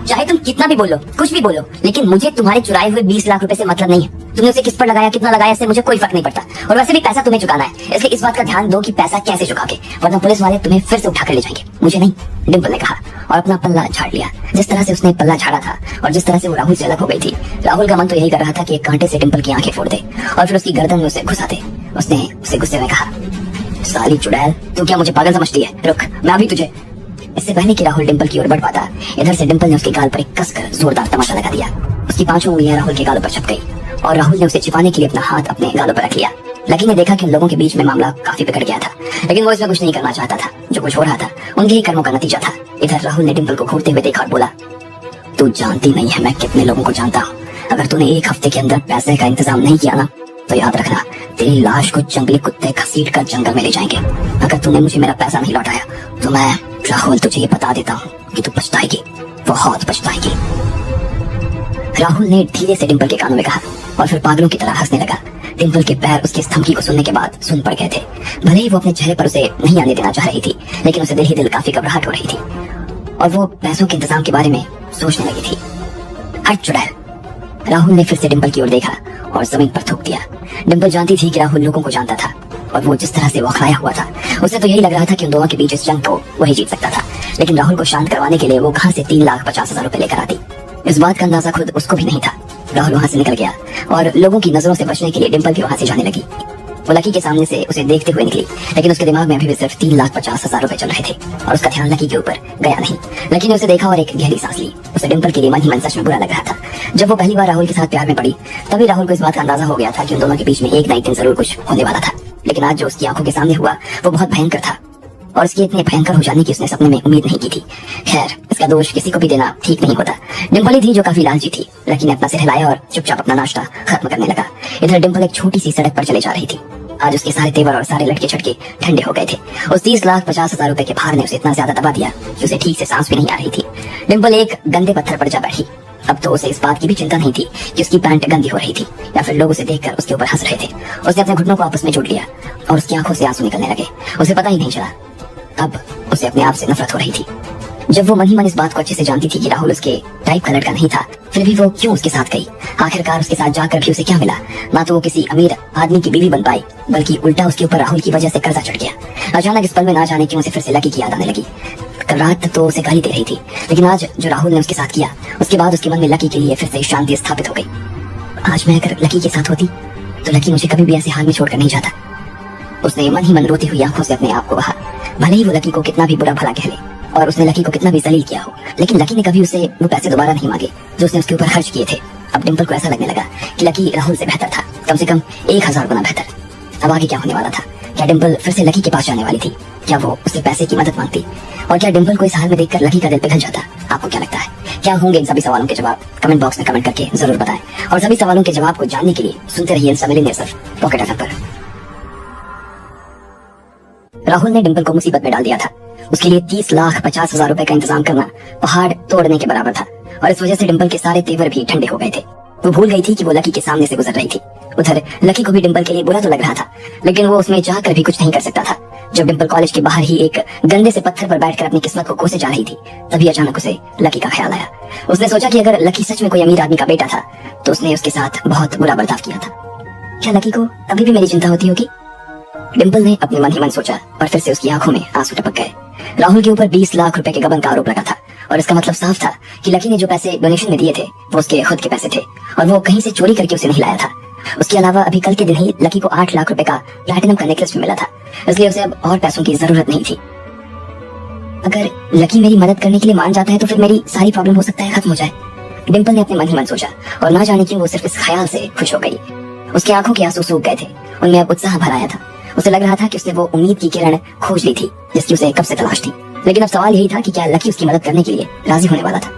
Speaker 1: चाहे तुम कितना भी बोलो, कुछ भी बोलो, लेकिन मुझे तुम्हारे चुराए हुए 20 लाख रुपए से मतलब नहीं है। तुमने उसे किस पर लगाया, कितना लगाया, इससे मुझे कोई फर्क नहीं पड़ता। और वैसे भी पैसा तुम्हें चुकाना है, इसलिए इस बात का ध्यान दो कि पैसा कैसे चुकाओगे, वरना पुलिस वाले तुम्हें फिर से उठा कर ले जाएंगे। मुझे नहीं, डिम्पल ने कहा और अपना पल्ला झाड़ लिया। जिस तरह से उसने पल्ला झाड़ा था और जिस तरह से वो राहुल से अलग हो गई थी, राहुल का मन तो यही कर रहा था कि एक कांटे से डिम्पल की आंखें फोड़ दे और फिर उसकी गर्दन में उसे घुसा दे। उसने उसे गुस्से में कहा, साली चुड़ैल, तू क्या मुझे पागल समझती है? रुक, मैं अभी तुझे। इससे पहले कि राहुल डिम्पल की ओर बढ़ पाता, इधर से डिम्पल ने उसके गाल पर एक कसकर जोरदार तमाचा लगा दिया। उसकी 5 उंगलियां राहुल के गालों पर छप गई और राहुल ने उसे छिपाने के लिए अपना हाथ अपने गालों पर रख लिया। लकी ने देखा कि उन लोगों के बीच में मामला काफी बिगड़ गया था, लेकिन वो इसमें कुछ नहीं करना चाहता था। जो कुछ हो रहा था उनके ही कर्मों का नतीजा था। इधर राहुल ने डिम्पल को घूरते हुए देखा और बोला, तू जानती नहीं है मैं कितने लोगों को जानता हूँ। अगर तूने 1 हफ्ते के अंदर पैसे का इंतजाम नहीं किया ना, तो याद रखना तेरी लाश को जंगली कुत्ते घसीट कर जंगल में ले जाएंगे। अगर तूने मुझे मेरा पैसा नहीं लौटाया तो मैं राहुल तुझे ये बता देता हूँ कि तू पछताएगी, बहुत पछताएगी। राहुल ने धीरे से डिम्पल के कानों में कहा और फिर पागलों की तरह हंसने लगा। डिम्पल के पैर उसकी इस धमकी को सुनने के बाद सुन पड़ गए थे। भले ही वो अपने चेहरे पर उसे नहीं आने देना चाह रही थी, लेकिन उसे दिल ही दिल काफी घबराहट हो रही थी और वो पैसों के इंतजाम के बारे में सोचने लगी थी। हट चुड़ैल, राहुल ने फिर से डिम्पल की ओर देखा और जमीन पर थूक दिया। डिम्पल जानती थी कि राहुल लोगों को जानता था और वो जिस तरह से बौखलाया हुआ था, उसे तो यही लग रहा था कि उन दोनों के बीच इस जंग को वही जीत सकता था। लेकिन राहुल को शांत करवाने के लिए वो कहां से 3,50,000 रुपए लेकर आती, इस बात का अंदाजा खुद उसको भी नहीं था। राहुल वहां से निकल गया और लोगों की नजरों से बचने के लिए डिम्पल भी वहां से जाने लगी। वो लकी के सामने से उसे देखते हुए निकली, लेकिन उसके दिमाग में अभी भी सिर्फ 3,50,000 रुपए चल रहे थे और उसका ध्यान लकी के ऊपर गया नहीं। लकी ने उसे देखा और एक गहरी सांस ली। उसे डिम्पल के लिए मन ही मन सच में बुरा लग रहा था। जब वो पहली बार राहुल के साथ प्यार में पड़ी, तभी राहुल को इस बात का अंदाजा हो गया था कि उन दोनों के बीच में एक ना एक दिन जरूर कुछ होने वाला था। लेकिन आज जो उसकी आंखों के सामने हुआ वो बहुत भयंकर था और उसके इतने भयंकर हो जाने की उसने सपने में उम्मीद नहीं की थी। खैर, इसका दोष किसी को भी देना ठीक नहीं होता। डिम्पल ही थी जो काफी लालची थी। लकी ने अपना सिर हिलाया और चुपचाप अपना नाश्ता खत्म करने लगा। इधर डिम्पल एक छोटी सी सड़क पर चले जा रही थी। आज उसके सारे तेवर और सारे लटके छटके ठंडे हो गए थे। उस 30,50,000 रुपए के भार ने उसे इतना ज्यादा दबा दिया कि उसे ठीक से सांस भी नहीं आ रही थी। डिम्पल एक गंदे पत्थर पर जा बैठी। अब तो उसे इस बात की भी चिंता नहीं थी कि उसकी पैंट गंदी हो रही थी या फिर लोग उसे देखकर उसके ऊपर हंस रहे थे। उसने अपने घुटनों को आपस में जोड़ लिया और उसकी आंखों से आंसू निकलने लगे। उसे पता ही नहीं चला, अब उसे अपने आप से नफरत हो रही थी। जब वो मन ही मन इस बात को अच्छे से जानती थी कि राहुल उसके टाइप का लड़का नहीं था, फिर भी वो क्यों उसके साथ गई? आखिरकार उसके साथ जाकर भी उसे क्या मिला? ना तो वो किसी अमीर आदमी की बीवी बन पाई, बल्कि उल्टा उसके ऊपर राहुल की वजह से कर्जा चढ़ गया। अचानक इस पल में ना जाने क्यों उसे फिर से लकी की याद आने लगी। कल रात तो उसे गाली दे रही थी, लेकिन आज जो राहुल ने उसके साथ किया, उसके बाद उसके मन में लकी के लिए फिर से शांति स्थापित हो गई। आज मैं अगर लकी के साथ होती तो लकी मुझे कभी भी ऐसे हाल में छोड़कर नहीं जाता। उसने मन ही मन रोती हुई आंखों से अपने आप को कहा। भले ही वो लकी को कितना भी बुरा भला कह ले और उसने लकी को कितना भी जलील किया हो, लेकिन लकी ने कभी उसे वो पैसे दोबारा नहीं मांगे जो उसने उसके ऊपर खर्च किए थे। अब डिम्पल को ऐसा लगने लगा कि लकी राहुल से बेहतर था, कम से कम 1000 गुना बेहतर। अब आगे क्या होने वाला था? क्या डिम्पल फिर से लकी के पास जाने वाली थी? क्या वो उससे पैसे की मदद मांगती? और क्या डिम्पल को इस हाल में देखकर लकी का दिल पिघल जाता? आपको क्या लगता है? क्या होंगे इन सभी सवालों के जवाब? कमेंट बॉक्स में कमेंट करके जरूर बताएं और सभी सवालों के जवाब को जानने के लिए सुनते रहिए सवेरे सिर्फ पॉकेट एफएम पर। राहुल ने डिम्पल को मुसीबत में डाल दिया था। उसके लिए 30,50,000 रुपए का इंतजाम करना पहाड़ तोड़ने के बराबर था और इस वजह से डिम्पल के सारे तेवर भी ठंडे हो गए थे। वो भूल गई थी कि वो लकी के सामने से गुजर रही थी। उधर लकी को भी डिम्पल के लिए बुरा तो लग रहा था, लेकिन वो उसमें जाकर भी कुछ नहीं कर सकता था। जब डिम्पल कॉलेज के बाहर ही एक गंदे से पत्थर पर बैठकर अपनी किस्मत को कोसे जा रही थी, तभी अचानक उसे लकी का ख्याल आया। उसने सोचा कि अगर लकी सच में कोई अमीर आदमी का बेटा था तो उसने उसके साथ बहुत बुरा बर्ताव किया था। क्या लकी को अभी भी मेरी चिंता होती होगी? डिम्पल ने अपने मन ही मन सोचा और फिर से उसकी आंखों में आंसू टपक गए। राहुल के ऊपर 20 लाख रुपए के गबन का आरोप लगा था और इसका मतलब साफ था कि लकी ने जो पैसे डोनेशन में दिए थे वो उसके खुद के पैसे थे और वो कहीं से चोरी करके उसे नहीं लाया था। उसके अलावा अभी कल के दिन ही लकी को 8 लाख रुपए का प्लैटिनम का नेकलेस भी मिला था, इसलिए उसे अब और पैसों की जरूरत नहीं थी। अगर लकी मेरी मदद करने के लिए मान जाता है तो फिर मेरी सारी प्रॉब्लम हो सकता है खत्म हो जाए। डिम्पल ने अपने मन ही मन सोचा और ना जाने क्यों वो सिर्फ इस ख्याल से खुश हो गई। उसकी आंखों के आंसू सूख गए थे, उनमें अब उत्साह भर आया था। उसे लग रहा था कि उसने वो उम्मीद की किरण खोज ली थी जिसकी उसे कब से तलाश थी। लेकिन अब सवाल यही था कि क्या लकी उसकी मदद करने के लिए राजी होने वाला था।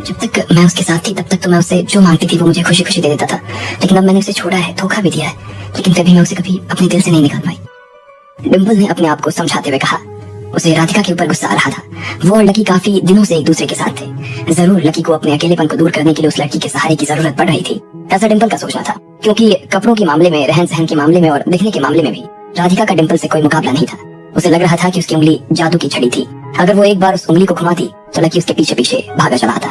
Speaker 1: जब तक मैं उसके साथ थी तब तक तो मैं उससे जो मांगती थी वो मुझे खुशी खुशी दे देता था, लेकिन अब मैंने उसे छोड़ा है, धोखा भी दिया है, लेकिन फिर भी मैं उसे कभी अपने दिल से नहीं निकाल पाई। डिम्पल ने अपने आप को समझाते हुए कहा। उसे राधिका के ऊपर गुस्सा आ रहा था। वो और लकी काफी दिनों से एक दूसरे के साथ थे। जरूर लकी को अपने अकेलेपन को दूर करने के लिए उस लड़की के सहारे की जरूरत पड़ रही थी, ऐसा डिम्पल का सोचना था, क्योंकि कपड़ों के मामले में, रहन सहन के मामले में और दिखने के मामले में भी राधिका का डिम्पल से कोई मुकाबला नहीं था। उसे लग रहा था कि उसकी उंगली जादू की छड़ी थी। अगर वो एक बार उस उंगली को घुमाती तो लकी उसके पीछे पीछे भागा चला आता।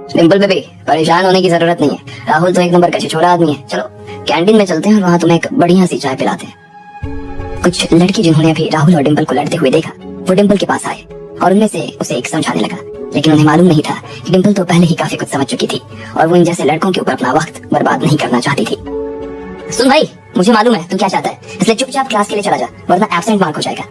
Speaker 1: डिम्पल बेबी, परेशान होने की जरूरत नहीं है। राहुल तो एक नंबर का छिछोरा आदमी है। चलो कैंटीन में चलते हैं और वहाँ तुम्हें एक बढ़िया सी चाय पिलाते हैं। कुछ लड़की जिन्होंने अभी राहुल और डिम्पल को लड़ते हुए देखा, वो डिम्पल के पास आए और उनमें से उसे एक समझाने लगा। लेकिन उन्हें मालूम नहीं था कि डिम्पल तो पहले ही काफी कुछ समझ चुकी थी और वो इन जैसे लड़कों के ऊपर अपना वक्त बर्बाद नहीं करना चाहती थी। सुन भाई, मुझे मालूम है तू क्या चाहता है, इसलिए चुपचाप क्लास के लिए चला जा, वरना एब्सेंट मार्क हो जाएगा।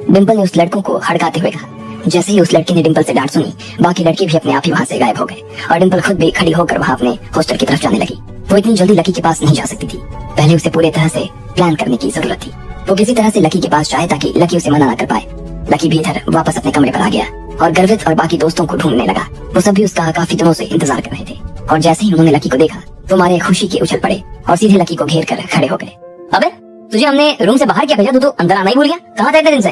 Speaker 1: डिम्पल ने उस लड़कों को हड़काते हुए कहा। जैसे ही उस लड़की ने डिम्पल से डांट सुनी, बाकी लड़के भी अपने आप ही वहाँ से गायब हो गए और डिम्पल खुद भी खड़ी होकर वहाँ अपने हॉस्टल की तरफ जाने लगी। वो इतनी जल्दी लकी के पास नहीं जा सकती थी, पहले उसे पूरे तरह से प्लान करने की जरूरत थी। वो किसी तरह से लकी के पास जाए ताकि लकी उसे मना ना कर पाए। लकी भी इधर वापस अपने कमरे पर आ गया और गर्वित और बाकी दोस्तों को ढूंढने लगा। वो सब भी उसका काफी दिनों से इंतजार कर रहे थे और जैसे ही उन्होंने लकी को देखा तो मारे खुशी के उछल पड़े और सीधे लकी को घेर कर खड़े हो गए। अबे तुझे हमने रूम से बाहर क्या भेजा, तू तो अंदर आना ही भूल गया, कहाँ था इतने दिन से?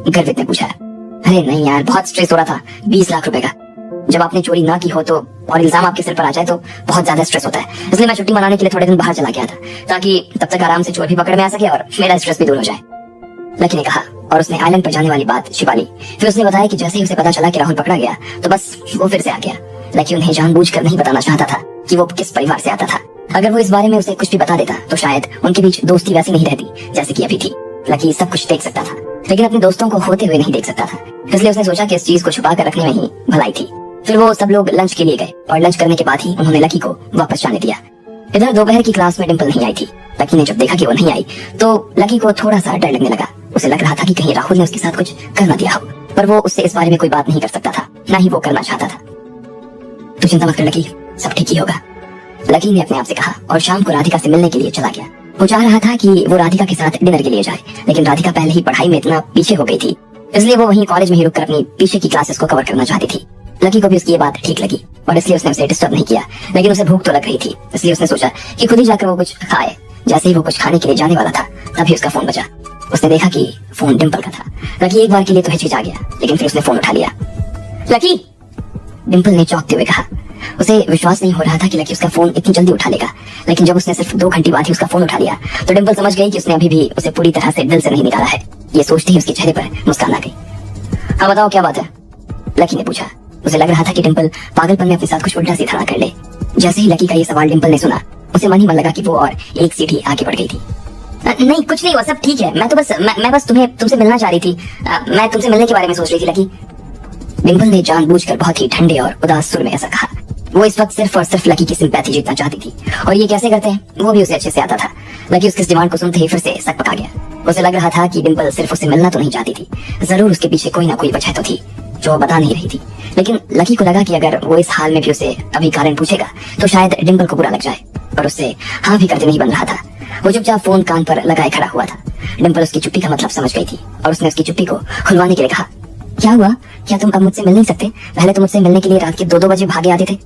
Speaker 1: गर्वित ने पूछा। अरे नहीं यार, बहुत स्ट्रेस हो रहा था 20 लाख रुपए का। जब आपने चोरी ना की हो तो और इल्जाम आपके सिर पर आ जाए तो बहुत ज्यादा स्ट्रेस होता है, इसलिए मैं छुट्टी मनाने के लिए थोड़े दिन बाहर चला गया था ताकि तब तक आराम से चोर भी पकड़ में आ सके और मेरा स्ट्रेस भी दूर हो जाए, लकी ने कहा। और उसने आइलैंड पर जाने वाली बात छिपा ली। फिर उसने बताया कि जैसे ही उसे पता चला कि राहुल पकड़ा गया तो बस वो फिर से आ गया। लकी उन्हें जानबूझकर नहीं बताना चाहता था कि वो किस परिवार से आता था। अगर वो इस बारे में उसे कुछ भी बता देता तो शायद उनके बीच दोस्ती वैसी नहीं रहती जैसे कि अभी थी। लकी सब कुछ देख सकता था लेकिन अपने दोस्तों को होते हुए नहीं देख सकता था, इसलिए उसने सोचा कि इस चीज को छुपा कर रखने में ही भलाई थी। फिर वो सब लोग लंच के लिए गए और लंच करने के बाद ही उन्होंने लकी को वापस जाने दिया। इधर दोपहर की क्लास में डिम्पल नहीं आई थी। लकी ने जब देखा कि वो नहीं आई तो लकी को थोड़ा सा डर लगने लगा। उसे लग रहा था कि कहीं राहुल ने उसके साथ कुछ कर ना दिया हो, पर वो उससे इस बारे में कोई बात नहीं कर सकता था, ना ही वो करना चाहता था। तू चिंता मत कर लकी, सब ठीक ही होगा, लकी ने अपने आप से कहा और शाम को राधिका से मिलने के लिए चला गया। वो चाह रहा था कि वो राधिका के साथ डिनर के लिए जाए, लेकिन राधिका पहले ही पढ़ाई में इतना पीछे हो गई थी, इसलिए वो वहीं कॉलेज में ही रुककर अपनी पीछे की क्लासेस को कवर करना चाहती थी। लकी को भी उसकी ये बात ठीक लगी और इसलिए उसने उसे डिस्टर्ब नहीं किया, लेकिन उसे भूख तो लग रही थी, इसलिए उसने सोचा कि खुद ही जाकर वो कुछ खाए। जैसे ही वो कुछ खाने के लिए जाने वाला था तभी उसका फोन बजा। उसने देखा कि फोन डिम्पल का था। लकी एक बार के लिए तो हिचकिचा गया, लेकिन फिर उसने फोन उठा लिया। लकी, डिम्पल ने चौंकते हुए कहा। उसे विश्वास नहीं हो रहा था कि लकी उसका फोन इतनी जल्दी उठा लेगा, लेकिन जब उसने सिर्फ 2 घंटे बाद ही उसका फोन उठा लिया तो डिम्पल समझ गई कि उसने अभी भी उसे पूरी तरह से दिल से नहीं निकाला है। ये सोचते ही उसके चेहरे पर मुस्कान आ गई। हाँ बताओ क्या बात है, लकी ने पूछा। उसे लग रहा था कि डिम्पल पागलपन में अपने साथ कुछ उल्टा सीधा ना कर ले। जैसे ही लकी का ये सवाल डिम्पल ने सुना, उसे मन ही मन लगा कि वो और एक सीढ़ी आगे बढ़ गई थी। नहीं कुछ नहीं हुआ, सब ठीक है, मैं तो बस मैं बस तुमसे मिलना चाह रही थी। मैं तुमसे मिलने के बारे में सोच रही थी लकी। डिम्पल ने जानबूझकर बहुत ही ठंडे और उदास सुर में ऐसा कहा। वो इस वक्त सिर्फ और सिर्फ लकी की सिंपैथी जीतना चाहती थी और ये कैसे करते हैं वो भी उसे अच्छे से आता था। लकी उसके डिमांड को सुनते ही फिर से सक पका गया। उसे लग रहा था कि डिम्पल सिर्फ उससे मिलना तो नहीं चाहती थी, जरूर उसके पीछे कोई ना कोई वजह तो थी जो वो बता नहीं रही थी। लेकिन लकी को लगा कि अगर वो इस हाल में भी उसे अभी कारण पूछेगा तो शायद डिम्पल को बुरा लग जाए, और उससे हाँ भी करते नहीं बन रहा था। वो चुपचाप फोन कान पर लगाए खड़ा हुआ था। डिम्पल उसकी चुप्पी का मतलब समझ गई थी और उसने उसकी चुप्पी को खुलवाने के लिए कहा। क्या हुआ, क्या तुम अब मुझसे मिल नहीं सकते? पहले तो मुझसे मिलने के लिए रात के 2-2 बजे भागे आते थे।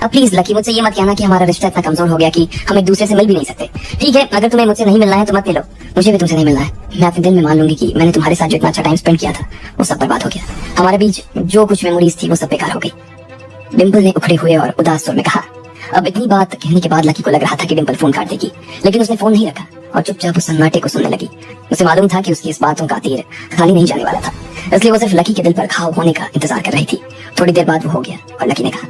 Speaker 1: अब प्लीज लकी, मुझसे ये मत कहना कि हमारा रिश्ता इतना कमजोर हो गया कि हम एक दूसरे से मिल भी नहीं सकते। ठीक है, अगर तुम्हें मुझसे नहीं मिलना है तो मत मिलो, मुझे भी तुमसे नहीं मिलना है। मैं अपने दिल में मान लूंगी कि मैंने तुम्हारे साथ जो इतना अच्छा टाइम स्पेंड किया था वो सब बर्बाद हो गया। हमारे बीच जो कुछ मेमोरीज थी वो सब बेकार हो गई। डिम्पल ने उखड़े हुए और उदास सुर में कहा। अब इतनी बात कहने के बाद लकी को लग रहा था कि डिम्पल फोन काट देगी, लेकिन उसने फोन नहीं रखा और चुपचाप उस सन्नाटे को सुनने लगी। उसे मालूम था कि उसकी इस बातों का तीर खाली नहीं जाने वाला था, इसलिए वो सिर्फ लकी के दिल पर घाव होने का इंतजार कर रही थी। थोड़ी देर बाद वो हो गया और लकी ने कहा,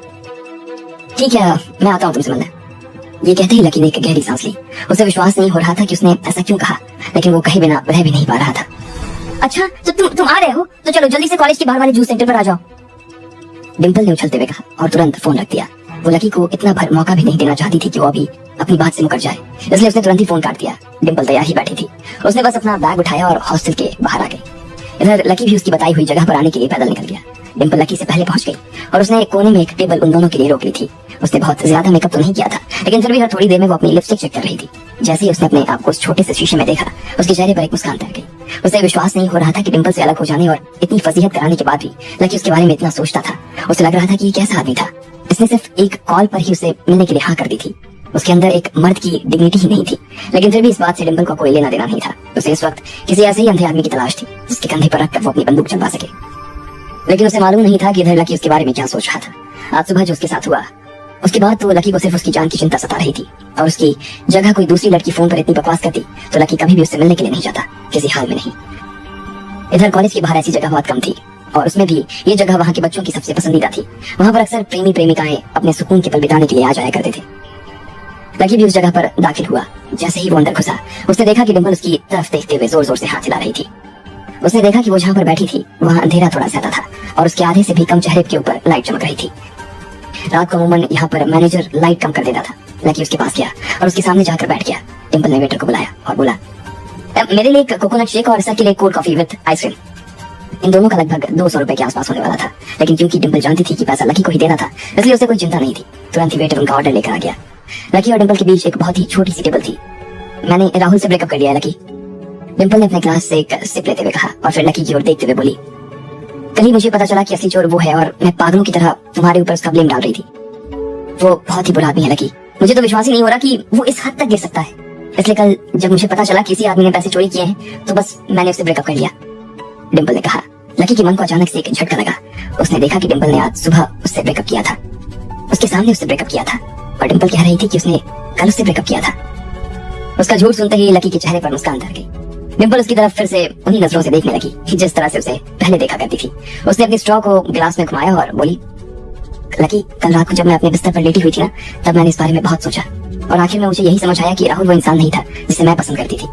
Speaker 1: ठीक है मैं आता हूँ तुमसे मिलने। ये कहते ही लकी ने एक गहरी सांस ली। उसे विश्वास नहीं हो रहा था कि उसने ऐसा क्यों कहा, लेकिन वो कहे बिना रह भी नहीं पा रहा था। अच्छा तो तुम आ रहे हो, तो चलो जल्दी से कॉलेज के बाहर वाले जूस सेंटर पर आ जाओ, डिम्पल ने उछलते हुए कहा और तुरंत फोन रख दिया। वो लकी को इतना भर मौका भी नहीं देना चाहती थी कि वो अभी अपनी बात से मुकर जाए, इसलिए उसने तुरंत ही फोन काट दिया। डिम्पल तैयार ही बैठी थी, उसने बस अपना बैग उठाया और हॉस्टल के बाहर आ गई। इधर लकी भी उसकी बताई हुई जगह पर आने के लिए पैदल निकल गया। डिम्पल लकी से पहले पहुंच गई और उसने कोने में एक टेबल उन दोनों के लिए रोक ली थी। उसने बहुत ज्यादा मेकअप तो नहीं किया था, लेकिन फिर भी हर थोड़ी देर में वो अपनी लिपस्टिक चेक कर रही थी। जैसे ही उसने अपने आप को उस छोटे से शीशे में देखा, उसके चेहरे पर एक मुस्कान तैर गई। उसे विश्वास नहीं हो रहा था कि डिम्पल से अलग हो जाने और इतनी फजीहत कराने के बाद भी लकी उसके बारे में इतना सोचता था। उसे लग रहा था कि ये कैसा आदमी था, इसने सिर्फ एक कॉल पर ही उसे मिलने के लिए हाँ कर दी थी। उसके अंदर एक मर्द की डिग्निटी ही नहीं थी, लेकिन फिर भी इस बात से डिम्पल को कोई लेना देना नहीं था। उसे इस वक्त किसी ऐसे ही अंधे आदमी की तलाश थी जिसके कंधे पर रखकर वो अपनी बंदूक चलवा सके। लेकिन उसे मालूम नहीं था कि इधर लकी उसके बारे में क्या सोच रहा था। आज सुबह जो उसके साथ हुआ, उसके बाद तो लकी को सिर्फ उसकी जान की चिंता सता रही थी, और उसकी जगह कोई दूसरी लड़की फोन पर इतनी बकवास करती तो लकी कभी भी उससे मिलने के लिए नहीं जाता, किसी हाल में नहीं। इधर कॉलेज के बाहर ऐसी जगह बहुत कम थी और उसमें भी ये जगह वहाँ के बच्चों की सबसे पसंदीदा थी। वहाँ पर अक्सर प्रेमी प्रेमिकाएं अपने सुकून के पल बिताने के लिए आ जाया करते थे। लकी भी उस जगह पर दाखिल हुआ। जैसे ही वो अंदर घुसा, उसने देखा कि डिम्पल उसकी तरफ देखते हुए जोर जोर से हाथ हिला रही थी। उसने देखा कि वो जहाँ पर बैठी थी वहाँ अंधेरा थोड़ा ज्यादा था और उसके आधे से भी कम चेहरे के ऊपर लाइट चमक रही थी। रात को अमूमन यहाँ पर मैनेजर लाइट कम कर देता था। लकी उसके पास गया और उसके सामने जाकर बैठ गया। डिम्पल ने वेटर को बुलाया और बोला, मेरे लिए एक कोकोनट शेक और सर के लिए कोल्ड कॉफी विद आइसक्रीम। इन दोनों का लगभग 200 रुपए के आसपास होने वाला था, लेकिन क्योंकि डिम्पल जानती थी कि पैसा लकी को ही देना था, इसलिए उसे कोई चिंता नहीं थी। तुरंत ही वेटर उनका ऑर्डर लेकर आ गया। लकी और डिम्पल के बीच एक बहुत ही छोटी सी टेबल थी। मैंने राहुल से ब्रेकअप कर लिया है लकी, डिम्पल ने अपने ग्लास से एक सिप लेते हुए कहा और फिर लकी की ओर देखते हुए बोली, कल ही मुझे पता चला कि असली चोर वो है और मैं पागलों की तरह तुम्हारे ऊपर उसका ब्लेम डाल रही थी। वो बहुत ही बुरा आदमी है लकी, मुझे तो विश्वास ही नहीं हो रहा कि वो इस हद तक गिर सकता है। इसलिए कल जब मुझे पता चला किसी आदमी ने पैसे चोरी किए हैं तो बस मैंने उससे ब्रेकअप कर लिया, डिम्पल ने कहा। लकी के मन को अचानक से एक झटका लगा। उसने देखा कि डिम्पल ने आज सुबह उससे ब्रेकअप किया था, उसके सामने उससे ब्रेकअप किया था और डिम्पल कह रही थी कि उसने कल उससे ब्रेकअप किया था। उसका झूठ सुनते ही लकी के चेहरे पर मुस्कान धर गई। डिम्पल उसकी तरफ फिर से उन्हीं नजरों से देखने लगी कि जिस तरह से उसे पहले देखा करती थी। उसने अपनी स्ट्रॉ को गिलास में घुमाया और बोली, लकी, कल रात को जब मैं अपने बिस्तर पर लेटी हुई थी ना, तब मैंने इस बारे में बहुत सोचा और आखिर में मुझे यही समझ आया कि राहुल वो इंसान नहीं था जिसे मैं पसंद करती थी।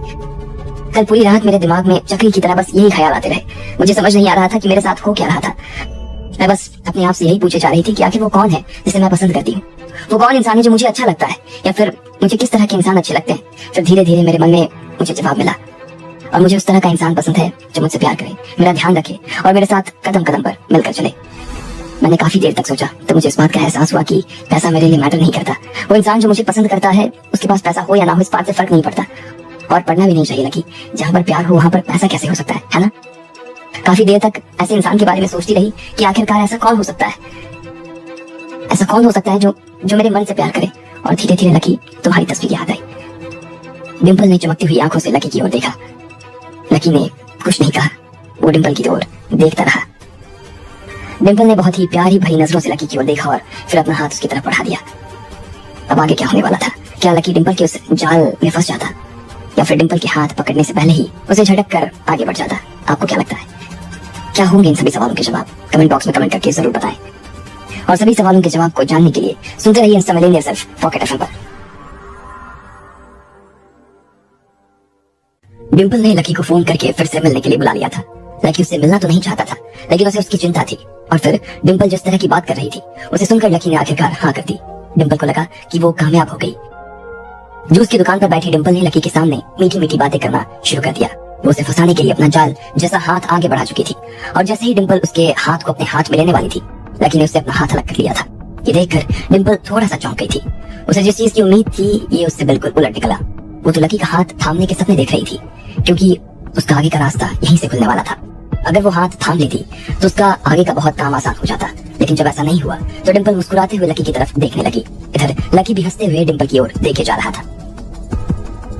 Speaker 1: कल पूरी रात मेरे दिमाग में चक्री की तरह बस यही ख्याल आते रहे। मुझे समझ नहीं आ रहा था कि मेरे साथ हो क्या रहा था। मैं बस अपने आप से यही पूछे जा रही थी कि आखिर वो कौन है जिसे मैं पसंद करती हूँ। वो कौन इंसान है जो मुझे अच्छा लगता है, या फिर मुझे किस तरह के इंसान अच्छे लगते हैं। फिर धीरे धीरे मेरे मन में मुझे जवाब मिला और मुझे उस तरह का इंसान पसंद है जो मुझसे प्यार करे, मेरा ध्यान रखे और मेरे साथ कदम कदम पर मिलकर चले। मैंने काफी देर तक सोचा तो मुझे इस बात का एहसास हुआ कि पैसा मेरे लिए मैटर नहीं करता। वो इंसान जो मुझे पसंद करता है उसके पास पैसा हो या ना हो, इस बात से फर्क नहीं पड़ता और पढ़ना भी नहीं चाहिए लकी। जहाँ पर प्यार हो वहाँ पर पैसा कैसे हो सकता है ना। काफी देर तक ऐसे इंसान के बारे में सोचती रही कि आखिरकार ऐसा कौन हो सकता है, ऐसा कौन हो सकता है जो मेरे मन से प्यार करे। और धीरे धीरे लकी तुम्हारी तस्वीर याद आई। डिम्पल ने चमकती हुई आंखों से लकी की ओर देखा। लकी ने कुछ नहीं कहा, वो डिम्पल की ओर देखता रहा। डिम्पल ने बहुत ही प्यारी भरी नजरों से लकी की ओर देखा और फिर अपना हाथ उसकी तरफ बढ़ा दिया। अब आगे क्या होने वाला था? क्या लकी डिम्पल के उस जाल में फंस जाता या फिर डिम्पल के हाथ पकड़ने से पहले ही उसे झटक कर आगे बढ़ जाता? आपको क्या लगता है, क्या होंगे इन सभी सवालों के जवाब? कमेंट बॉक्स में कमेंट करके जरूर बताएं और सभी सवालों के जवाब को जानने के लिए सुनते रहिए इंस्टा मिलेनियर सिर्फ पॉकेट एफएम पर। डिम्पल ने लकी को फोन करके फिर से मिलने के लिए बुला लिया था। लकी उससे मिलना तो नहीं चाहता था, लेकिन उसे उसकी चिंता थी। और फिर डिम्पल जिस तरह की बात कर रही थी उसे सुनकर लकी ने आखिरकार हाँ कर दी। डिम्पल को लगा कि वो कामयाब हो गई। जूस की दुकान पर बैठी डिम्पल ने लकी के सामने मीठी मीठी बातें करना शुरू कर दिया। वो उसे फंसाने के लिए अपना जाल जैसा हाथ आगे बढ़ा चुकी थी और जैसे ही डिम्पल उसके हाथ को अपने हाथ में लेने वाली थी, लकी ने उससे अपना हाथ अलग कर लिया था। ये देखकर डिम्पल थोड़ा सा चौंक गई थी। उसे जिस चीज की उम्मीद थी ये उससे बिल्कुल उलट निकला। वो तो लकी का हाथ थामने के सपने देख रही थी, क्योंकि उसका आगे का रास्ता यहीं से खुलने वाला था। अगर वो हाथ थाम लेती तो उसका आगे का बहुत काम आसान हो जाता। लेकिन जब ऐसा नहीं हुआ तो डिम्पल मुस्कुराते हुए लकी की तरफ देखने लगी। इधर लकी भी हंसते हुए डिम्पल की ओर देखे जा रहा था।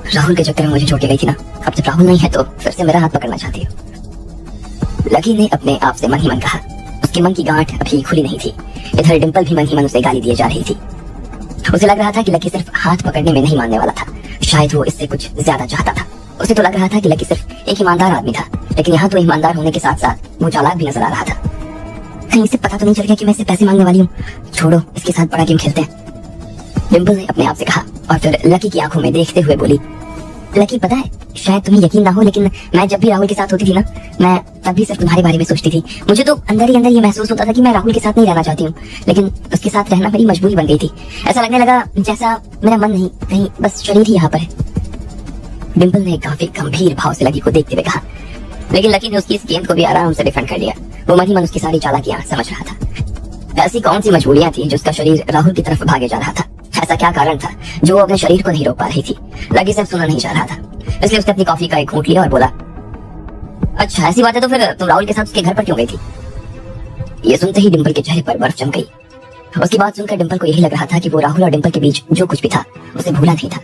Speaker 1: राहुल के चक्कर में मुझे छोड़ के गई थी ना, अब जब राहुल नहीं है तो फिर से मेरा हाथ पकड़ना चाहती हो, लकी ने अपने आप से मन ही मन कहा। उसके मन की गांठ अभी खुली नहीं थी। इधर डिम्पल भी मन ही मन उसे गाली दिए जा रही थी। उसे लग रहा था कि लकी सिर्फ हाथ पकड़ने में नहीं मानने वाला था, शायद वो इससे कुछ ज्यादा चाहता था। उसे तो लग रहा था कि लकी सिर्फ एक ईमानदार आदमी था, लेकिन यहाँ तो ईमानदार होने के साथ साथ वो चालाक भी नजर आ रहा था। कहीं इसे पता तो नहीं चल गया कि मैं इससे पैसे मांगने वाली हूँ? छोड़ो, इसके साथ बड़ा गेम खेलते हैं, डिम्पल ने अपने आप से कहा और फिर लकी की आंखों में देखते हुए बोली, लकी पता है शायद तुम्हें यकीन ना हो, लेकिन मैं जब भी राहुल के साथ होती थी ना, मैं तब भी सिर्फ तुम्हारे बारे में सोचती थी। मुझे तो अंदर ही अंदर ये महसूस होता था कि मैं राहुल के साथ नहीं रहना चाहती हूँ, लेकिन उसके साथ रहना मेरी मजबूरी बन गई थी। ऐसा लगने लगा जैसा मेरा मन नहीं, कहीं बस शरीर ही यहाँ पर है। डिम्पल ने काफी गंभीर भाव से लकी को देखते हुए कहा, लेकिन लकी ने उसकी इस गेंद को भी आराम से डिफेंड कर लिया। वो मन ही मन उसकी सारी चालाकियां समझ रहा था। ऐसी कौन सी मजबूरियां थी जो उसका शरीर राहुल की तरफ भागे जा रहा था? ऐसा क्या कारण था जो वो अपने शरीर को नहीं रोक पा रही थी? लकी सिर्फ सुना नहीं जा रहा था, इसलिए उसने अपनी कॉफी का एक घूंट लिया और बोला, अच्छा ऐसी बात है तो फिर तुम राहुल के साथ उसके घर पर क्यों गई थी? ये सुनते ही डिम्पल के चेहरे पर बर्फ जम गई। उसकी बात सुनकर डिम्पल को यही लग रहा था कि वो राहुल और डिम्पल के बीच जो कुछ भी था उसे भूला नहीं था।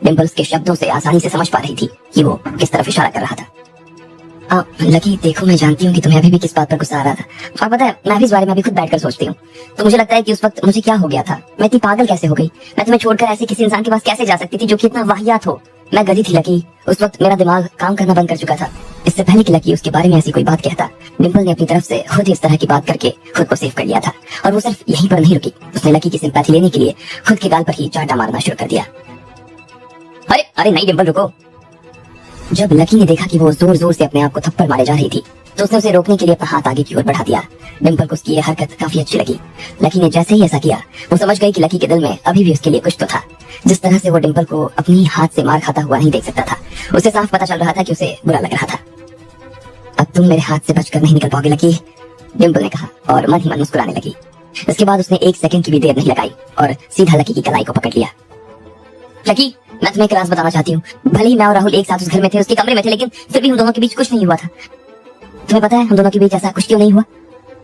Speaker 1: डिम्पल उसके शब्दों से आसानी से समझ पा रही थी कि वो किस तरफ इशारा कर रहा था। लकी देखो, मैं जानती हूँ कि तुम्हें अभी भी किस बात पर गुस्सा आ रहा था, और पता है मैं भी इस बारे में अभी खुद बैठकर सोचती हूँ। तो मुझे लगता है कि उस वक्त मुझे क्या हो गया था, मैं इतनी पागल कैसे हो गई? मैं तुम्हें छोड़कर ऐसे किसी इंसान के पास कैसे जा सकती थी जो कि इतना वाहियात हो? मैं गधी थी लकी, उस वक्त मेरा दिमाग काम करना बंद कर चुका था, इससे पहले कि लकी उसके बारे में ऐसी कोई बात कहता, डिम्पल ने अपनी तरफ से खुद ही इस तरह की बात करके खुद को सेव कर लिया था। और वो सिर्फ यहीं पर नहीं रुकी, उसने लकी की सिंपैथी लेने के लिए खुद के गाल पर ही चांटा मारना शुरू कर दिया। अरे अरे नहीं डिम्पल रुको। जब लकी ने देखा कि वो जोर जोर से अपने आप को थप्पड़ मारे जा रही थी तो उसने उसे रोकने के लिए अपना हाथ आगे की ओर बढ़ा दिया। डिम्पल को उसकी यह हरकत काफी अच्छी लगी। लकी ने जैसे ही ऐसा किया वो समझ गई कि लकी के दिल में अभी भी उसके लिए कुछ तो था। जिस तरह से वो डिम्पल को अपनी हाथ से मार खाता हुआ नहीं देख सकता था, उसे साफ पता चल रहा था कि उसे बुरा लग रहा था। अब तुम मेरे हाथ से बचकर नहीं निकल पाओगे लकी, डिम्पल ने कहा और मन ही मन मुस्कुराने लगी। इसके बाद उसने 1 सेकंड की भी देर नहीं लगाई और सीधा लकी की कलाई को पकड़ लिया। लकी, मैं तुम्हें एक राज बताना चाहती हूँ। भले ही मैं और राहुल एक साथ उस घर में थे, उसके कमरे में थे, लेकिन फिर भी हम दोनों के बीच कुछ नहीं हुआ था। तुम्हें पता है हम दोनों के बीच ऐसा कुछ क्यों नहीं हुआ?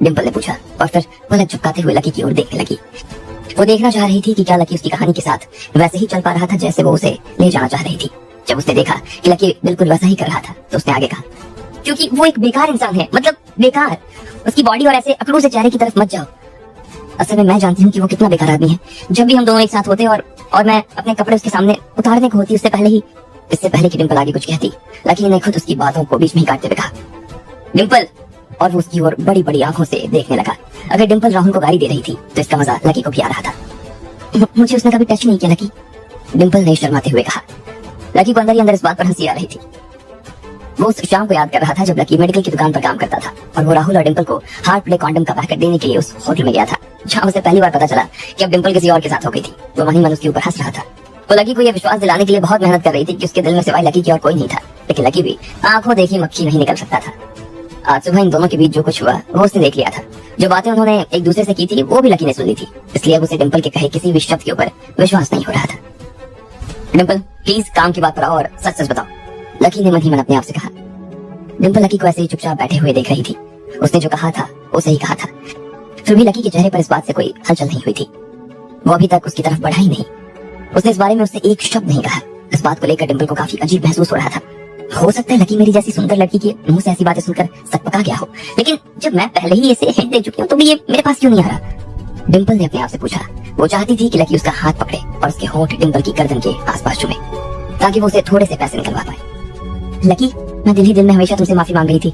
Speaker 1: डिम्पल ने पूछा और फिर पलक झुकाते हुए लकी की ओर देखने लगी। वो देखना चाह रही थी कि क्या लकी उसकी कहानी के साथ वैसे ही चल पा रहा था जैसे वो उसे ले जाना चाह रही थी। जब उसने देखा कि लकी बिल्कुल वैसा ही कर रहा था तो उसने आगे कहा, क्योंकि वो एक बेकार इंसान है, मतलब बेकार। उसकी बॉडी और ऐसे अकड़ों से चेहरे की तरफ मत जाओ। असल में मैं जानती हूँ कि वो कितना बेकार आदमी है। जब भी हम दोनों एक साथ होते और मैं अपने कपड़े उसके सामने उतारने को होती इससे पहले कि डिम्पल आगे कुछ कहती, लकी ने खुद उसकी बातों को बीच में ही काटते हुए कहा, डिम्पल। और वो उसकी ओर बड़ी बड़ी आंखों से देखने लगा। अगर डिम्पल राहुल को गाली दे रही थी तो इसका मजा लकी को भी आ रहा था। मुझे उसने कभी टच नहीं किया लकी, डिम्पल ने शर्माते हुए कहा। लकी को अंदर ही अंदर इस बात पर हंसी आ रही थी। वो उस शाम को याद कर रहा था जब लकी मेडिकल की दुकान पर काम करता था और वो राहुल और डिम्पल को हार्ट प्ले कॉन्डम का पैकेट देने के लिए उस होटल में गया था, जहाँ उसे पहली बार पता चला कि अब डिम्पल किसी और के साथ हो गई थी। वो वहीं मन उसके ऊपर हंस रहा था। वो लकी को यह विश्वास दिलाने के लिए बहुत मेहनत कर रही थी कि उसके दिल में सिवाय लकी की और कोई नहीं था, लेकिन लकी भी आंखों देखी मक्खी नहीं निकल सकता था। आज सुबह इन दोनों के बीच जो कुछ हुआ वो उसने देख लिया था। जो बातें उन्होंने एक दूसरे से की थी वो भी लकी ने सुन ली थी, इसलिए अब उसे डिम्पल के कहे किसी भी शब्द के ऊपर विश्वास नहीं हो रहा था। डिम्पल प्लीज काम की बात पर आओ और सच सच बताओ, लकी ने मन ही मन अपने आप से कहा। डिम्पल लकी को ऐसे ही चुपचाप बैठे हुए देख रही थी। उसने जो कहा था वो सही कहा था, फिर भी लकी के चेहरे पर इस बात से कोई हलचल नहीं हुई थी। वो अभी तक उसकी तरफ बढ़ा ही नहीं। उसने इस बारे में उससे एक शब्द नहीं कहा। इस बात को लेकर डिम्पल को काफी अजीब महसूस हो रहा था। हो सकता है लकी मेरी जैसी सुंदर लड़की के मुंह से ऐसी बातें सुनकर सकपका गया हो, लेकिन जब मैं पहले ही इसे हिंट दे चुकी हूँ तो भी ये मेरे पास क्यों नहीं आ रहा? डिम्पल ने अपने आप से पूछा। वो चाहती थी कि लकी उसका हाथ पकड़े और उसके होंठ डिम्पल की गर्दन के आसपास चुमे ताकि वो उसे थोड़े से पैसे निकलवा पाए। लकी, मैं दिल ही दिल में हमेशा तुमसे माफी मांग रही थी।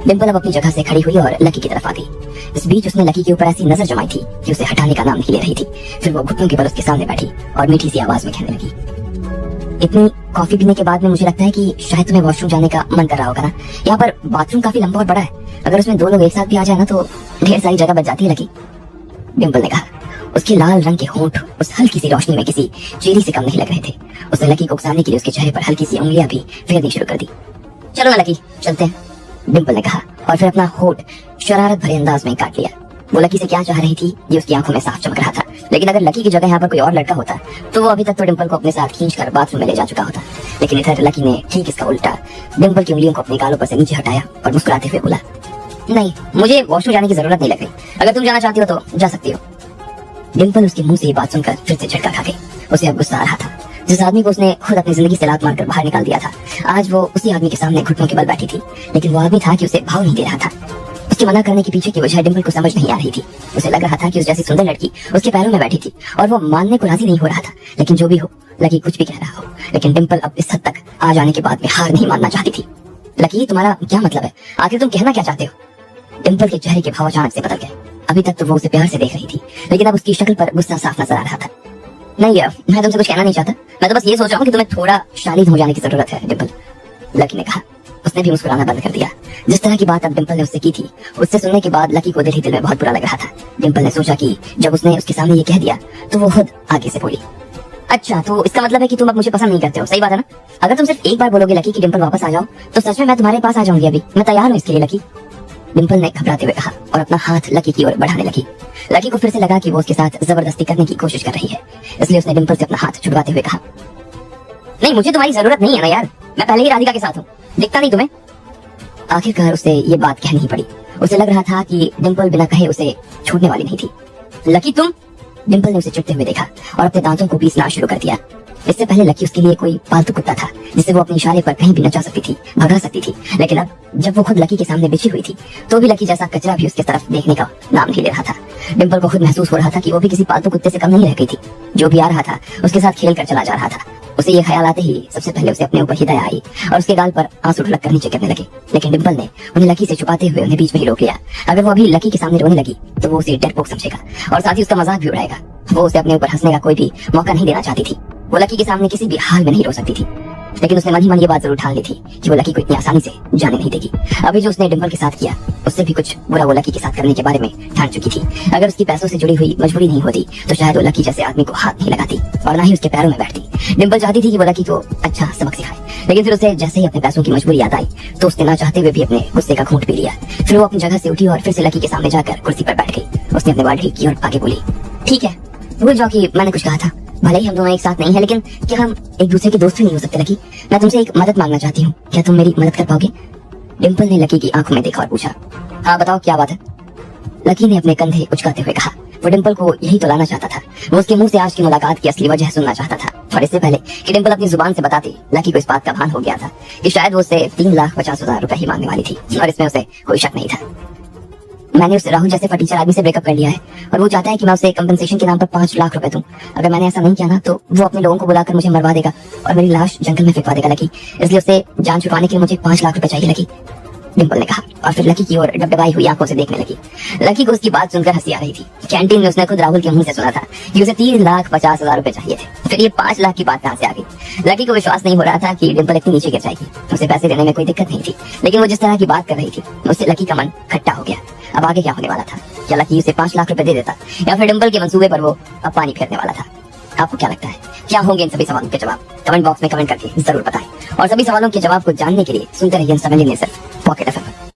Speaker 1: डिम्पल अब अपनी जगह से खड़ी हुई और लकी की तरफ आ गई। इस बीच उसने लकी के ऊपर ऐसी नजर जमाई थी कि उसे हटाने का नाम नहीं ले रही थी। फिर वो घुटनों के बल उसके सामने बैठी और मीठी सी आवाज में कहने लगी, इतनी कॉफी पीने के बाद में मुझे लगता है कि शायद तुम्हें वॉशरूम जाने का मन कर रहा होगा ना। यहाँ पर बाथरूम काफी लंबा और बड़ा है, अगर उसमें 2 लोग एक साथ भी आ जाए ना तो ढेर सारी जगह बच जाती है लकी, डिम्पल ने कहा। उसके लाल रंग के होंठ उस हल्की सी रोशनी में किसी चेरी से कम नहीं लग रहे थे। उसने लकी को उकसाने के लिए उसके चेहरे पर हल्की सी उंगलियां भी फेरनी शुरू कर दी। चलो ना लकी, चलते हैं, डिम्पल ने कहा और फिर अपना होंठ शरारत भरे अंदाज में काट लिया। वो लकी से क्या चाह रही थी ये उसकी आंखों में साफ चमक रहा था, लेकिन अगर लकी की जगह यहाँ पर कोई और लड़का होता तो वो अभी तक तो डिम्पल को अपने साथ खींचकर बाथरूम में ले जा चुका होता। लेकिन इधर लकी ने ठीक इसका उल्टा डिम्पल की उंगलियों को अपने गालों पर से नीचे हटाया और मुस्कुराते हुए बोला, नहीं, मुझे वॉशरूम जाने की जरूरत नहीं लग रही, अगर तुम जाना चाहती हो तो जा सकती हो। डिम्पल उसके मुंह से ये बात सुनकर फिर से झटका खा गई। उसे अब गुस्सा आ रहा था। जिस आदमी को उसने खुद अपनी जिंदगी से लात मारकर बाहर निकाल दिया था, आज वो उसी आदमी के सामने घुटनों के बल बैठी थी, लेकिन वो आदमी था कि उसे भाव नहीं दे रहा था। उसके मना करने के पीछे की वजह डिम्पल को समझ नहीं आ रही थी। उसे लग रहा था कि उस जैसी सुंदर लड़की उसके पैरों में बैठी थी और वो मानने को राजी नहीं हो रहा था। लेकिन जो भी हो, लकी कुछ भी कह रहा हो, लेकिन डिम्पल अब इस हद तक आ जाने के बाद में हार नहीं मानना चाहती थी। लकी, तुम्हारा क्या मतलब है? आखिर तुम कहना क्या चाहते हो? डिम्पल के चेहरे के भाव अचानक से बदल गए। अभी तक तो वो उसे प्यार से देख रही थी, लेकिन अब उसकी शक्ल पर गुस्सा साफ नजर आ रहा था। नहीं, मैं तुमसे कुछ कहना नहीं चाहता, मैं तो बस ये सोच रहा हूँ कि तुम्हें थोड़ा शालीन हो जाने की जरूरत है डिम्पल, लकी ने कहा। उसने भी मुस्कुराना बंद कर दिया। जिस तरह की बात अब डिम्पल ने उससे की थी, उससे सुनने के बाद लकी को दिल ही दिल में बहुत बुरा लग रहा था। डिम्पल ने सोचा कि जब उसने उसके सामने ये कह दिया तो वो खुद आगे से बोली, अच्छा तो इसका मतलब है कि तुम अब मुझे पसंद नहीं करते हो, सही बात है ना? अगर तुम सिर्फ एक बार बोलोगे लकी कि डिम्पल वापस आ जाओ तो सच में मैं तुम्हारे पास आ जाऊंगी, अभी मैं तैयार हूँ इसके लिए लकी, डिम्पल ने घबराते हुए कहा और अपना हाथ लकी की ओर बढ़ाने लगी। लकी को फिर से लगा कि वो उसके साथ जबरदस्ती करने की कोशिश कर रही है, इसलिए उसने डिम्पल से अपना हाथ छुड़वाते हुए कहा, नहीं, मुझे तुम्हारी जरूरत नहीं है ना यार, मैं पहले ही राधिका के साथ हूँ, दिखता नहीं तुम्हें? आखिरकार उसे ये बात कहनी ही पड़ी। उसे लग रहा था कि डिम्पल बिना कहे उसे छोड़ने वाली नहीं थी। लकी तुम, डिम्पल ने उसे चिढ़ते हुए देखा और अपने दांतों को पीसना शुरू कर दिया। इससे पहले लकी उसके लिए कोई पालतू कुत्ता था जिसे वो अपने इशारे पर कहीं भी नचा सकती थी, भगा सकती थी, लेकिन अब जब वो खुद लकी के सामने बिछी हुई थी तो भी लकी जैसा कचरा भी उसकी तरफ देखने का नाम नहीं ले रहा था। डिम्पल को खुद महसूस हो रहा था कि वो भी किसी पालतू कुत्ते से कम नहीं रह गई थी। जो भी आ रहा था उसके साथ खेल कर चला जा रहा था। उसे ये ख्याल आते ही सबसे पहले उसे अपने ऊपर ही दया आई और उसके गाल पर आंसू ढुलक कर नीचे गिरने लगे। लेकिन डिम्पल ने उन्हें लकी से छुपाते हुए उन्हें बीच में ही रोक लिया। अगर वो अभी लकी के सामने रोने लगी तो वो उसे डरपोक समझेगा और साथ ही उसका मजाक भी उड़ाएगा। वो उसे अपने ऊपर हंसने का कोई भी मौका नहीं देना चाहती थी। वो लकी के सामने किसी भी हाल में नहीं रो सकती थी, लेकिन उसने मन ही मन ये बात जरूर ठान ली थी कि वो लकी को इतनी आसानी से जाने नहीं देगी। अभी जो उसने डिम्पल के साथ किया उससे भी कुछ बुरा वो लकी के साथ करने के बारे में ठान चुकी थी। अगर उसकी पैसों से जुड़ी हुई मजबूरी नहीं होती तो शायद वो लकी जैसे आदमी को हाथ नहीं लगाती और ना ही उसके पैरों में बैठती। डिम्पल चाहती थी कि वो लकी को अच्छा सबक सिखाए, लेकिन फिर उसे जैसे ही अपने पैसों की मजबूरी याद आई तो उसने ना चाहते हुए भी अपने गुस्से का घूंट पी लिया। फिर वो अपनी जगह से उठी और फिर से लकी के सामने जाकर कुर्सी पर बैठ गई। उसने अपने बाल ठीक की और आगे बोली, ठीक है, भूल जाओ कि मैंने कुछ कहा था। भले ही हम दोनों एक साथ नहीं है, लेकिन क्या हम एक दूसरे के दोस्त भी नहीं हो सकते लकी? मैं तुमसे एक मदद मांगना चाहती हूँ, क्या तुम मेरी मदद कर पाओगे? डिम्पल ने लकी की आंखों में देखा और पूछा, हाँ बताओ क्या बात है? लकी ने अपने कंधे उचकाते हुए कहा। वो डिम्पल को यही तो लाना चाहता था। वो उसके मुंह से आज की मुलाकात की असली वजह सुनना चाहता था। और इससे पहले कि डिम्पल अपनी जुबान से बताती, लकी को इस बात का भान हो गया था कि शायद वो उसे 3,50,000 रुपए ही मांगने वाली थी और इसमें उसे कोई शक नहीं था। मैंने उस राहुल जैसे फटीचर आदमी से ब्रेकअप कर लिया है और वो चाहता है कि मैं उसे कंपनसेशन के नाम पर 5 लाख रुपए दूं। अगर मैंने ऐसा नहीं किया ना तो वो अपने लोगों को बुलाकर मुझे मरवा देगा और मेरी लाश जंगल में फेंकवा देगा लकी। इसलिए उसे जान छुड़वाने के लिए मुझे 5 लाख रुपए चाहिए लकी, डिम्पल ने कहा और फिर लकी की ओर डबडबाई हुई आंखों से देखने लगी। लकी को उसकी बात सुनकर हंसी आ रही थी। कैंटीन में उसने खुद राहुल के मुंह से सुना था कि उसे 3,50,000 रुपए चाहिए थे। फिर ये 5 लाख की बात कहां से आ गई? लकी को विश्वास नहीं हो रहा था कि डिम्पल इतनी नीचे गिर जाएगी। उसे पैसे देने में कोई दिक्कत नहीं थी, लेकिन वो जिस तरह की बात कर रही थी उससे लकी का मन खट्टा हो गया। अब आगे क्या होने वाला था? क्या लकी उसे 5 लाख रुपए दे देता या फिर डिम्पल के मंसूबे पर वो अब पानी फेरने वाला था? आपको क्या लगता है, क्या होंगे इन सभी सवालों के जवाब? कमेंट बॉक्स में कमेंट करके जरूर बताएं और सभी सवालों के जवाब को जानने के लिए सुनते रहिए सिर्फ पॉकेट एफएम।